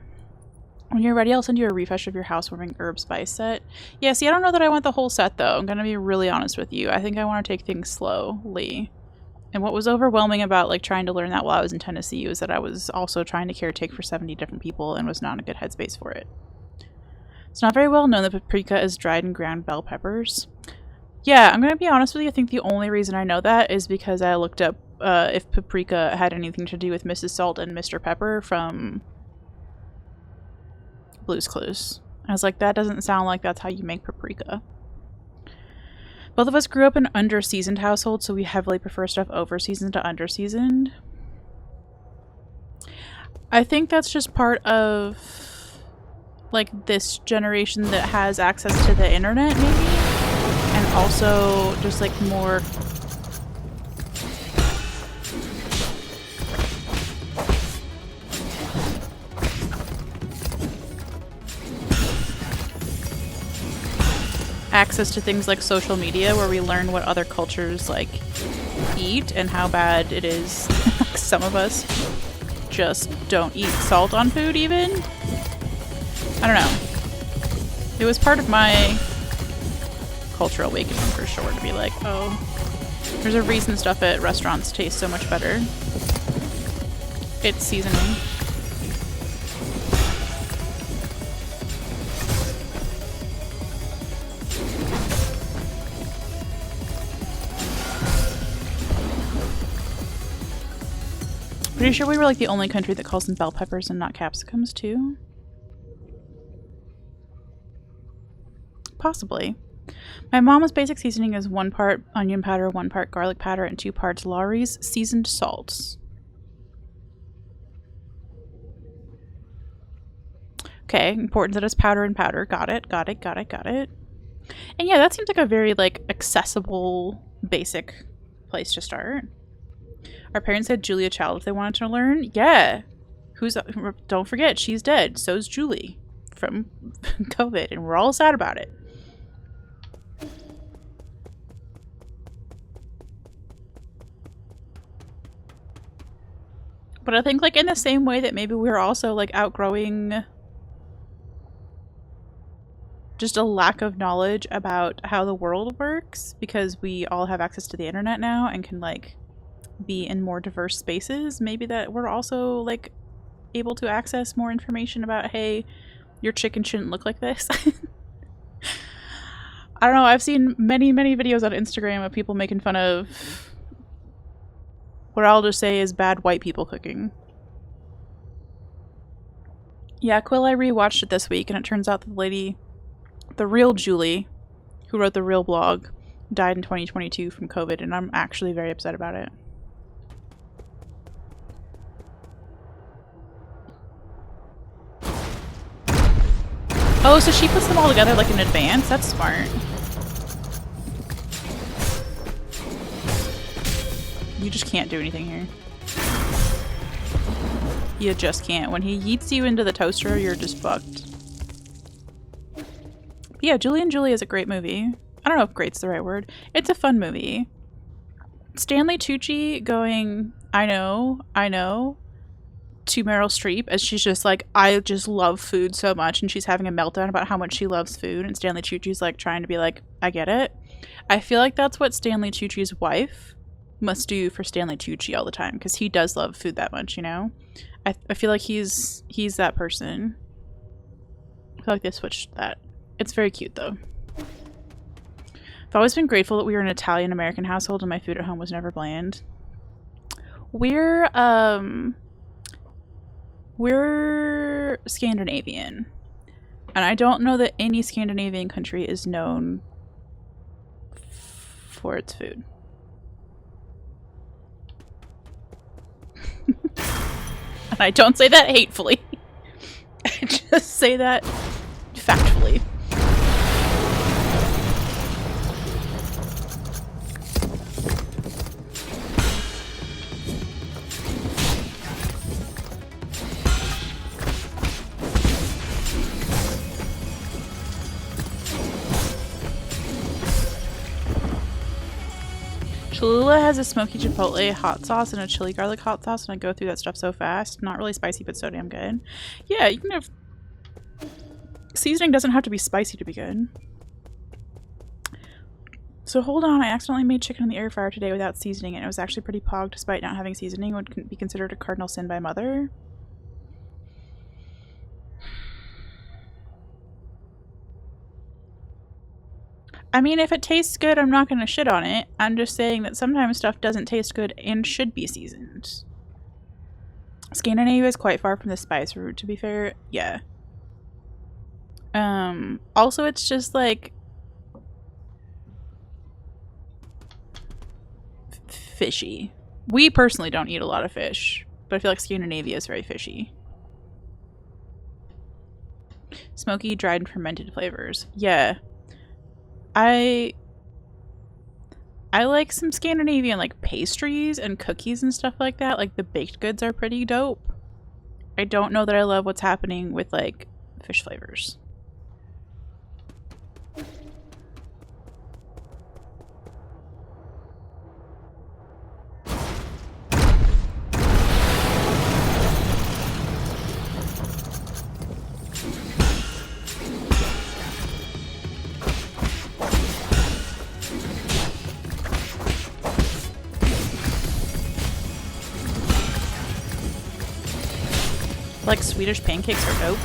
Speaker 1: when you're ready, I'll send you a refresh of your housewarming herb spice set. Yeah, see, I don't know that I want the whole set, though. I'm gonna be really honest with you. I think I want to take things slowly. And what was overwhelming about, like, trying to learn that while I was in Tennessee was that I was also trying to caretake for 70 different people and was not in a good headspace for it. It's not very well known that paprika is dried and ground bell peppers. Yeah, I'm gonna be honest with you, I think the only reason I know that is because I looked up if paprika had anything to do with Mrs. Salt and Mr. Pepper from Blue's Clues. I was like, that doesn't sound like that's how you make paprika. Both of us grew up in under-seasoned households, so we heavily prefer stuff over-seasoned to under-seasoned. I think that's just part of like this generation that has access to the internet, maybe? And also just like more access to things like social media where we learn what other cultures like eat and how bad it is. Some of us just don't eat salt on food even. I don't know. It was part of my cultural awakening for sure to be like, oh, there's a reason stuff at restaurants tastes so much better. It's seasoning. Pretty sure we were like the only country that calls them bell peppers and not capsicums too. Possibly. My mom's basic seasoning is 1 part onion powder, 1 part garlic powder, and 2 parts Lawry's seasoned salts. Okay, important that it's powder and powder. Got it, got it, got it, got it. And yeah, that seems like a very like accessible, basic place to start. Our parents had Julia Child if they wanted to learn. Yeah. Don't forget, she's dead. So's Julie from COVID, and we're all sad about it. But I think like in the same way that maybe we're also like outgrowing just a lack of knowledge about how the world works because we all have access to the internet now and can like be in more diverse spaces, maybe that we're also like able to access more information about, hey, your chicken shouldn't look like this. I don't know, I've seen many videos on Instagram of people making fun of what I'll just say is bad white people cooking. Yeah, Quill, I rewatched it this week and it turns out the lady, the real Julie, who wrote the real blog, died in 2022 from COVID, and I'm actually very upset about it. Oh, so she puts them all together like in advance? That's smart. You just can't do anything here. You just can't. When he yeets you into the toaster, you're just fucked. But yeah, Julie and Julie is a great movie. I don't know if great's the right word. It's a fun movie. Stanley Tucci going, I know, to Meryl Streep as she's just like, I just love food so much, and she's having a meltdown about how much she loves food, and Stanley Tucci's like trying to be like, I get it. I feel like that's what Stanley Tucci's wife must do for Stanley Tucci all the time, because he does love food that much, you know? I feel like he's that person. I feel like they switched that. It's very cute though. I've always been grateful that we were an Italian-American household and my food at home was never bland. We're Scandinavian. And I don't know that any Scandinavian country is known for its food. And I don't say that hatefully. I just say that factfully. Cholula has a smoky chipotle hot sauce and a chili garlic hot sauce, and I go through that stuff so fast. Not really spicy, but so damn good. Yeah, you can have... Seasoning doesn't have to be spicy to be good. So hold on, I accidentally made chicken in the air fryer today without seasoning, and it was actually pretty pog despite not having seasoning. Would be considered a cardinal sin by mother. I mean, if it tastes good, I'm not going to shit on it. I'm just saying that sometimes stuff doesn't taste good and should be seasoned. Scandinavia is quite far from the spice route, to be fair. Yeah. Also, it's just like... fishy. We personally don't eat a lot of fish, but I feel like Scandinavia is very fishy. Smoky, dried, and fermented flavors. Yeah. I like some Scandinavian like pastries and cookies and stuff like that. Like the baked goods are pretty dope. I don't know that I love what's happening with like fish flavors. Like Swedish pancakes are dope.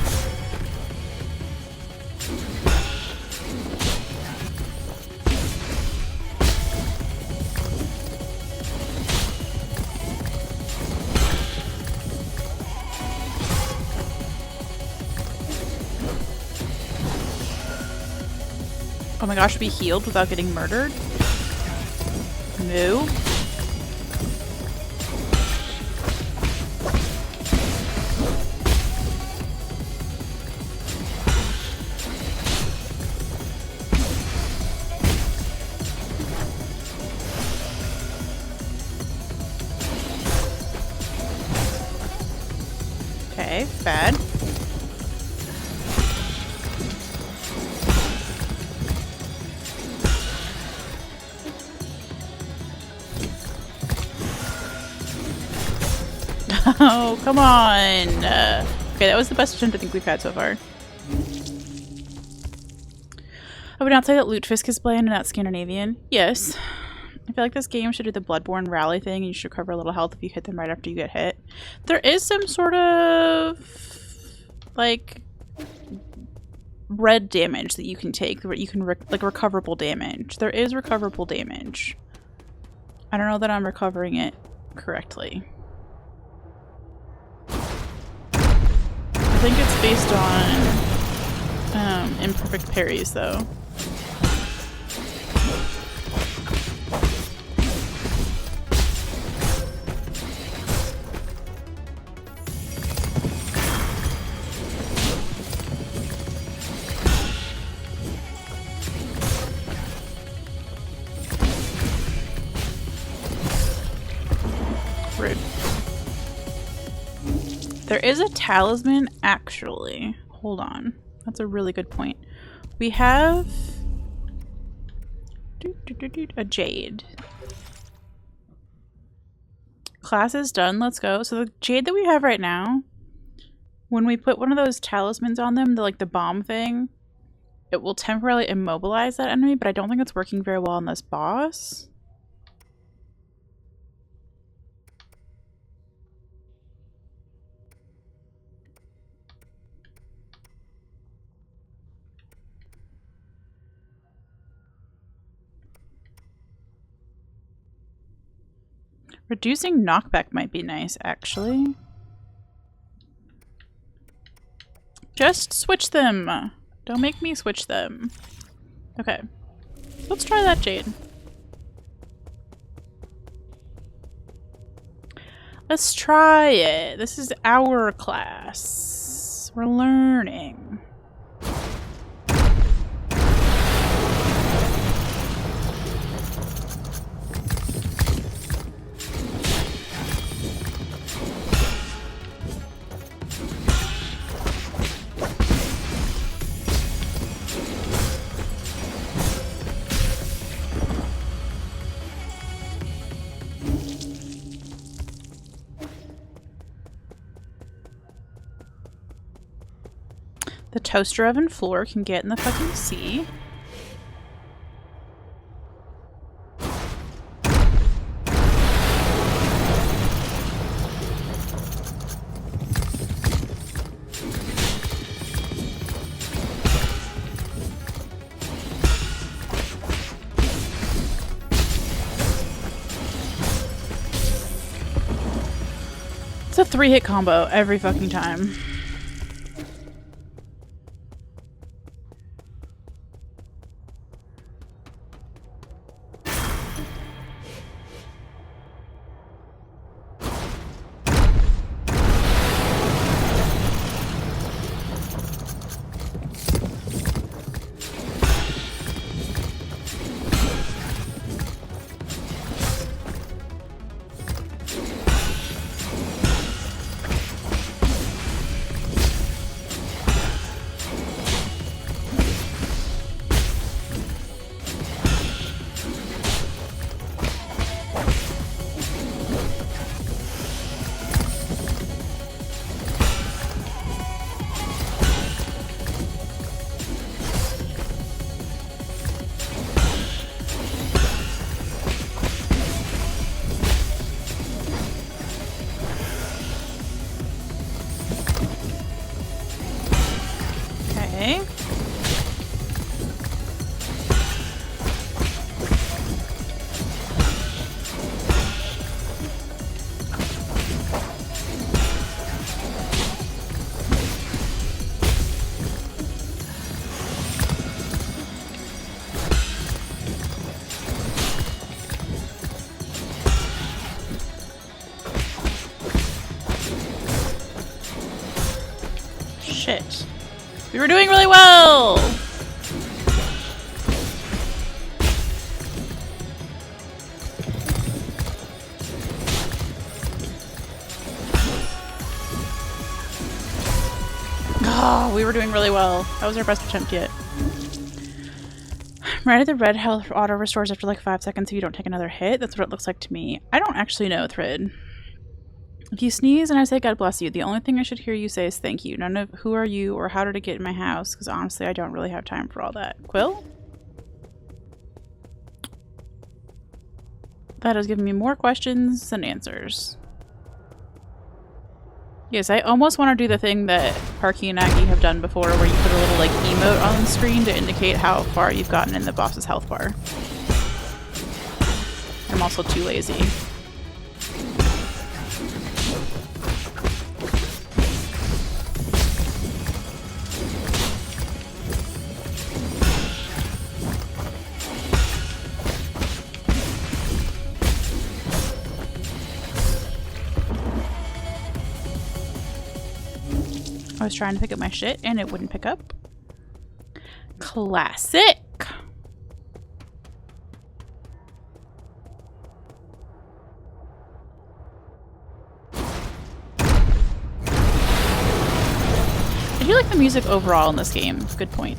Speaker 1: Oh my gosh, be healed without getting murdered? No. Okay, bad. Oh, come on. Okay, that was the best attempt I think we've had so far. I would not say that Lutefisk is bland and not Scandinavian. Yes. I feel like this game should do the Bloodborne rally thing, and you should recover a little health if you hit them right after you get hit. There is some sort of like red damage that you can take, where you can like recoverable damage. There is recoverable damage. I don't know that I'm recovering it correctly. I think it's based on imperfect parries though. Rude. There is a talisman, actually. Hold on. That's a really good point. We have a jade. Class is done. Let's go. So the jade that we have right now, when we put one of those talismans on them, the bomb thing, it will temporarily immobilize that enemy, but I don't think it's working very well on this boss. Reducing knockback might be nice, actually. Just switch them. Don't make me switch them. Okay. Let's try that jade. Let's try it. This is our class. We're learning. The toaster oven floor can get in the fucking sea. It's a 3-hit combo every fucking time. Shit. We were doing really well! Oh, we were doing really well. That was our best attempt yet. Right at the red health auto restores after like 5 seconds if you don't take another hit. That's what it looks like to me. I don't actually know, Thread. If you sneeze and I say God bless you, the only thing I should hear you say is thank you. None of who are you or how did it get in my house, because honestly I don't really have time for all that. Quill? That has given me more questions than answers. Yes, I almost want to do the thing that Parky and Aggie have done before where you put a little like emote on the screen to indicate how far you've gotten in the boss's health bar. I'm also too lazy. I was trying to pick up my shit and it wouldn't pick up. Classic! I do like the music overall in this game. Good point.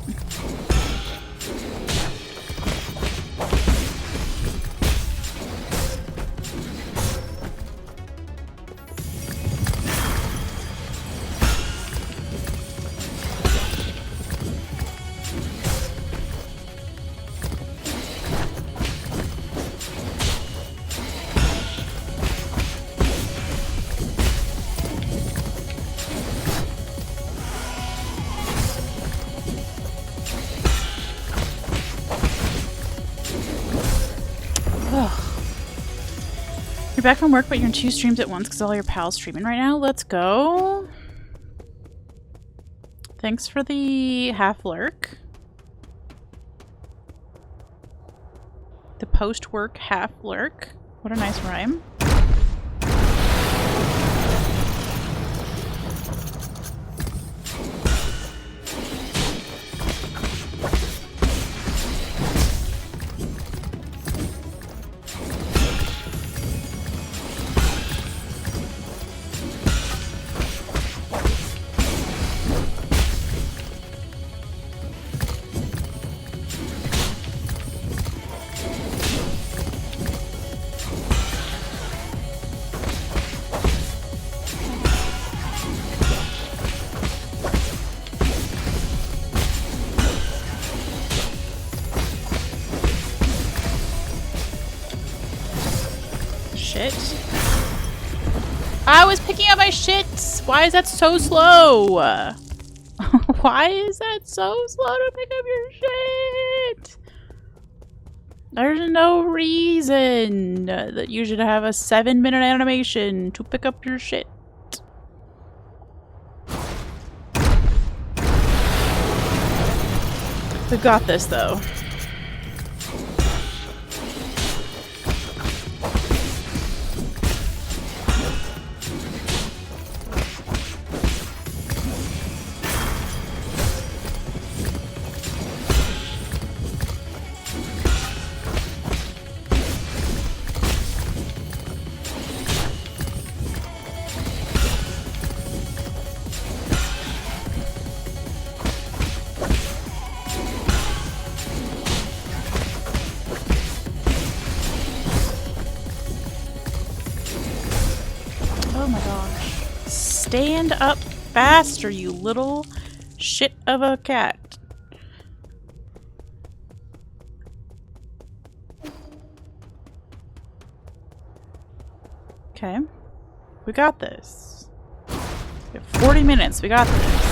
Speaker 1: You're back from work, but you're in 2 streams at once because all your pals streaming right now. Let's go. Thanks for the half lurk. The post-work half lurk. What a nice rhyme. Shit. I was picking up my shit! Why is that so slow? Why is that so slow to pick up your shit? There's no reason that you should have a 7-minute animation to pick up your shit. We've got this though. Stand up faster, you little shit of a cat. Okay. We got this. We have 40 minutes. We got this.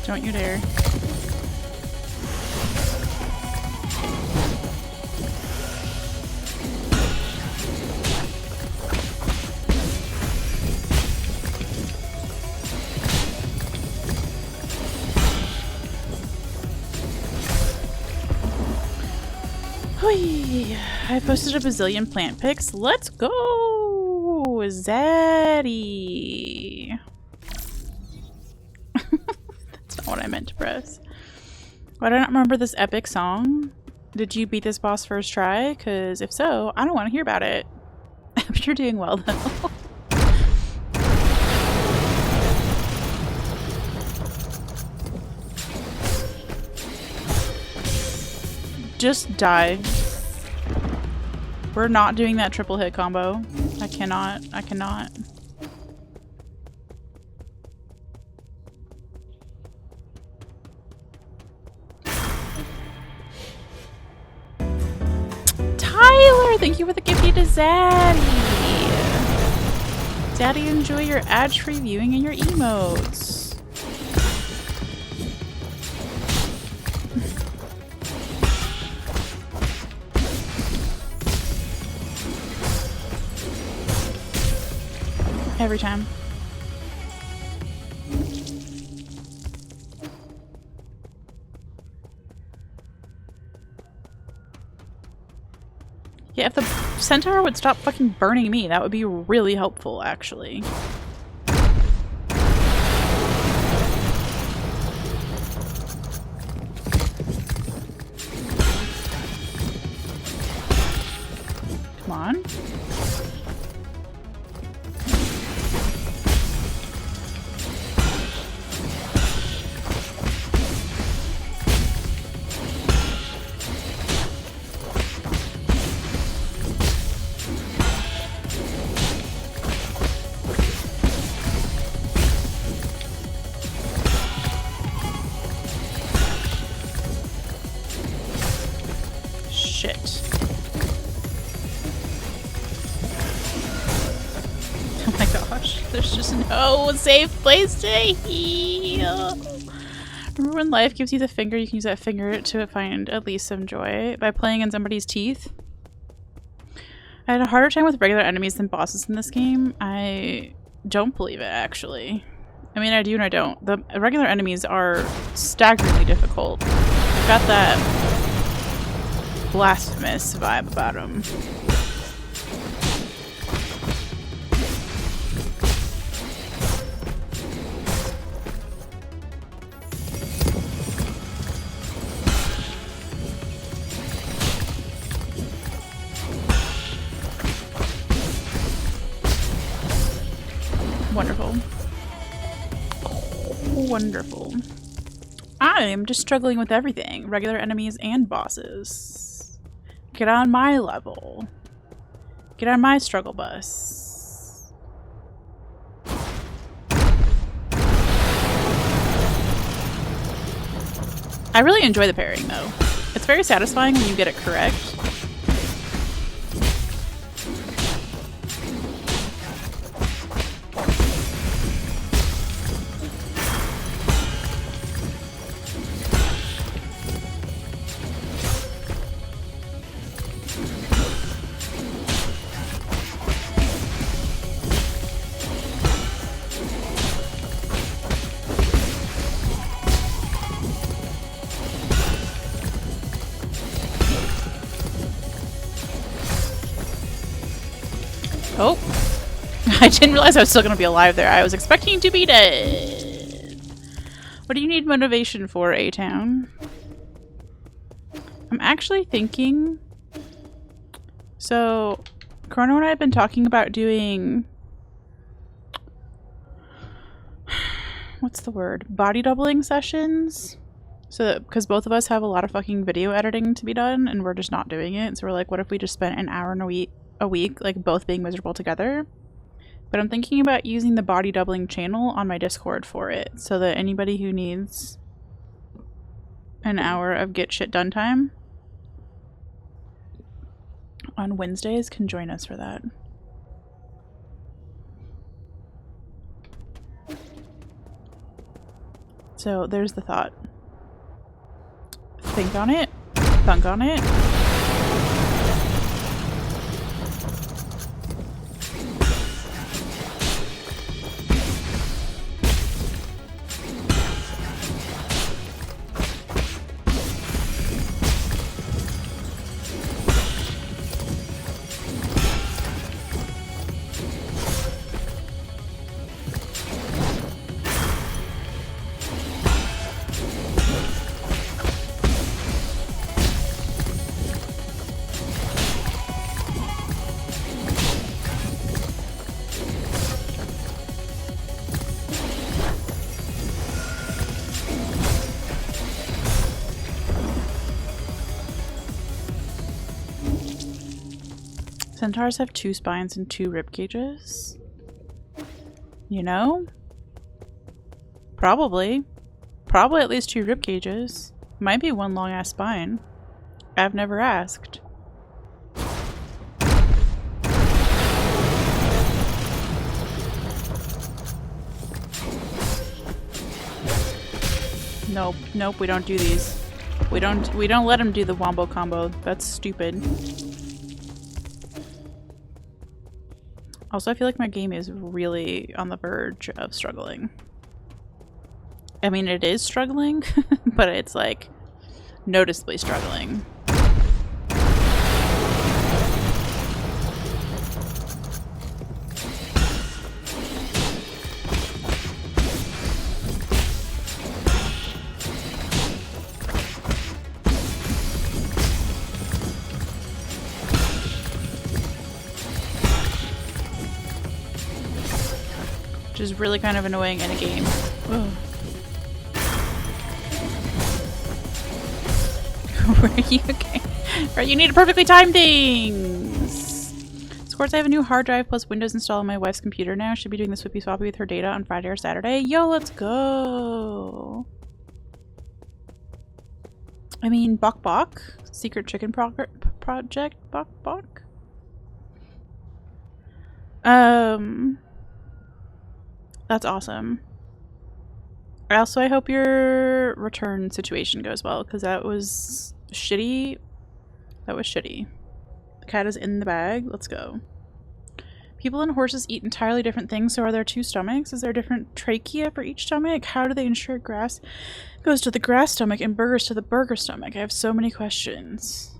Speaker 1: Don't you dare. Hui. I posted a bazillion plant pics. Let's go! Zaddy! What I meant to press. Why do I not remember this epic song? Did you beat this boss first try? Because if so, I don't want to hear about it. I hope you're doing well though. Just die. We're not doing that triple hit combo. I cannot. I cannot. Tyler, thank you for the gifty to Zaddy. Zaddy, enjoy your ad-free viewing and your emotes. Every time. Yeah, if the centaur would stop fucking burning me, that would be really helpful, actually. Come on. There's just no safe place to heal. Remember when life gives you the finger, you can use that finger to find at least some joy by playing in somebody's teeth? I had a harder time with regular enemies than bosses in this game. I don't believe it, actually. I mean, I do and I don't. The regular enemies are staggeringly difficult. They've got that blasphemous vibe about them. Wonderful. Wonderful. I'm just struggling with everything. Regular enemies and bosses. Get on my level. Get on my struggle bus. I really enjoy the parrying though. It's very satisfying when you get it correct. Oh, I didn't realize I was still going to be alive there. I was expecting to be dead. What do you need motivation for, A-Town? I'm actually thinking... So, Chrono and I have been talking about doing... What's the word? Body doubling sessions? So that, because both of us have a lot of fucking video editing to be done, and we're just not doing it. So we're like, what if we just spent an hour in a week, like both being miserable together? But I'm thinking about using the body doubling channel on my Discord for it, so that anybody who needs an hour of get shit done time on Wednesdays can join us for that. So there's the thought. Think on it, thunk on it. Centaurs have 2 spines and 2 rib cages. You know? Probably. Probably at least 2 rib cages. Might be 1 long ass spine. I've never asked. Nope, nope, we don't do these. We don't let him do the wombo combo. That's stupid. Also, I feel like my game is really on the verge of struggling. I mean, it is struggling, but it's like noticeably struggling. Which is really kind of annoying in a game. Ugh. Are you okay? Right, you need to perfectly time things! Of course, I have a new hard drive plus Windows installed on my wife's computer now. Should be doing the swippy swappy with her data on Friday or Saturday. Yo, let's go! I mean, Bok Bok? Secret Chicken Project? Bok Bok? That's awesome. Also, I hope your return situation goes well, because that was shitty. That was shitty. The cat is in the bag. Let's go. People and horses eat entirely different things, so are there two stomachs? Is there a different trachea for each stomach? How do they ensure grass goes to the grass stomach and burgers to the burger stomach? I have so many questions.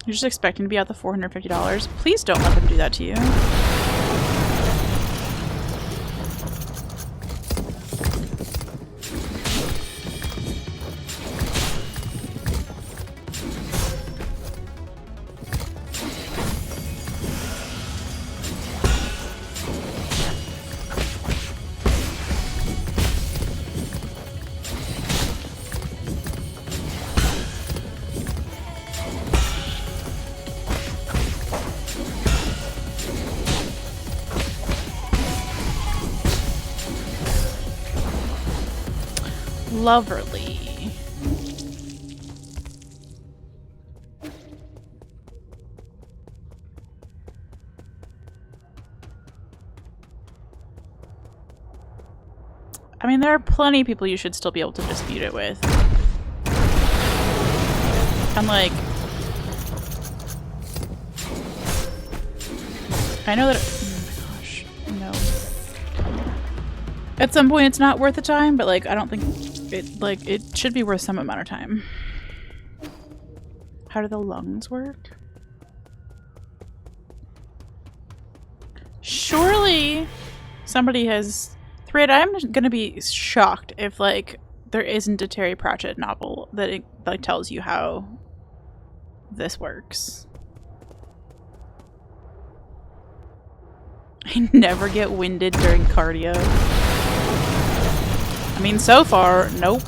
Speaker 1: You're just expecting to be out the $450? Please don't let them do that to you. Loverly. I mean, there are plenty of people you should still be able to dispute it with. And like, I know that oh my gosh, no. At some point it's not worth the time, but like I don't think it should be worth some amount of time. How do the lungs work? Surely somebody has Thread, I'm gonna be shocked if like there isn't a Terry Pratchett novel that it like tells you how this works. I never get winded during cardio. I mean, so far, nope.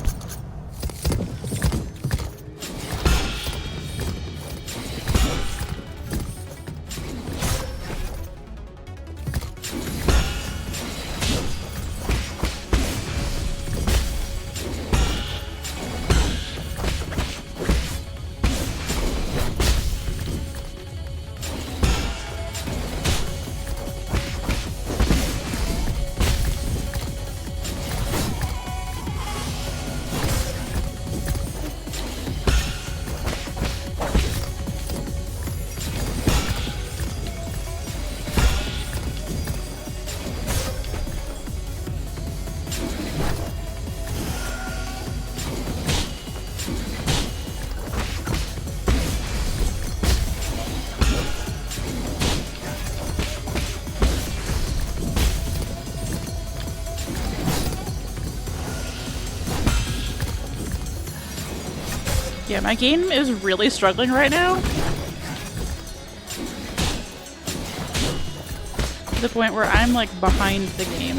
Speaker 1: Yeah, my game is really struggling right now. To the point where I'm like behind the game.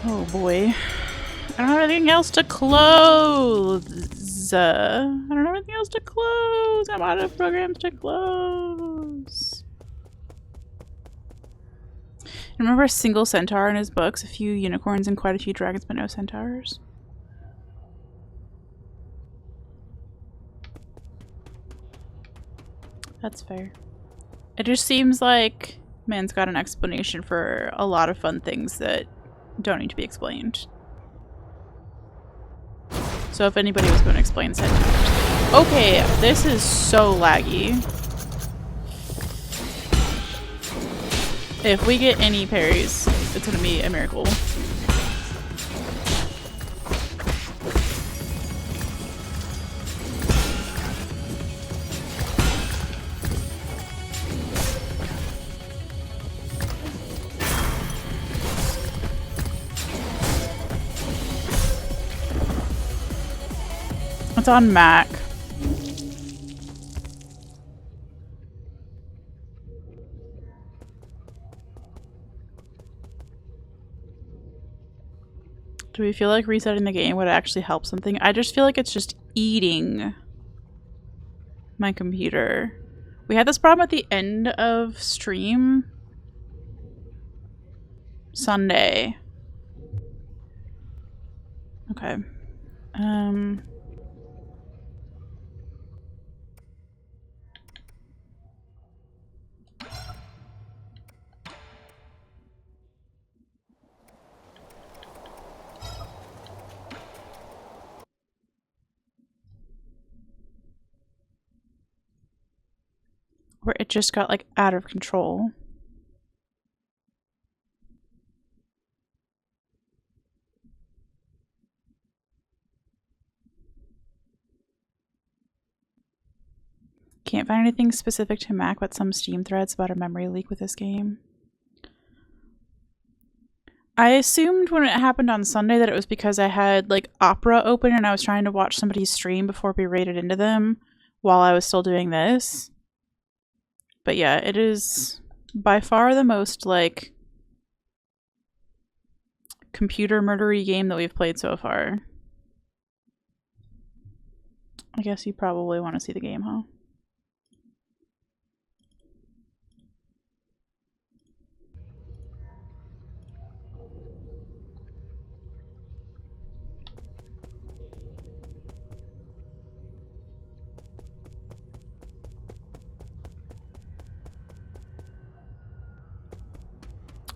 Speaker 1: Oh boy. I don't have anything else to close. I don't have anything else to close. I'm out of programs to close. Remember a single centaur in his books, a few unicorns and quite a few dragons, but no centaurs? That's fair. It just seems like man's got an explanation for a lot of fun things that don't need to be explained. So if anybody was going to explain centaurs. Okay, this is so laggy. If we get any parries, it's gonna be a miracle. It's on Mac. Do we feel like resetting the game would actually help something? I just feel like it's just eating my computer. We had this problem at the end of stream Sunday. Okay. Where it just got like out of control. Can't find anything specific to Mac, but some Steam threads about a memory leak with this game. I assumed when it happened on Sunday that it was because I had like Opera open and I was trying to watch somebody's stream before we raided into them while I was still doing this. But yeah, it is by far the most like computer murdery game that we've played so far. I guess you probably want to see the game, huh?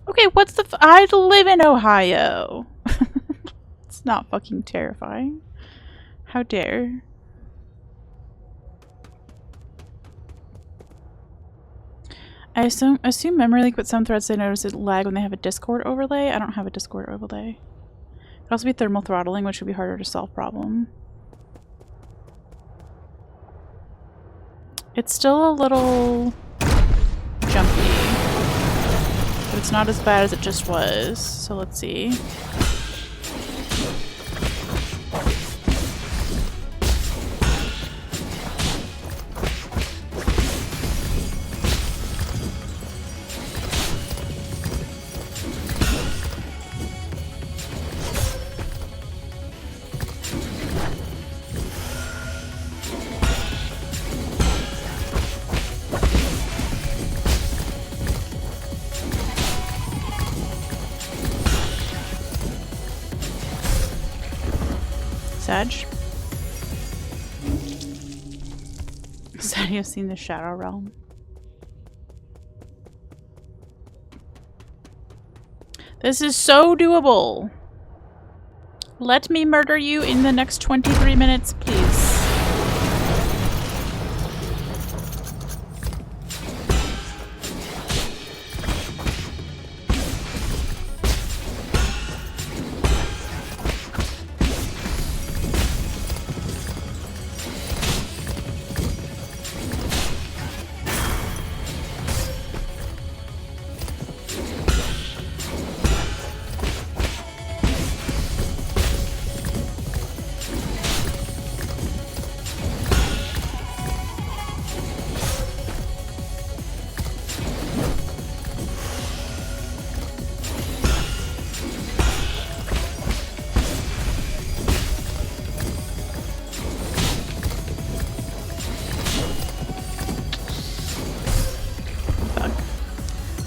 Speaker 1: Okay, what's the I live in Ohio. It's not fucking terrifying. How dare. I assume memory leak, but some threads they notice it lag when they have a Discord overlay. I don't have a Discord overlay. It could also be thermal throttling, which would be harder to solve problem. It's still a little jumpy, but it's not as bad as it just was. So let's see. Sag? Sad you've seen the Shadow Realm. This is so doable. Let me murder you in the next 23 minutes, please.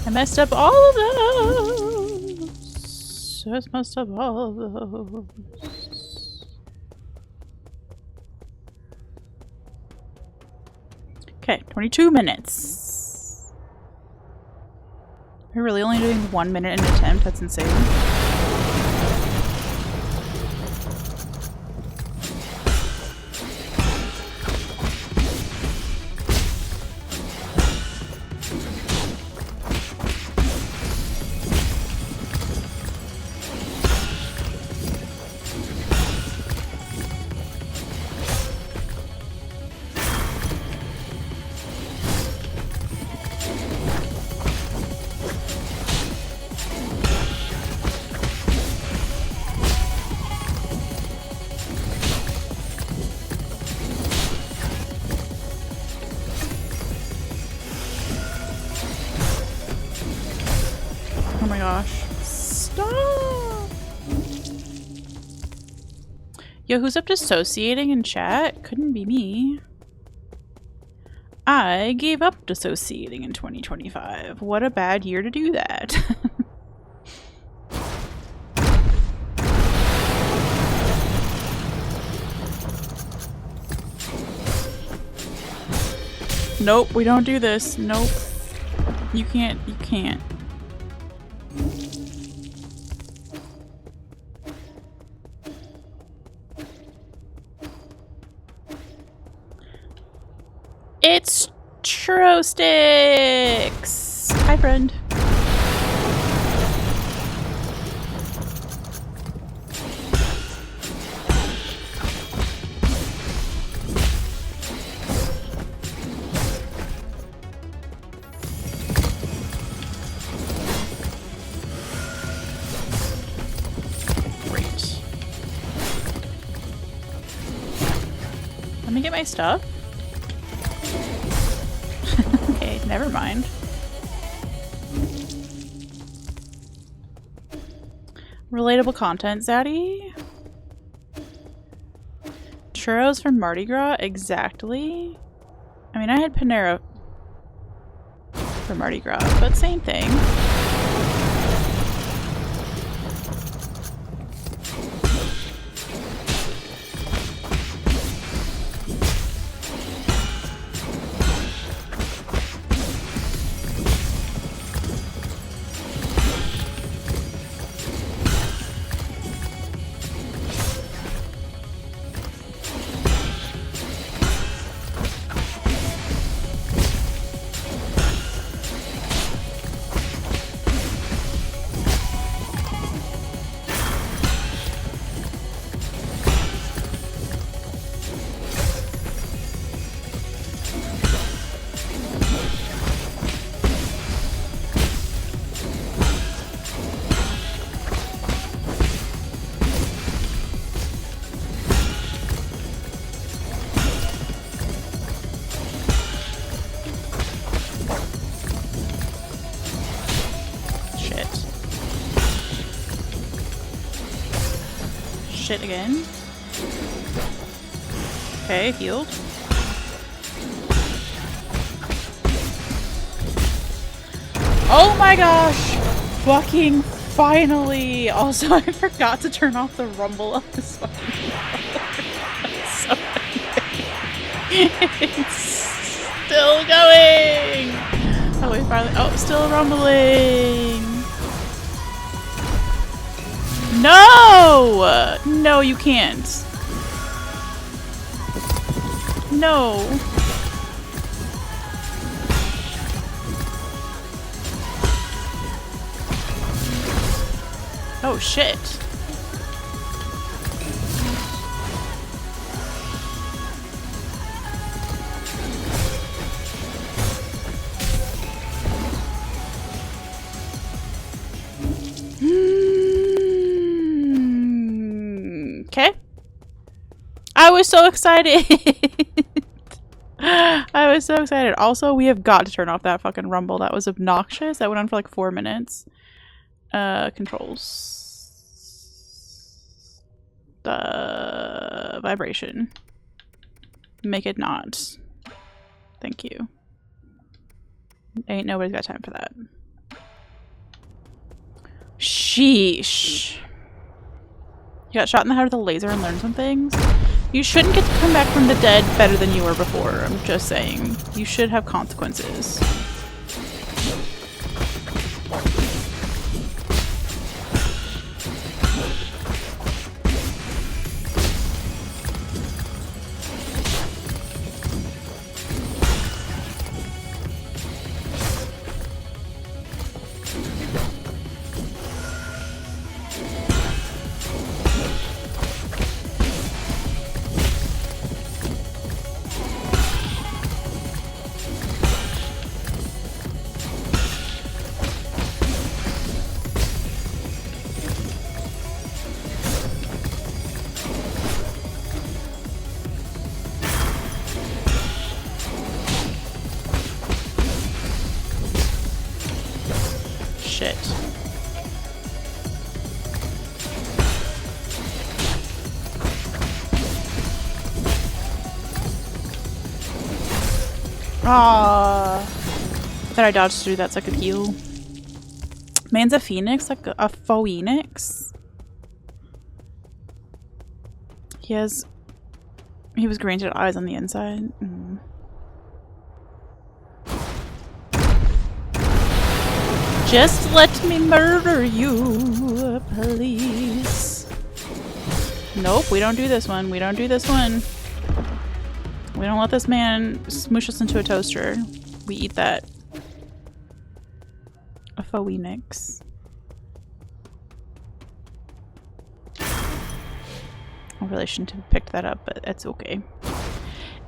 Speaker 1: I messed up all of those. I messed up all of those. Okay, 22 minutes. We're really only doing 1 minute an attempt? That's insane. Oh my gosh. Stop! Yo, who's up dissociating in chat? Couldn't be me. I gave up dissociating in 2025. What a bad year to do that. Nope, we don't do this. Nope. You can't. You can't. It's Churro Sticks! Hi, friend. Great. Let me get my stuff. Okay, never mind. Relatable content, Zaddy. Churros from Mardi Gras? Exactly. I mean, I had Panera for Mardi Gras, but same thing. Shit again. Okay, healed. Oh my gosh! Fucking finally! Also, I forgot to turn off the rumble of this fucking so it's still going! Oh, we finally- oh, still rumbling! No! No, you can't. No. Oh, shit. Okay. I was so excited. I was so excited. Also, we have got to turn off that fucking rumble. That was obnoxious. That went on for like 4 minutes. Controls. Vibration. Make it not. Thank you. Ain't nobody's got time for that. Sheesh. You got shot in the head with a laser and learned some things? You shouldn't get to come back from the dead better than you were before. I'm just saying. You should have consequences. Shit. Ah, thought I dodged through that so I could heal. Man's a phoenix, like a phoenix. He was granted eyes on the inside. Just let me murder you, please. Nope, we don't do this one. We don't do this one. We don't let this man smoosh us into a toaster. We eat that. A Phoenix. I really shouldn't have picked that up, but it's okay.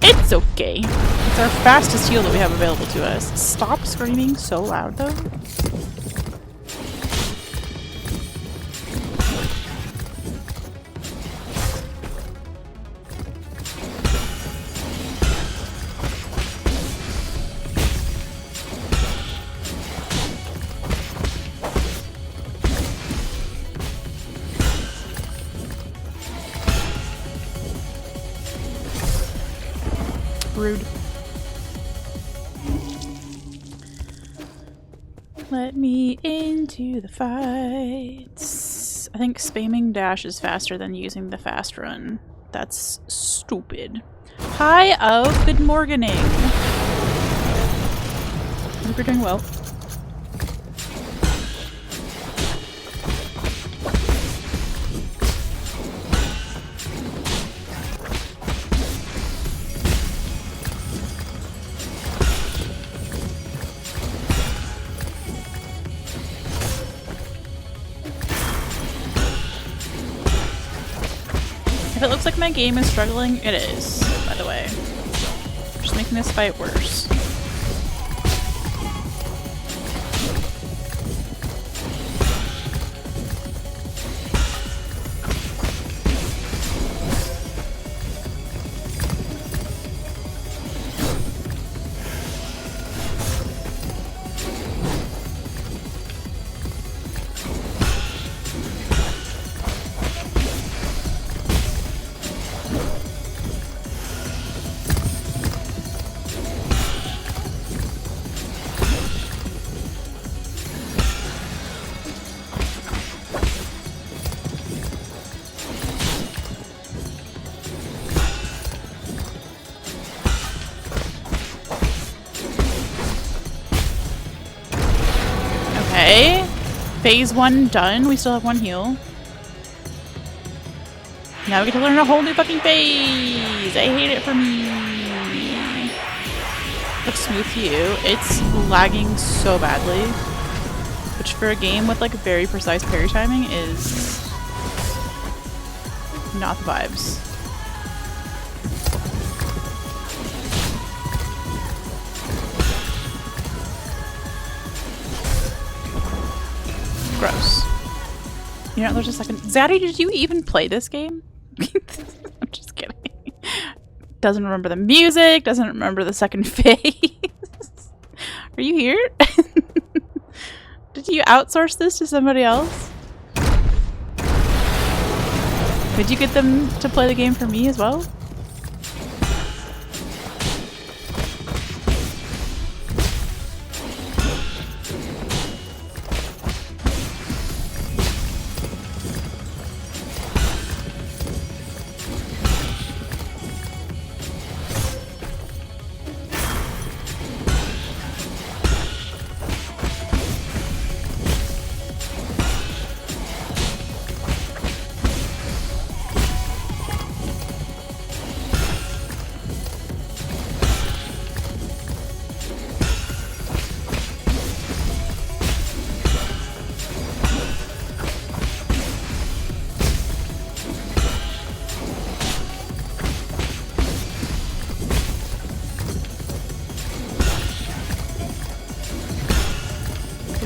Speaker 1: It's okay. It's our fastest heal that we have available to us. Stop screaming so loud, though. Rude. Let me into the fights. I think spamming dash is faster than using the fast run. That's stupid. Hi of good morning. Hope you're doing well. If it looks like my game is struggling, it is, by the way. Just making this fight worse. Okay. Phase 1 done. We still have 1 heal. Now we get to learn a whole new fucking phase! I hate it for me. Looks smooth to you. It's lagging so badly. Which for a game with like very precise parry timing is not the vibes. Gross. You know, there's a second. Zaddy, did you even play this game? I'm just kidding. Doesn't remember the music, doesn't remember the second phase. Are you here? Did you outsource this to somebody else? Did you get them to play the game for me as well?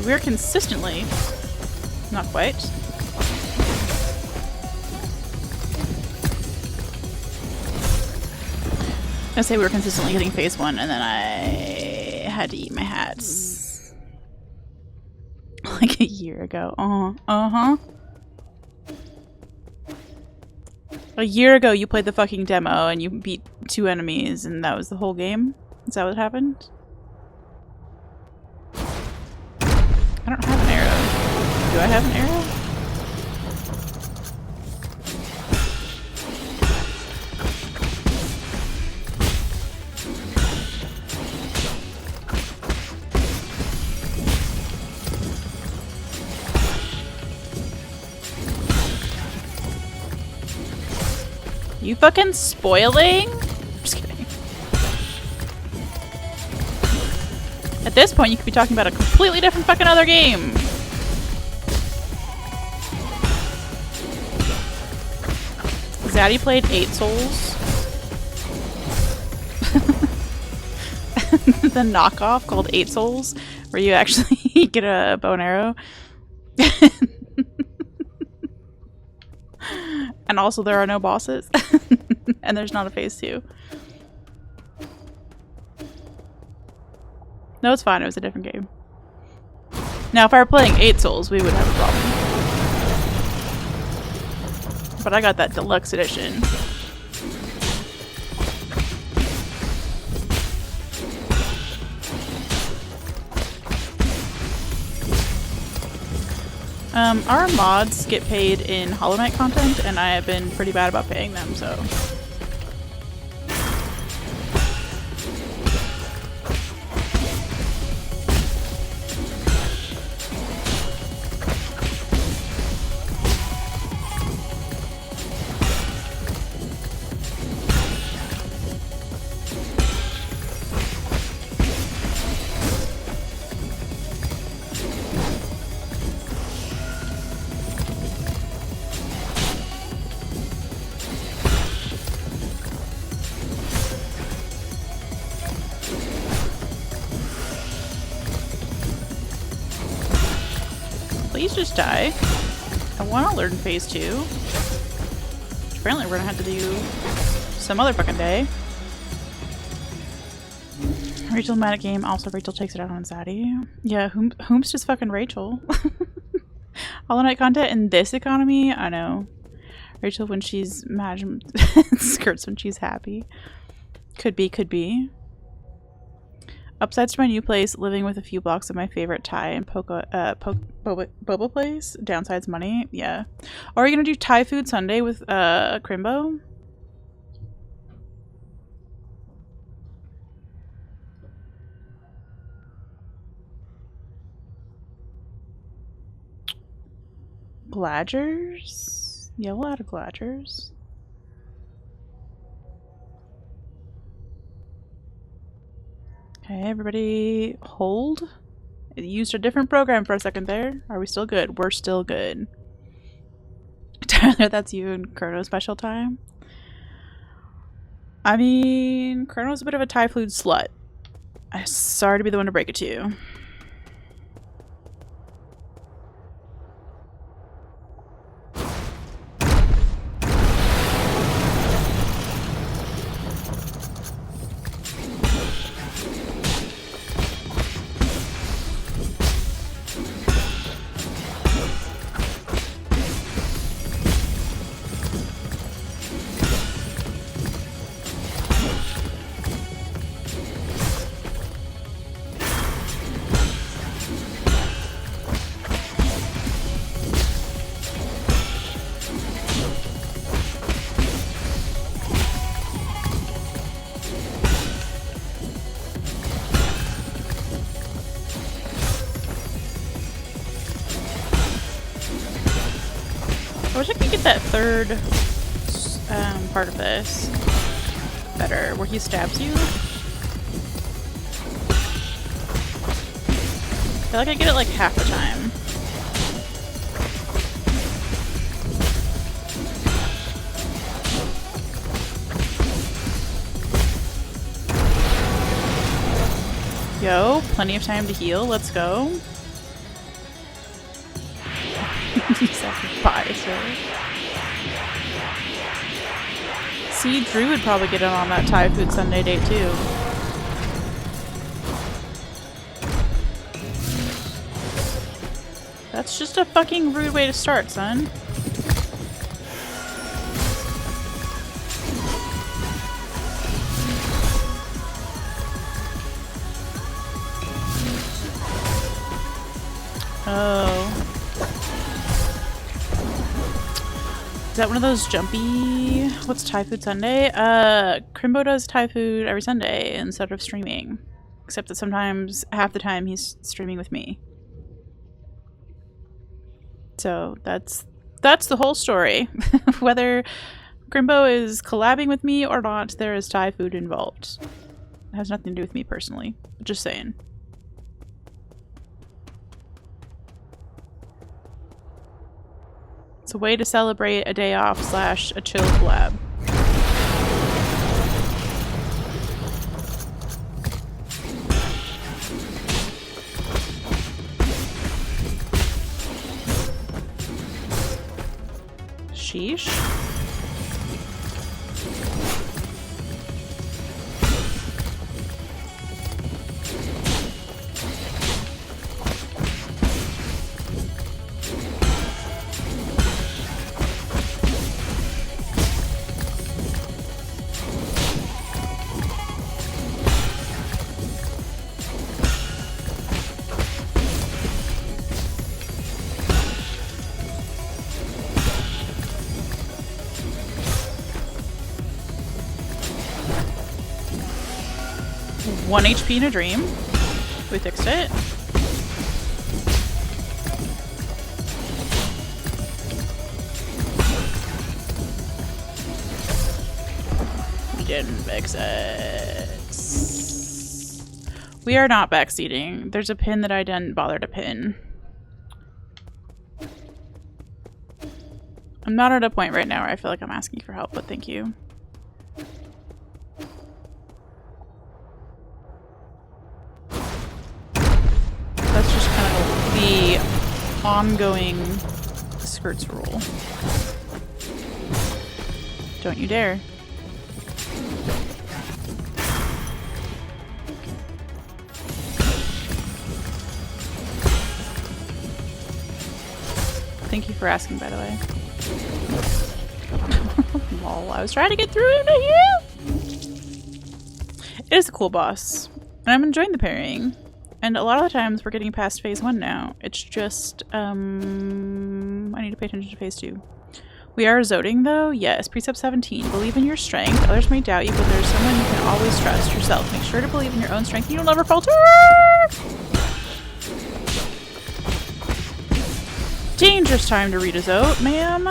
Speaker 1: We're consistently... not quite. I say we were consistently hitting phase 1 and then I had to eat my hats. Like a year ago. Uh-huh. A year ago you played the fucking demo and you beat 2 enemies and that was the whole game? Is that what happened? I don't have an arrow. Do I have an arrow? You fucking spoiling? Just kidding. At this point, you could be talking about a completely different fucking other game. Zaddy played 8 Souls. The knockoff called 8 Souls, where you actually get a bow and arrow. And also there are no bosses. And there's not a phase 2. No, it's fine. It was a different game. Now, if I were playing 8 Souls, we would have a problem. But I got that deluxe edition. Our mods get paid in Hollow Knight content, and I have been pretty bad about paying them, so... Please just die. I want to learn phase 2. Which apparently we're gonna have to do some other fucking day. Rachel mad at game. Also, Rachel takes it out on Zaddy. Yeah, whom's just fucking Rachel? Hollow Knight content in this economy? I know. Rachel when she's mad, skirts when she's happy. Could be, could be. Upsides to my new place, living with a few blocks of my favorite Thai and boba place. Downsides money, yeah. Or are you gonna do Thai food Sunday with Crimbo? Gladgers? Yeah, we'll add a Gladgers. Okay, everybody hold. It used a different program for a second there. Are we still good? We're still good. Tyler, that's you and Chrono special time. I mean, Chrono's a bit of a Thai food slut. I'm sorry to be the one to break it to you. I wish I could get that third part of this better, where he stabs you. I feel like I get it like half the time. Yo, plenty of time to heal. Let's go. Sacrifice, right? See, Drew would probably get in on that Thai food Sunday date too. That's just a fucking rude way to start, son. Oh. Is that one of those jumpy... What's Thai food Sunday? Crimbo does Thai food every Sunday instead of streaming. Except that sometimes, half the time, he's streaming with me. So, that's the whole story. Whether Crimbo is collabing with me or not, there is Thai food involved. It has nothing to do with me personally. Just saying. It's a way to celebrate a day off / a chill collab. Sheesh. One HP in a dream. We fixed it. We didn't fix it. We are not backseating. There's a pin that I didn't bother to pin. I'm not at a point right now where I feel like I'm asking for help, but thank you. That's just kind of the ongoing skirts rule. Don't you dare. Thank you for asking, by the way. Lol, I was trying to get through into here! It is a cool boss, and I'm enjoying the parrying. And a lot of the times we're getting past phase 1 now. It's just, I need to pay attention to phase 2. We are zoning though? Yes. Precept 17. Believe in your strength. Others may doubt you, but there's someone you can always trust. Yourself. Make sure to believe in your own strength. You'll never falter! Dangerous time to read a zote, ma'am.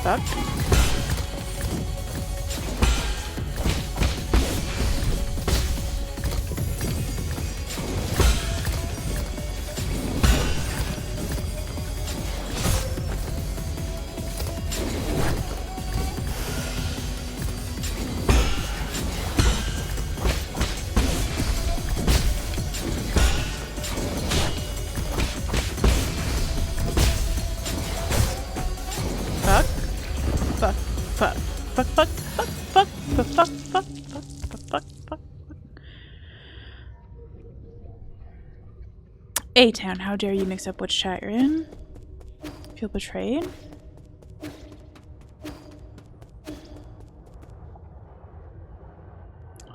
Speaker 1: Fuck. A-Town, how dare you mix up which chat you're in? Feel betrayed?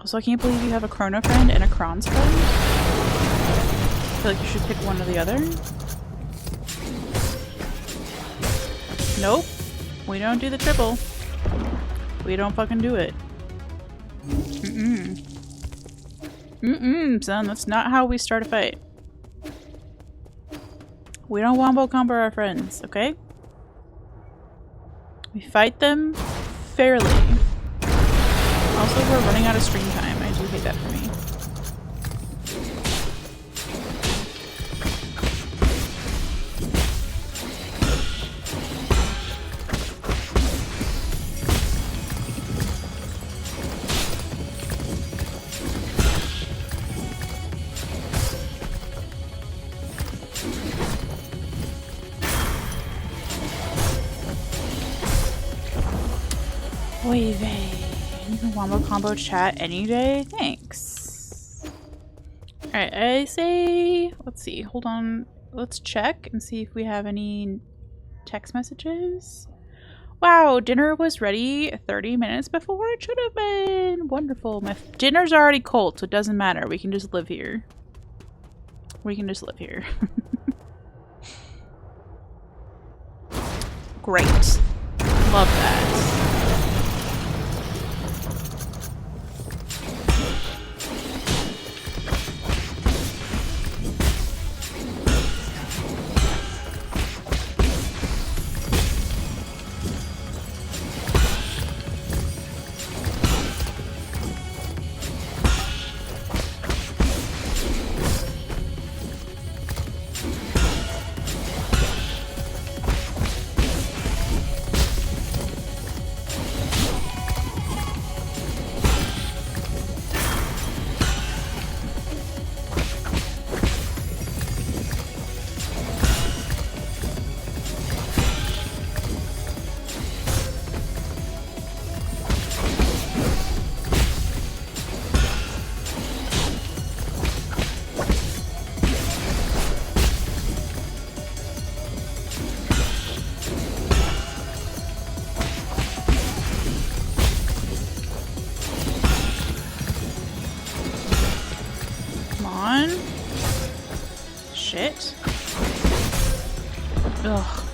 Speaker 1: Also, I can't believe you have a Chrono friend and a Kron's friend. I feel like you should pick one or the other. Nope. We don't do the triple. We don't fucking do it. Son, that's not how we start a fight. We don't wombo combo our friends, okay? We fight them fairly. Also, we're running out of stream time. I do hate that for me. Oy vey. You can wombo combo chat any day? Thanks. Alright, I say... Let's see. Hold on. Let's check and see if we have any text messages. Wow, dinner was ready 30 minutes before it should have been. Wonderful. My dinner's already cold, so it doesn't matter. We can just live here. We can just live here. Great. Love that. Shit. Ugh.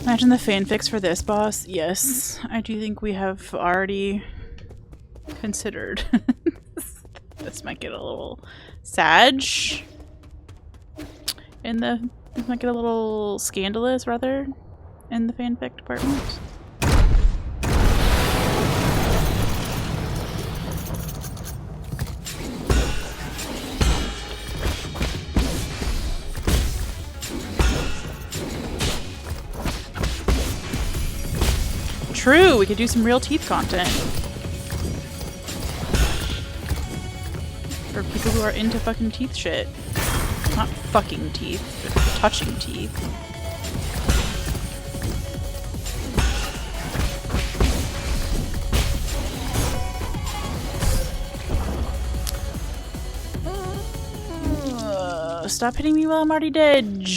Speaker 1: Imagine the fanfics for this boss. Yes, I do think we have already considered. This might get a little sad. This might get a little scandalous, rather, in the fanfic department. True, we could do some real teeth content. For people who are into fucking teeth shit. Not fucking teeth, but touching teeth. Stop hitting me while I'm already dead.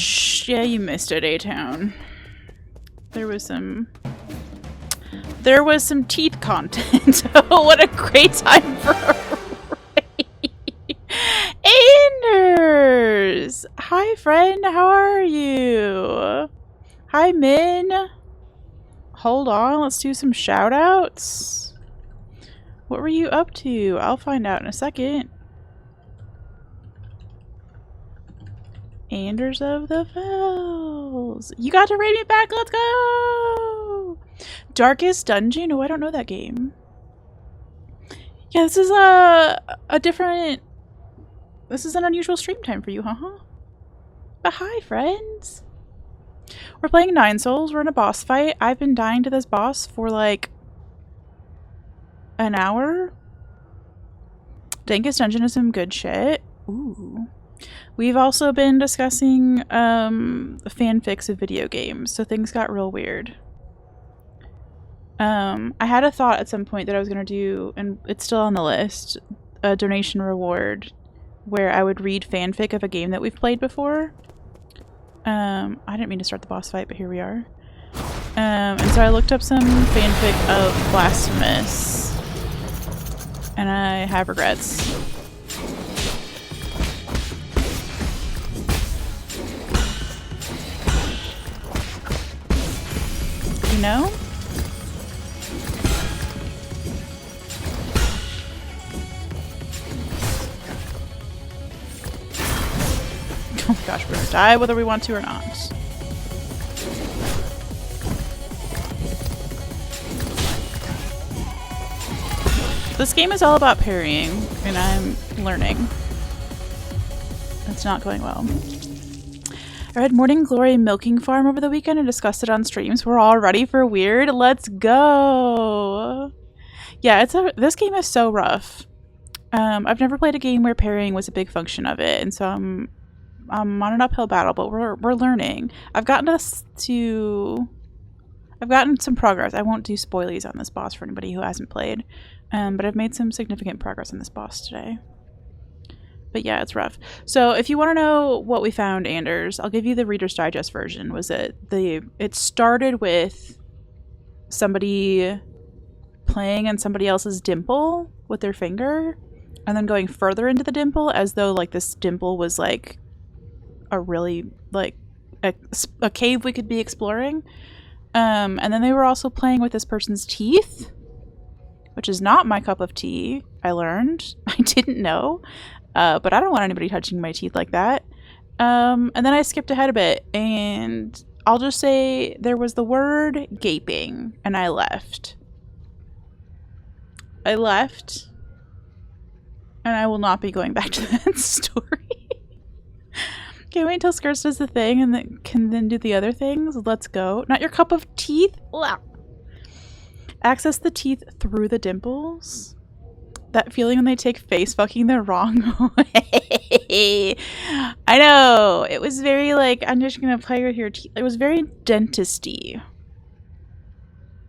Speaker 1: Yeah, you missed it, A-Town. There was some teeth content. Oh, what a great time for a raid. Anders! Hi, friend. How are you? Hi, Min. Hold on. Let's do some shout-outs. What were you up to? I'll find out in a second. Anders of the Fells. You got to raid me back. Let's go! Darkest Dungeon? Oh, I don't know that game. Yeah, this is a different... This is an unusual stream time for you, huh? But hi, friends! We're playing Nine Souls. We're in a boss fight. I've been dying to this boss for like an hour. Dankest Dungeon is some good shit. Ooh. We've also been discussing fanfics of video games, so things got real weird. I had a thought at some point that I was going to do, and it's still on the list, a donation reward where I would read fanfic of a game that we've played before. I didn't mean to start the boss fight, but here we are. And so I looked up some fanfic of Blasphemous, and I have regrets. You know? Oh my gosh, we're gonna die whether we want to or not. This game is all about parrying, and I'm learning. It's not going well. I read Morning Glory Milking Farm over the weekend and discussed it on streams. We're all ready for weird. Let's go! Yeah, this game is so rough. I've never played a game where parrying was a big function of it, and so I'm on an uphill battle, but we're learning. I've gotten some progress. I won't do spoilies on this boss for anybody who hasn't played, but I've made some significant progress on this boss today. But yeah, it's rough. So if you want to know what we found, Anders, I'll give you the Reader's Digest version. It started with somebody playing in somebody else's dimple with their finger, and then going further into the dimple as though like this dimple was like a really like a cave we could be exploring. And then they were also playing with this person's teeth, which is not my cup of tea, I learned. I didn't know. But I don't want anybody touching my teeth like that. And then I skipped ahead a bit, and I'll just say there was the word gaping, and I left. And I will not be going back to that story. Can't wait until Skirts does the thing and then can then do the other things. Let's go. Not your cup of teeth. Ugh. Access the teeth through the dimples. That feeling when they take face fucking the wrong way. I know. It was very like, I'm just gonna play with your teeth. It was very dentist-y.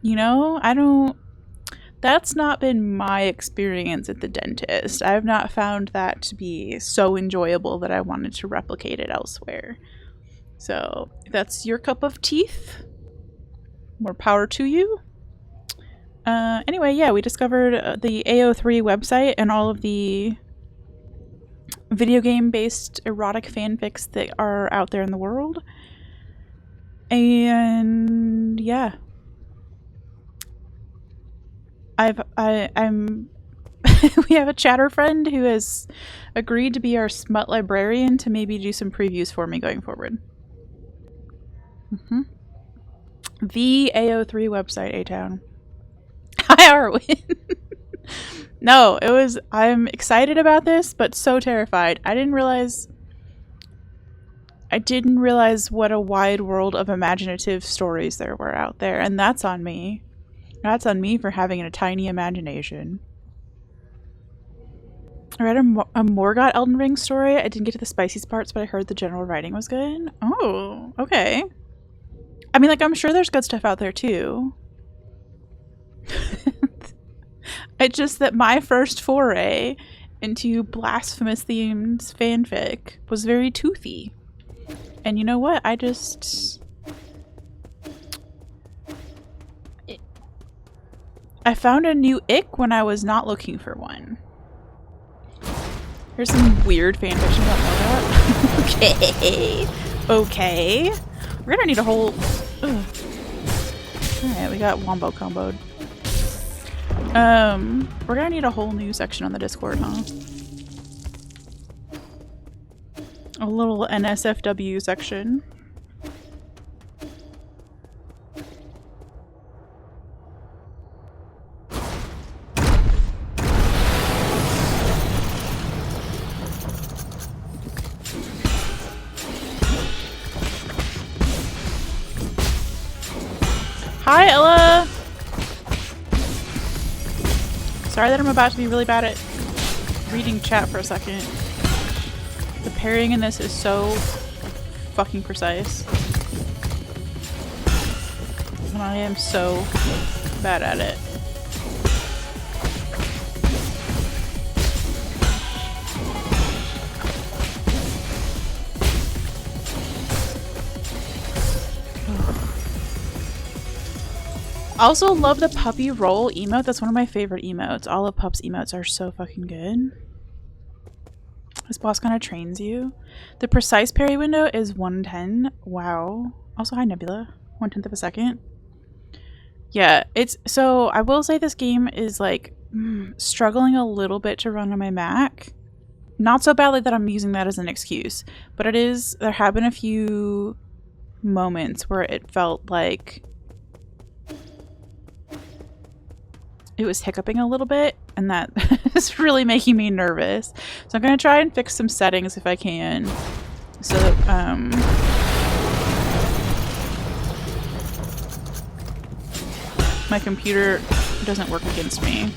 Speaker 1: You know? That's not been my experience at the dentist. I've not found that to be so enjoyable that I wanted to replicate it elsewhere. So, if that's your cup of teeth, more power to you. Anyway, yeah, we discovered the AO3 website and all of the video game-based erotic fanfics that are out there in the world. And yeah. I'm we have a chatter friend who has agreed to be our smut librarian to maybe do some previews for me going forward. The AO3 website, A-Town. Hi, Arwen. No, I'm excited about this, but so terrified. I didn't realize what a wide world of imaginative stories there were out there, and that's on me. That's on me for having a tiny imagination. I read a Morgoth Elden Ring story. I didn't get to the spiciest parts, but I heard the general writing was good. Oh, okay. I mean, like, I'm sure there's good stuff out there, too. It's just that my first foray into blasphemous-themed fanfic was very toothy. And you know what? I found a new ick when I was not looking for one. Here's some weird fanfiction about Morgoth. Okay. We're gonna need a whole... Ugh. Alright, we got Wombo comboed. We're gonna need a whole new section on the Discord, huh? A little NSFW section. Hi, Ella! Sorry that I'm about to be really bad at reading chat for a second. The parrying in this is so fucking precise. And I am so bad at it. I also love the puppy roll emote. That's one of my favorite emotes. All of Pup's emotes are so fucking good. This boss kind of trains you. The precise parry window is 1/10. Wow. Also, hi Nebula. 1/10 of a second. Yeah, so I will say this game is like struggling a little bit to run on my Mac. Not so badly that I'm using that as an excuse, but there have been a few moments where it felt like it was hiccuping a little bit, and that is really making me nervous. So I'm going to try and fix some settings if I can, so that, my computer doesn't work against me.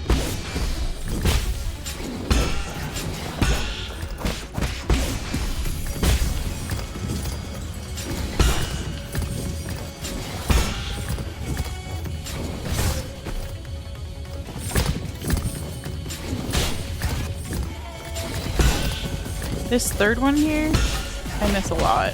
Speaker 1: This third one here, I miss a lot.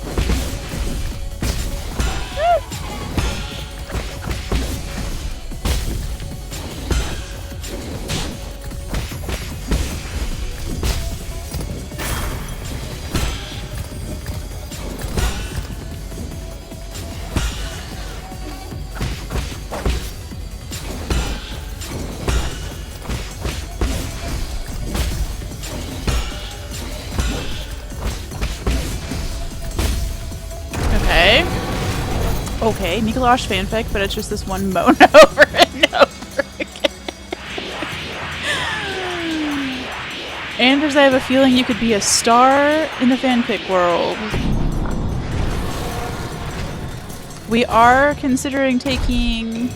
Speaker 1: Okay, Mikolash fanfic, but it's just this one moan over and over again. Anders, I have a feeling you could be a star in the fanfic world. We are considering taking...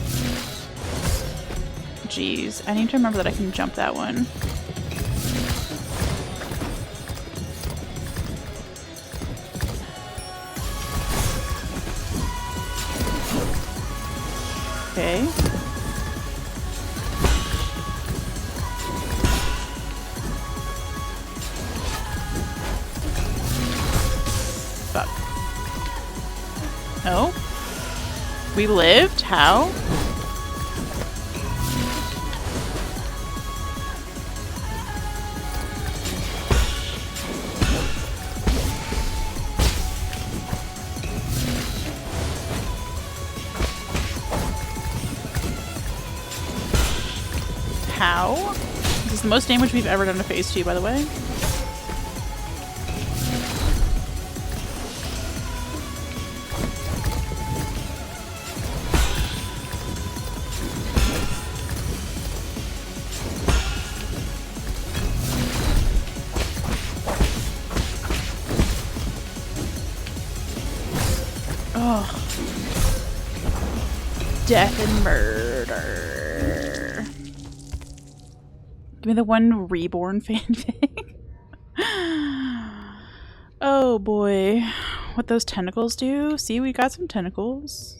Speaker 1: Jeez, I need to remember that I can jump that one. Okay. Fuck. No. We lived? How? How? This is the most damage we've ever done to phase 2, by the way. Oh. Death and murder. Give me the one reborn fanfic. Oh boy. What those tentacles do? See, we got some tentacles.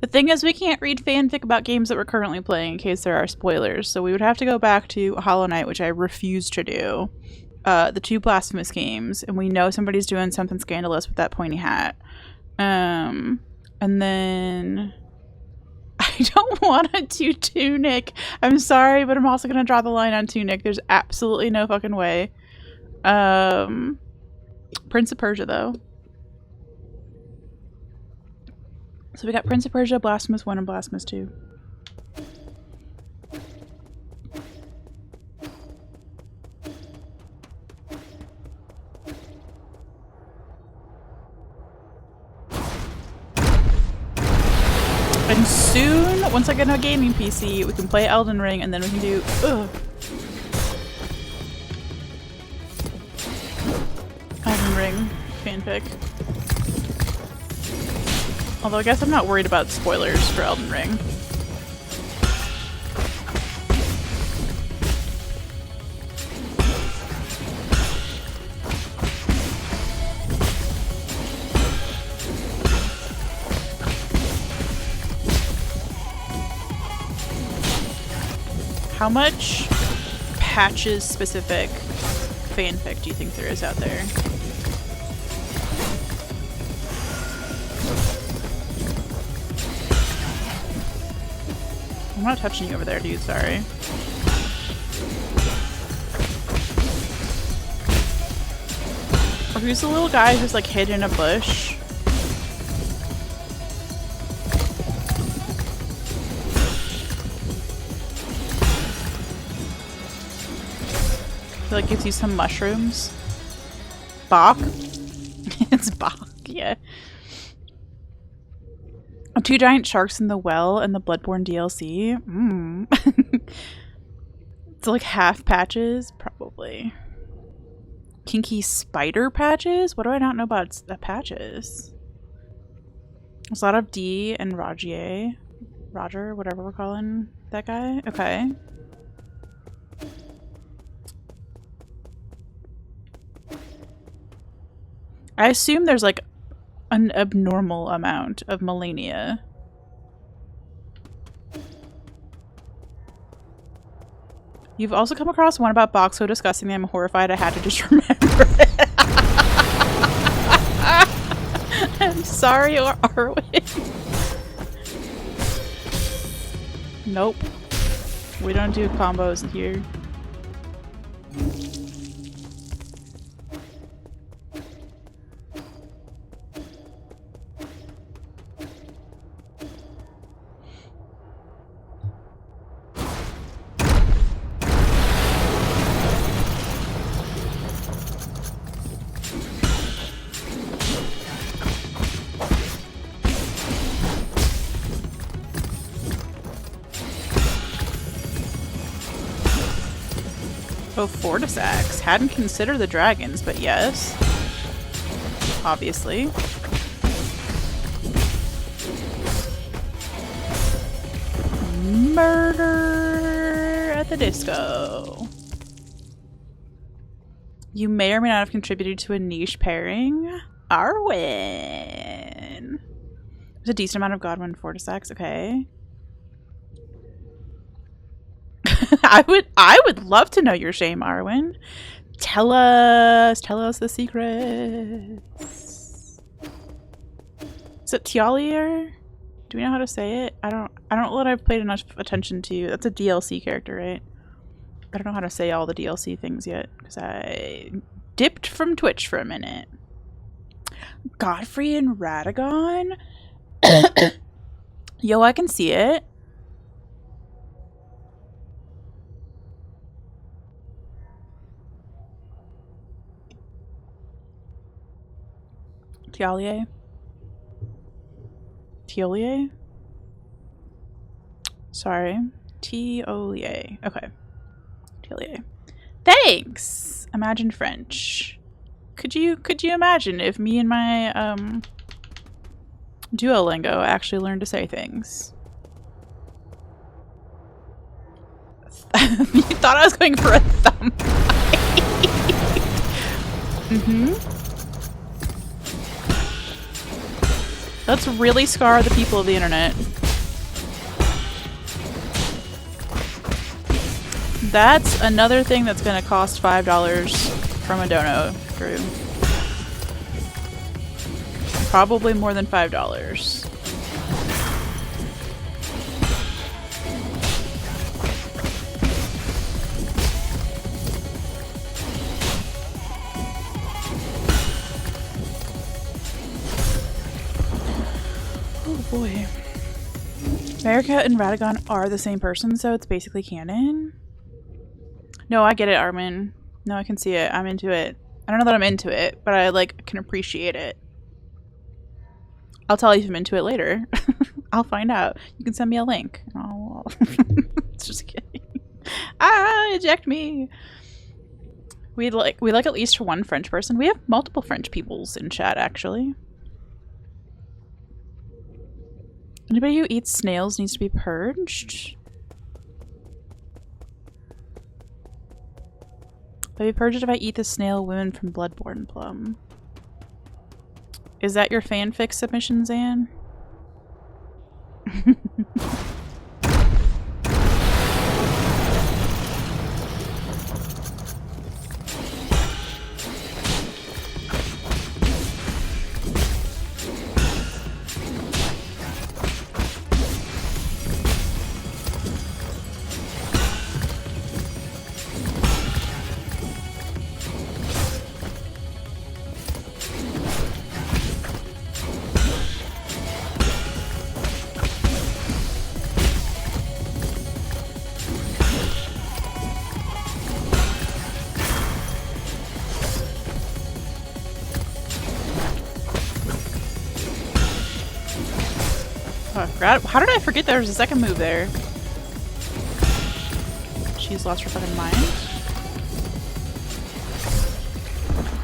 Speaker 1: The thing is, we can't read fanfic about games that we're currently playing in case there are spoilers, so we would have to go back to Hollow Knight, which I refuse to do. The 2 Blasphemous games, and we know somebody's doing something scandalous with that pointy hat. And then... I don't want to do Tunic. I'm sorry, but I'm also going to draw the line on Tunic. There's absolutely no fucking way. Prince of Persia, though. So we got Prince of Persia, Blasphemous 1, and Blasphemous 2. And soon, once I get a gaming PC, we can play Elden Ring, and then we can do... Elden Ring fanfic. Although I guess I'm not worried about spoilers for Elden Ring. How much patches specific fanfic do you think there is out there? I'm not touching you over there, dude, sorry. Or who's the little guy who's like hid in a bush? Like gives you some mushrooms. Bach? It's Bach, yeah. 2 giant sharks in the well and the Bloodborne DLC. It's like half patches, probably. Kinky spider patches? What do I not know about patches? There's a lot of D and Roger, whatever we're calling that guy. Okay. I assume there's like an abnormal amount of Melania. You've also come across one about Bach so disgusting that I'm horrified I had to just remember it. I'm sorry, Arwen. Nope. We don't do combos here. Oh, Fortisax. Hadn't considered the dragons, but yes. Obviously. Murder at the disco. You may or may not have contributed to a niche pairing. Arwen. There's a decent amount of Godwin Fortisax. Okay. I would love to know your shame, Arwen. Tell us the secrets. Is it Tialier? Do we know how to say it? I don't know that I've paid enough attention to you. That's a DLC character, right? I don't know how to say all the DLC things yet because I dipped from Twitch for a minute. Godfrey and Radagon? Yo, I can see it. Tialier? Tiolier? Sorry. Tiolier. Okay. Tiolier. Thanks! Imagine French. Could you imagine if me and my Duolingo actually learned to say things? You thought I was going for a thumb bite. Mm-hmm. Let's really scar the people of the internet. That's another thing that's gonna cost $5 from a dono crew. Probably more than $5. Oh boy. America and Radagon are the same person, so it's basically canon. No, I get it, Armin. No, I can see it. I'm into it. I don't know that I'm into it, but I can appreciate it. I'll tell you if I'm into it later. I'll find out. You can send me a link. Oh, just kidding. Eject me. We like at least one French person. We have multiple French peoples in chat, actually. Anybody who eats snails needs to be purged. I'll be purged if I eat the snail women from Bloodborne Plum. Is that your fanfic submission, Zan? How did I forget there was a second move there? She's lost her fucking mind.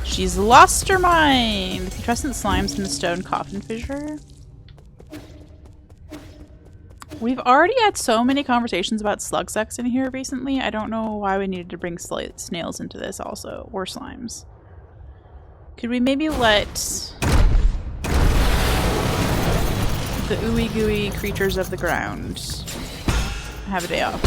Speaker 1: She's lost her mind! Putrescent slimes in the stone coffin fissure. We've already had so many conversations about slug sex in here recently. I don't know why we needed to bring snails into this also. Or slimes. Could we maybe let the ooey gooey creatures of the ground have a day off?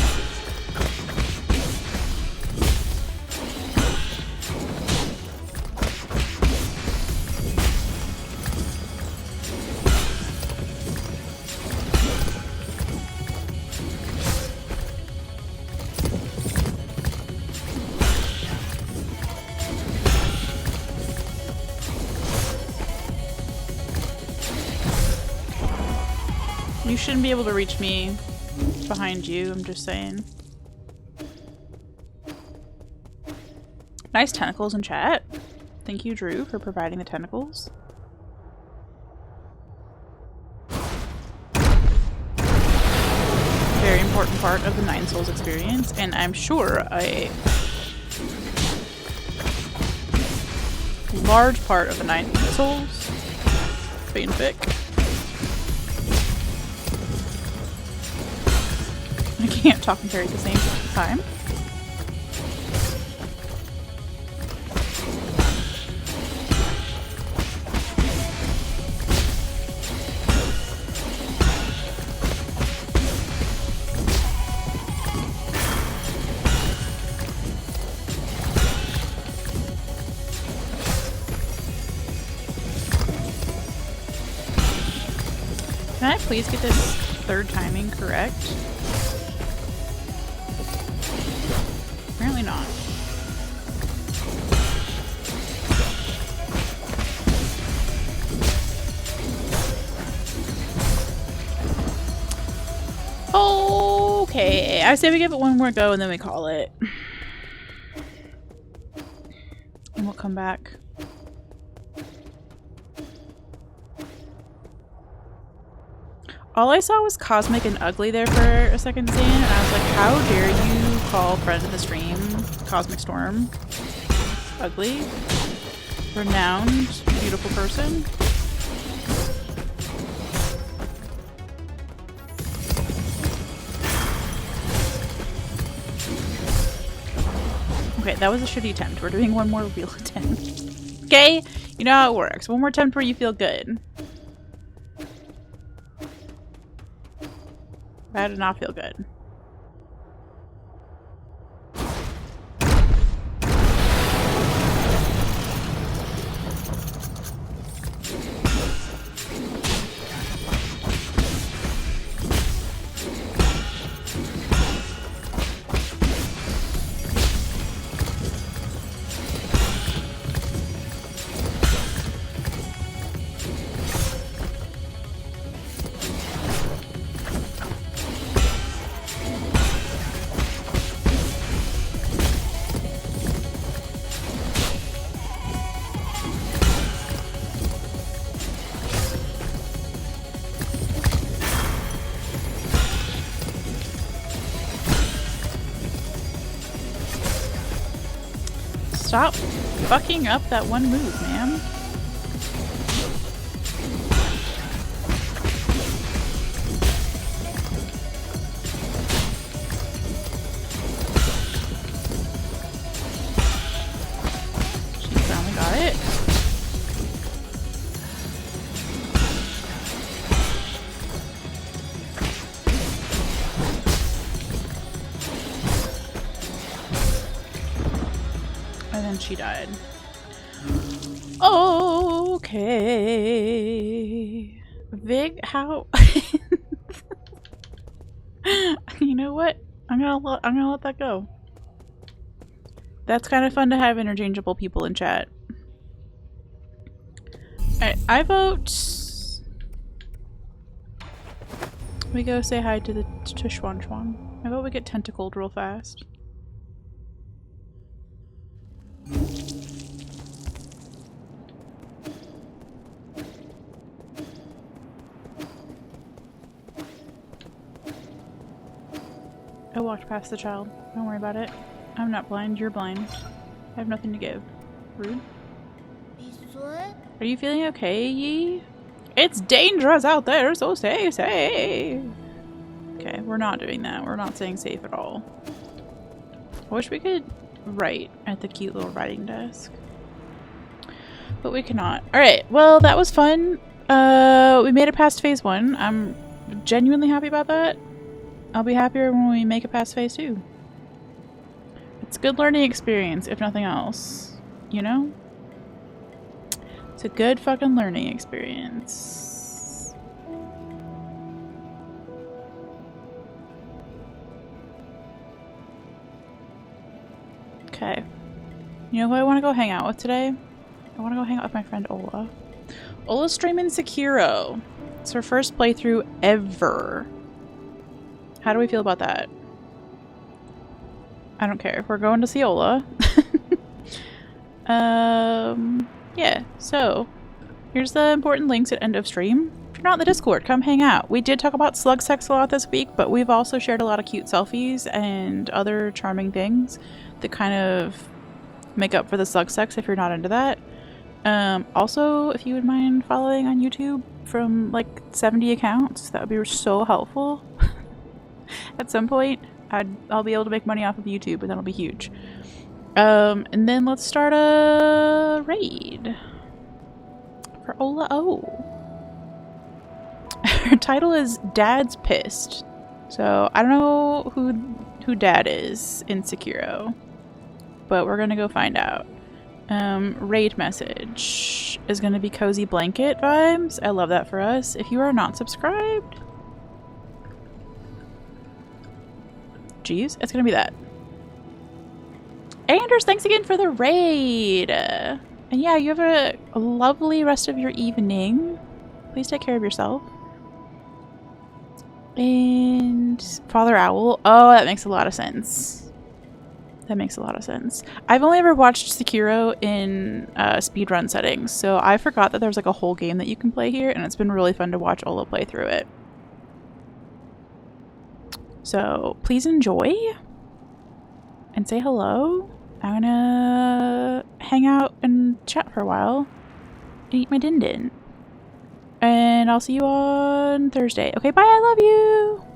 Speaker 1: You shouldn't be able to reach me behind you, I'm just saying. Nice tentacles in chat. Thank you, Drew, for providing the tentacles. Very important part of the Nine Souls experience, and I'm sure a large part of the 9 souls. Fanfic. I can't talk and carry at the same time. Can I please get this third timing correct? Apparently not. Okay, I say we give it one more go and then we call it. And we'll come back. All I saw was Cosmic and Ugly there for a second, Zane, and I was like, how dare you call friend of the stream Cosmic Storm ugly? Renowned, beautiful person. Okay, that was a shitty attempt. We're doing one more real attempt. Okay? You know how it works. One more attempt where you feel good. That did not feel good. Stop fucking up that one move, man. She finally got it. And then she died. Okay. Vig, how? You know what? I'm gonna let that go. That's kind of fun to have interchangeable people in chat. Alright, I vote we go say hi to Schwan Schwan. I vote we get tentacled real fast. I walked past the child. Don't worry about it. I'm not blind, you're blind. I have nothing to give. Rude. Are you feeling okay, Yi? It's dangerous out there, so stay safe. Okay, we're not doing that. We're not staying safe at all. I wish we could write at the cute little writing desk. But we cannot. Alright, well that was fun. We made it past phase 1. I'm genuinely happy about that. I'll be happier when we make it past phase 2. It's a good learning experience, if nothing else. You know? It's a good fucking learning experience. Okay. You know who I want to go hang out with today? I want to go hang out with my friend Ola. Ola's streaming Sekiro. It's her first playthrough ever. How do we feel about that? I don't care. We're going to see Ola. Yeah, so here's the important links at end of stream. If you're not in the Discord, come hang out. We did talk about slug sex a lot this week, but we've also shared a lot of cute selfies and other charming things that kind of make up for the slug sex if you're not into that. Also, if you would mind following on YouTube from like 70 accounts, that would be so helpful. At some point, I'll be able to make money off of YouTube, and that'll be huge. And then let's start a raid for Ola O. Her title is Dad's Pissed. So I don't know who Dad is in Sekiro, but we're gonna go find out. Raid message is gonna be cozy blanket vibes. I love that for us. If you are not subscribed, geez, it's gonna be that. Anders, thanks again for the raid. And yeah, you have a lovely rest of your evening. Please take care of yourself. And Father Owl. Oh, that makes a lot of sense. That makes a lot of sense. I've only ever watched Sekiro in speedrun settings, so I forgot that there's like a whole game that you can play here, and it's been really fun to watch Ola play through it. So please enjoy and say hello. I'm gonna hang out and chat for a while and eat my din din. And I'll see you on Thursday. Okay, bye, I love you!